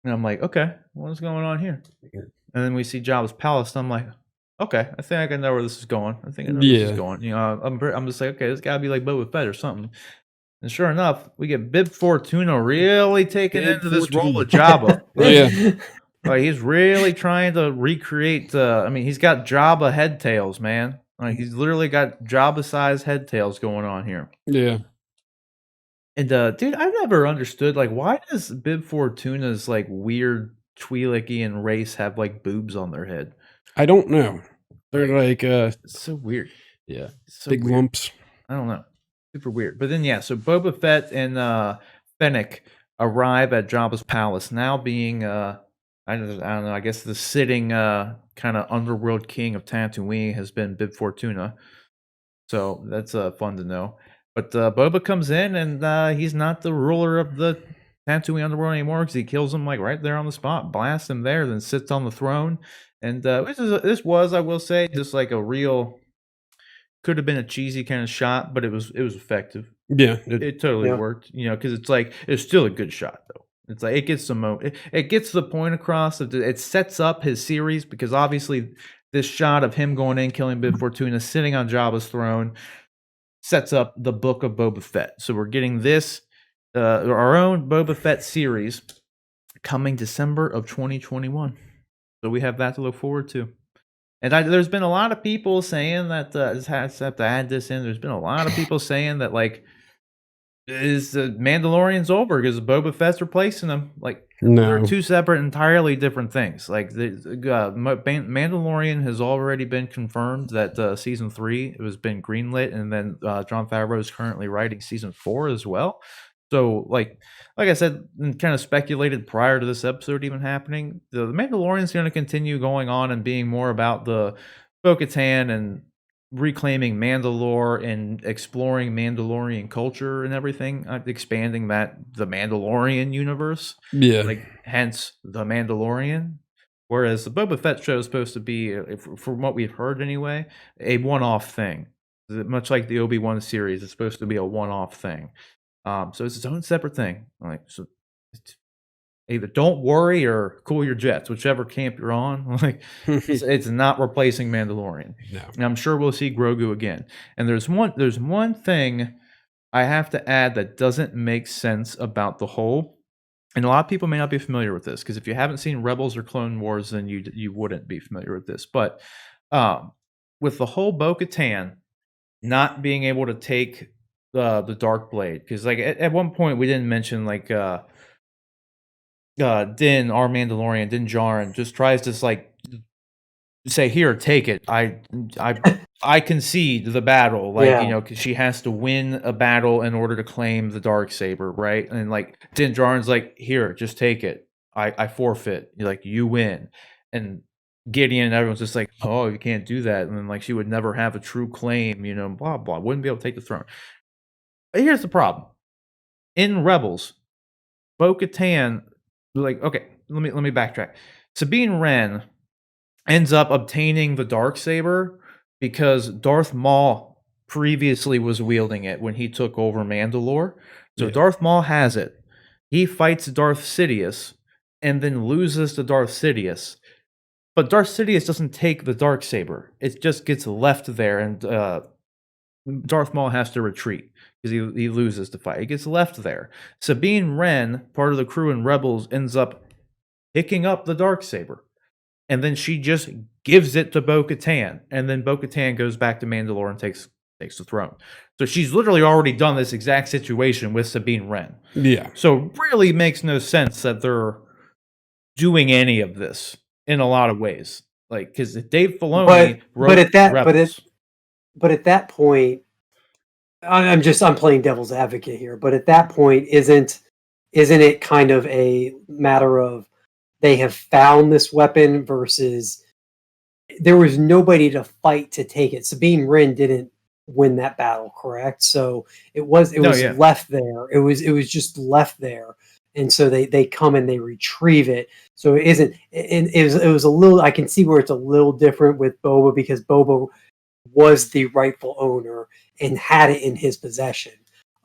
and I'm like, okay, what's going on here? And then we see Jabba's palace, and I'm like, okay, I think I know where this is going. I think I know where this is going. I'm just like, okay, this gotta be like Boba Fett or something. And sure enough, we get Bib Fortuna really taking into this role of Jabba. Like he's really trying to recreate. He's got Jabba head tails, man. Like he's literally got Jabba-sized head tails going on here. Yeah. And dude, I've never understood like why does Bib Fortuna's like weird Twi'leki race have like boobs on their head? I don't know. They're like it's so weird. Yeah. So big weird. lumps. I don't know. Super weird. But then so Boba Fett and Fennec arrive at Jabba's palace, now being I don't know, I guess the sitting kind of underworld king of Tatooine has been Bib Fortuna. So that's fun to know. But Boba comes in and he's not the ruler of the Tatooine underworld anymore because he kills him like right there on the spot, blasts him there, then sits on the throne. And this was, I will say, just like a real, could have been a cheesy kind of shot, but it was effective. Yeah, it totally worked. Because it's still a good shot though. It's like it gets it gets the point across. It sets up his series because obviously this shot of him going in, killing Bib Fortuna, sitting on Jabba's throne, sets up the book of Boba Fett. So we're getting this our own Boba Fett series coming December of 2021. So we have that to look forward to. And there's been a lot of people saying that I just have to add this in. There's been a lot of people saying that like is the Mandalorian's over because Boba Fett's replacing him. Like they're two separate, entirely different things. Like the Mandalorian has already been confirmed that season 3 has been greenlit, and then Jon Favreau is currently writing season 4 as well. So like I said, and kind of speculated prior to this episode even happening, the Mandalorian is going to continue going on and being more about the Bo-Katan and reclaiming Mandalore and exploring Mandalorian culture and everything, expanding the Mandalorian universe. Yeah, like hence the Mandalorian. Whereas the Boba Fett show is supposed to be, from what we've heard anyway, a one-off thing. Much like the Obi-Wan series, it's supposed to be a one-off thing. So it's its own separate thing. Like so. Either don't worry or cool your jets, whichever camp you're on. Like it's not replacing Mandalorian. No. And I'm sure we'll see Grogu again. And there's one thing I have to add that doesn't make sense about the whole. And a lot of people may not be familiar with this because if you haven't seen Rebels or Clone Wars, then you wouldn't be familiar with this. But with the whole Bo-Katan not being able to take the Dark Blade, because like at one point we didn't mention like Din, our Mandalorian, Din Djarin, just tries to like say, "Here, take it. I concede the battle." Like because she has to win a battle in order to claim the Darksaber, right? And like Din Djarin's like, "Here, just take it. I forfeit. Like you win." And Gideon and everyone's just like, "Oh, you can't do that." And then like she would never have a true claim, blah blah. Wouldn't be able to take the throne. But here's the problem: in Rebels, Bo-Katan. Like, okay, let me backtrack. Sabine Wren ends up obtaining the Darksaber because Darth Maul previously was wielding it when he took over Mandalore. So Darth Maul has it. He fights Darth Sidious and then loses to Darth Sidious. But Darth Sidious doesn't take the Darksaber. It just gets left there, and Darth Maul has to retreat because he loses the fight. He gets left there. Sabine Wren, part of the crew in Rebels, ends up picking up the Darksaber. And then she just gives it to Bo-Katan. And then Bo-Katan goes back to Mandalore and takes the throne. So she's literally already done this exact situation with Sabine Wren. Yeah. So it really makes no sense that they're doing any of this in a lot of ways. Like, because Dave Filoni wrote Rebels. But at that point, I'm playing devil's advocate here. But at that point, isn't it kind of a matter of they have found this weapon versus there was nobody to fight to take it? Sabine Wren didn't win that battle, correct? So it was left there. It was just left there. And so they come and they retrieve it. So it isn't. It was a little. I can see where it's a little different with Boba because Boba was the rightful owner and had it in his possession.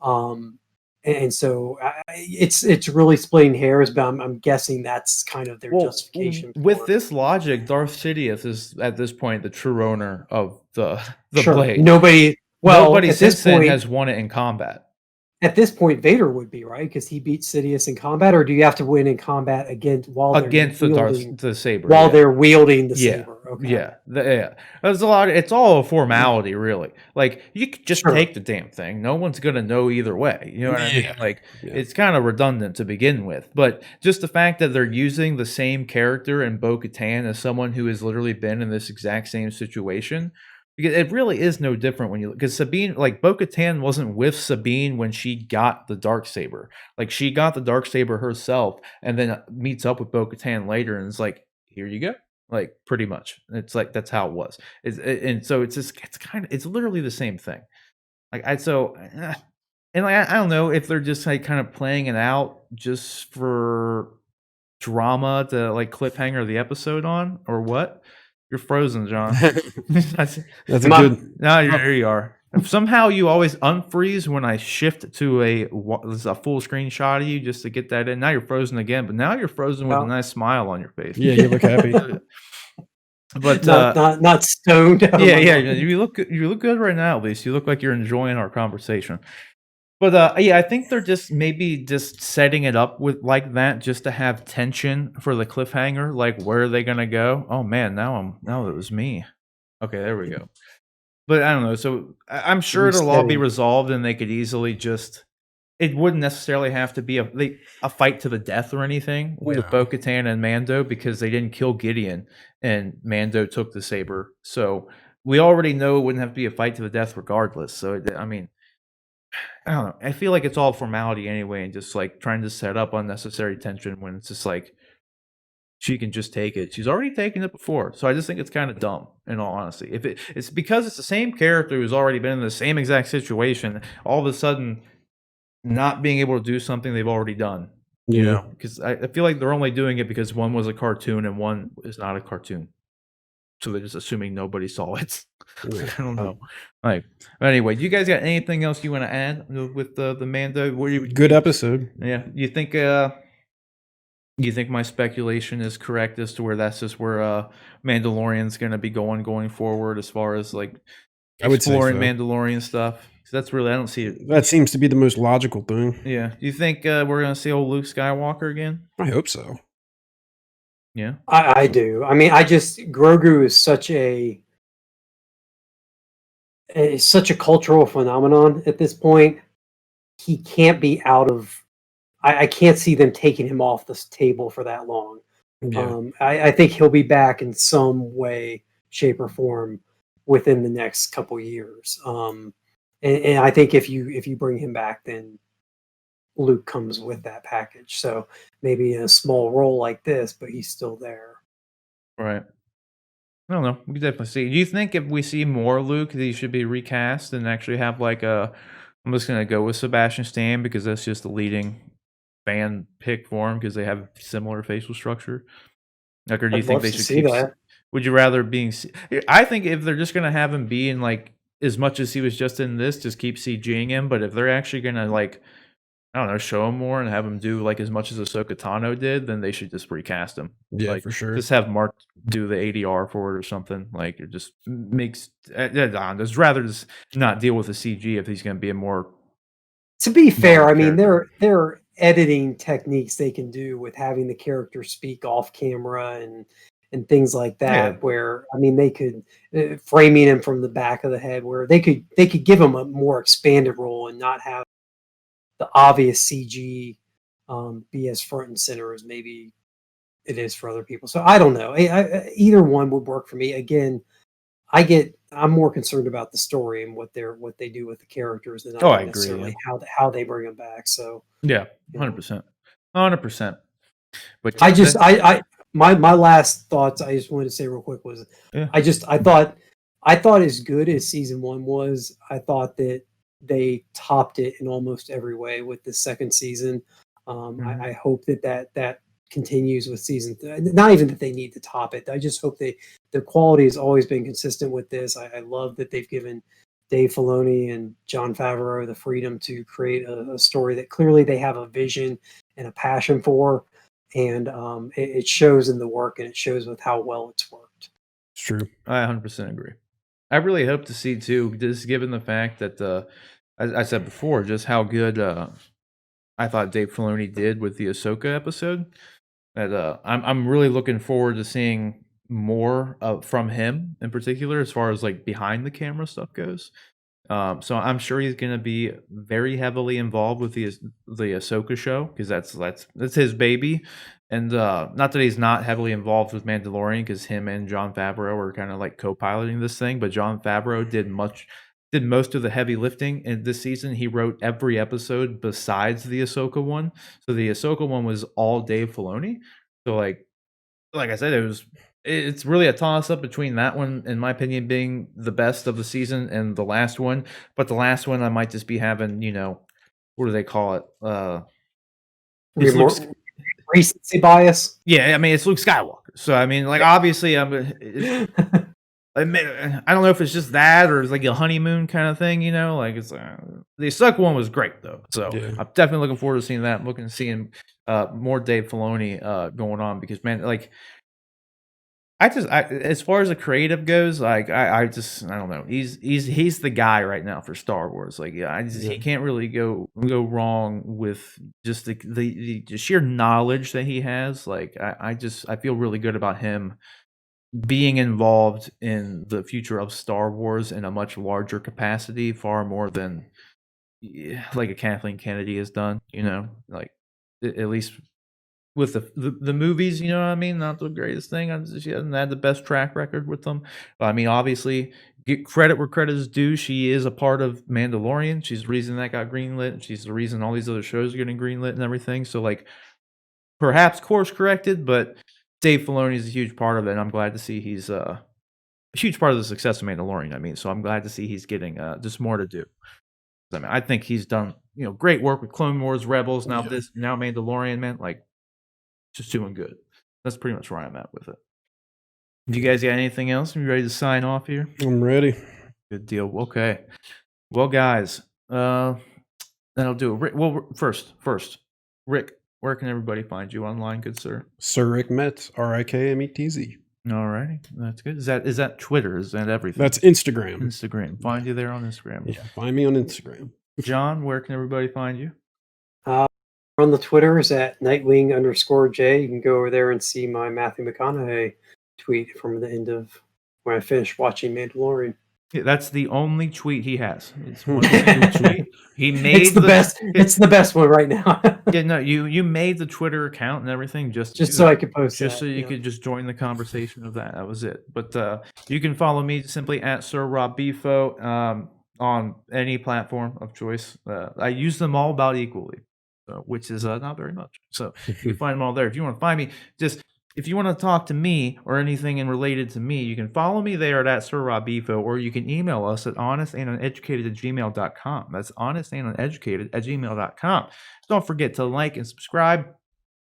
And so it's really splitting hairs, but I'm guessing that's kind of their justification. With this logic, Darth Sidious is at this point the true owner of the sure. blade. Nobody since then has won it in combat. At this point, Vader would be, right? Because he beat Sidious in combat, or do you have to win in combat against the saber while they're wielding the saber? Okay. Yeah. There's a lot. It's all a formality, really. Like you could just take the damn thing. No one's gonna know either way. You know what I mean? Like it's kind of redundant to begin with. But just the fact that they're using the same character in Bo-Katan as someone who has literally been in this exact same situation. Because it really is no different when you because Sabine, like Bo-Katan wasn't with Sabine when she got the Darksaber. Like she got the Darksaber herself and then meets up with Bo-Katan later and is like, here you go. Like pretty much. It's like that's how it was. And so it's literally the same thing. Like I don't know if they're just like kind of playing it out just for drama to like cliffhanger the episode on or what. You're frozen, John. That's a good. No, there you are. Somehow you always unfreeze when I shift to a full screen shot of you just to get that in. Now you're frozen again, but now you're frozen with a nice smile on your face. Yeah, you look happy. But not stoned. You look good right now. At least you look like you're enjoying our conversation. But I think they're just setting it up with like that just to have tension for the cliffhanger. Like, where are they gonna go? Oh man, now it was me. Okay, there we go. But I don't know. So I'm sure it'll all be resolved, and they could easily just. It wouldn't necessarily have to be a fight to the death or anything with Bo-Katan and Mando because they didn't kill Gideon and Mando took the saber. So we already know it wouldn't have to be a fight to the death regardless. So I mean. I don't know. I feel like it's all formality anyway, and just like trying to set up unnecessary tension when it's just like she can just take it. She's already taken it before, so I just think it's kind of dumb. In all honesty, if it's because it's the same character who's already been in the same exact situation, all of a sudden not being able to do something they've already done. You know, because I feel like they're only doing it because one was a cartoon and one is not a cartoon. So they're just assuming nobody saw it. I don't know. Like, anyway, do you guys got anything else you want to add with the Mando? Good episode. Yeah, you think my speculation is correct as to where that's just where Mandalorian's going to be going forward as far as like exploring Mandalorian stuff? That's really I don't see it. That seems to be the most logical thing. Yeah. Do you think we're going to see old Luke Skywalker again? I hope so. Yeah, I do. I mean, Grogu is such a cultural phenomenon at this point. He can't be out of. I can't see them taking him off this table for that long. Yeah. I think he'll be back in some way, shape, or form within the next couple years. And I think if you bring him back, then Luke comes with that package. So maybe in a small role like this, but he's still there. Right. I don't know. We can definitely see. Do you think if we see more Luke, that he should be recast and actually have like I'm just going to go with Sebastian Stan because that's just the leading fan pick for him because they have similar facial structure? Like, or do you think they should keep that? Would you rather being? I think if they're just going to have him be in like as much as he was just in this, just keep CGing him. But if they're actually going to like, I don't know, show him more and have him do like as much as Ahsoka Tano did, then they should just recast him. Yeah, Like, for sure. just have Mark do the ADR for it or something. Like, it just makes I'd rather just not deal with the CG if he's going to be a more. To be fair, I mean, character. there are editing techniques they can do with having the character speak off camera and things like that. Yeah. Where I mean, they could framing him from the back of the head, where they could give him a more expanded role and not have the obvious CG be as front and center as maybe it is for other people. So I don't know. Either one would work for me. Again, I'm more concerned about the story and what they do with the characters than I agree, necessarily yeah. how they bring them back. So Yeah, you know. 100%. 100%. But I yeah, just my last thoughts I just wanted to say real quick was yeah. I thought as good as season 1 was, I thought that they topped it in almost every way with the second season. Mhm. I hope that continues with season not even that they need to top it. I just hope the quality has always been consistent with this. I love that they've given Dave Filoni and Jon Favreau the freedom to create a story that clearly they have a vision and a passion for, and it shows in the work and it shows with how well it's worked. It's true. I 100% agree. I really hope to see too, just given the fact that as I said before, just how good I thought Dave Filoni did with the Ahsoka episode. That I'm really looking forward to seeing more from him in particular, as far as like behind the camera stuff goes. So I'm sure he's going to be very heavily involved with the Ahsoka show, because that's his baby. And not that he's not heavily involved with Mandalorian, because him and Jon Favreau are kind of like co-piloting this thing. But Jon Favreau did most of the heavy lifting in this season. He wrote every episode besides the Ahsoka one. So the Ahsoka one was all Dave Filoni. So like I said, it's really a toss up between that one, in my opinion, being the best of the season, and the last one. But the last one, I might just be having, what do they call it? It's Luke. Recency bias. Yeah, I mean, it's Luke Skywalker. So I mean, like, obviously, I don't know if it's just that or it's like a honeymoon kind of thing, like it's the Ahsoka one was great though. So Yeah. I'm definitely looking forward to seeing that. I'm looking to seeing more Dave Filoni going on, because man, like, as far as the creative goes, like I don't know. He's the guy right now for Star Wars. Like, yeah, he can't really go wrong with just the sheer knowledge that he has. Like, I feel really good about him being involved in the future of Star Wars in a much larger capacity, far more than like a Kathleen Kennedy has done. Like, at least with the movies, you know what I mean? Not the greatest thing. She hasn't had the best track record with them. But I mean, obviously, get credit where credit is due. She is a part of Mandalorian. She's the reason that got greenlit. She's the reason all these other shows are getting greenlit and everything. So, like, perhaps course corrected, but Dave Filoni is a huge part of it. And I'm glad to see he's a huge part of the success of Mandalorian. I mean, so I'm glad to see he's getting just more to do. I mean, I think he's done great work with Clone Wars, Rebels, now Mandalorian, man. Like, just doing good. That's pretty much where I'm at with it. Do you guys got anything else? Are you ready to sign off here? I'm ready. Good deal. Okay. Well, guys, that'll do it. Well, first, Rik, where can everybody find you online, good sir? Sir Rick Metz, RIKMETZ. All righty, that's good. Is that Twitter? Is that everything? That's Instagram. Instagram. Find you there on Instagram. Yeah, find me on Instagram. John, where can everybody find you? On the Twitters at Nightwing_J. You can go over there and see my Matthew McConaughey tweet from the end of when I finished watching Mandalorian. Yeah, that's the only tweet he has. It's one single tweet. He made it's the best. It's the best one right now. Yeah, no, you made the Twitter account and everything just so I could post just so you could just join the conversation of that. That was it. But you can follow me simply at Sir Rob Bifo on any platform of choice. I use them all about equally, which is not very much. So you can find them all there. If you want to find me, if you want to talk to me or anything related to me, you can follow me there at Sir Rob Bifo, or you can email us at honestanduneducated@gmail.com. That's honestanduneducated@gmail.com. Don't forget to like and subscribe,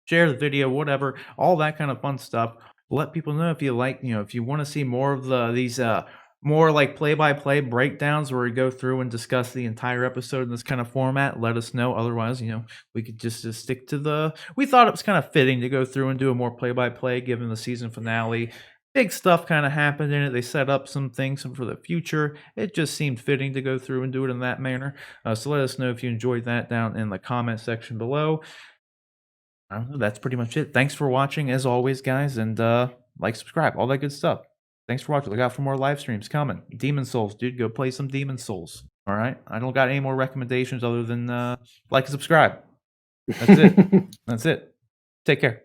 share the video, whatever, all that kind of fun stuff. Let people know if you like, if you want to see more of these more like play-by-play breakdowns where we go through and discuss the entire episode in this kind of format, let us know. Otherwise, we could just stick to we thought it was kind of fitting to go through and do a more play-by-play given the season finale. Big stuff kind of happened in it. They set up some things for the future. It just seemed fitting to go through and do it in that manner. So let us know if you enjoyed that down in the comment section below. I don't know, that's pretty much it. Thanks for watching, as always, guys, and like, subscribe, all that good stuff. Thanks for watching. Look out for more live streams coming. Demon Souls, dude. Go play some Demon Souls. All right? I don't got any more recommendations other than like and subscribe. That's it. That's it. Take care.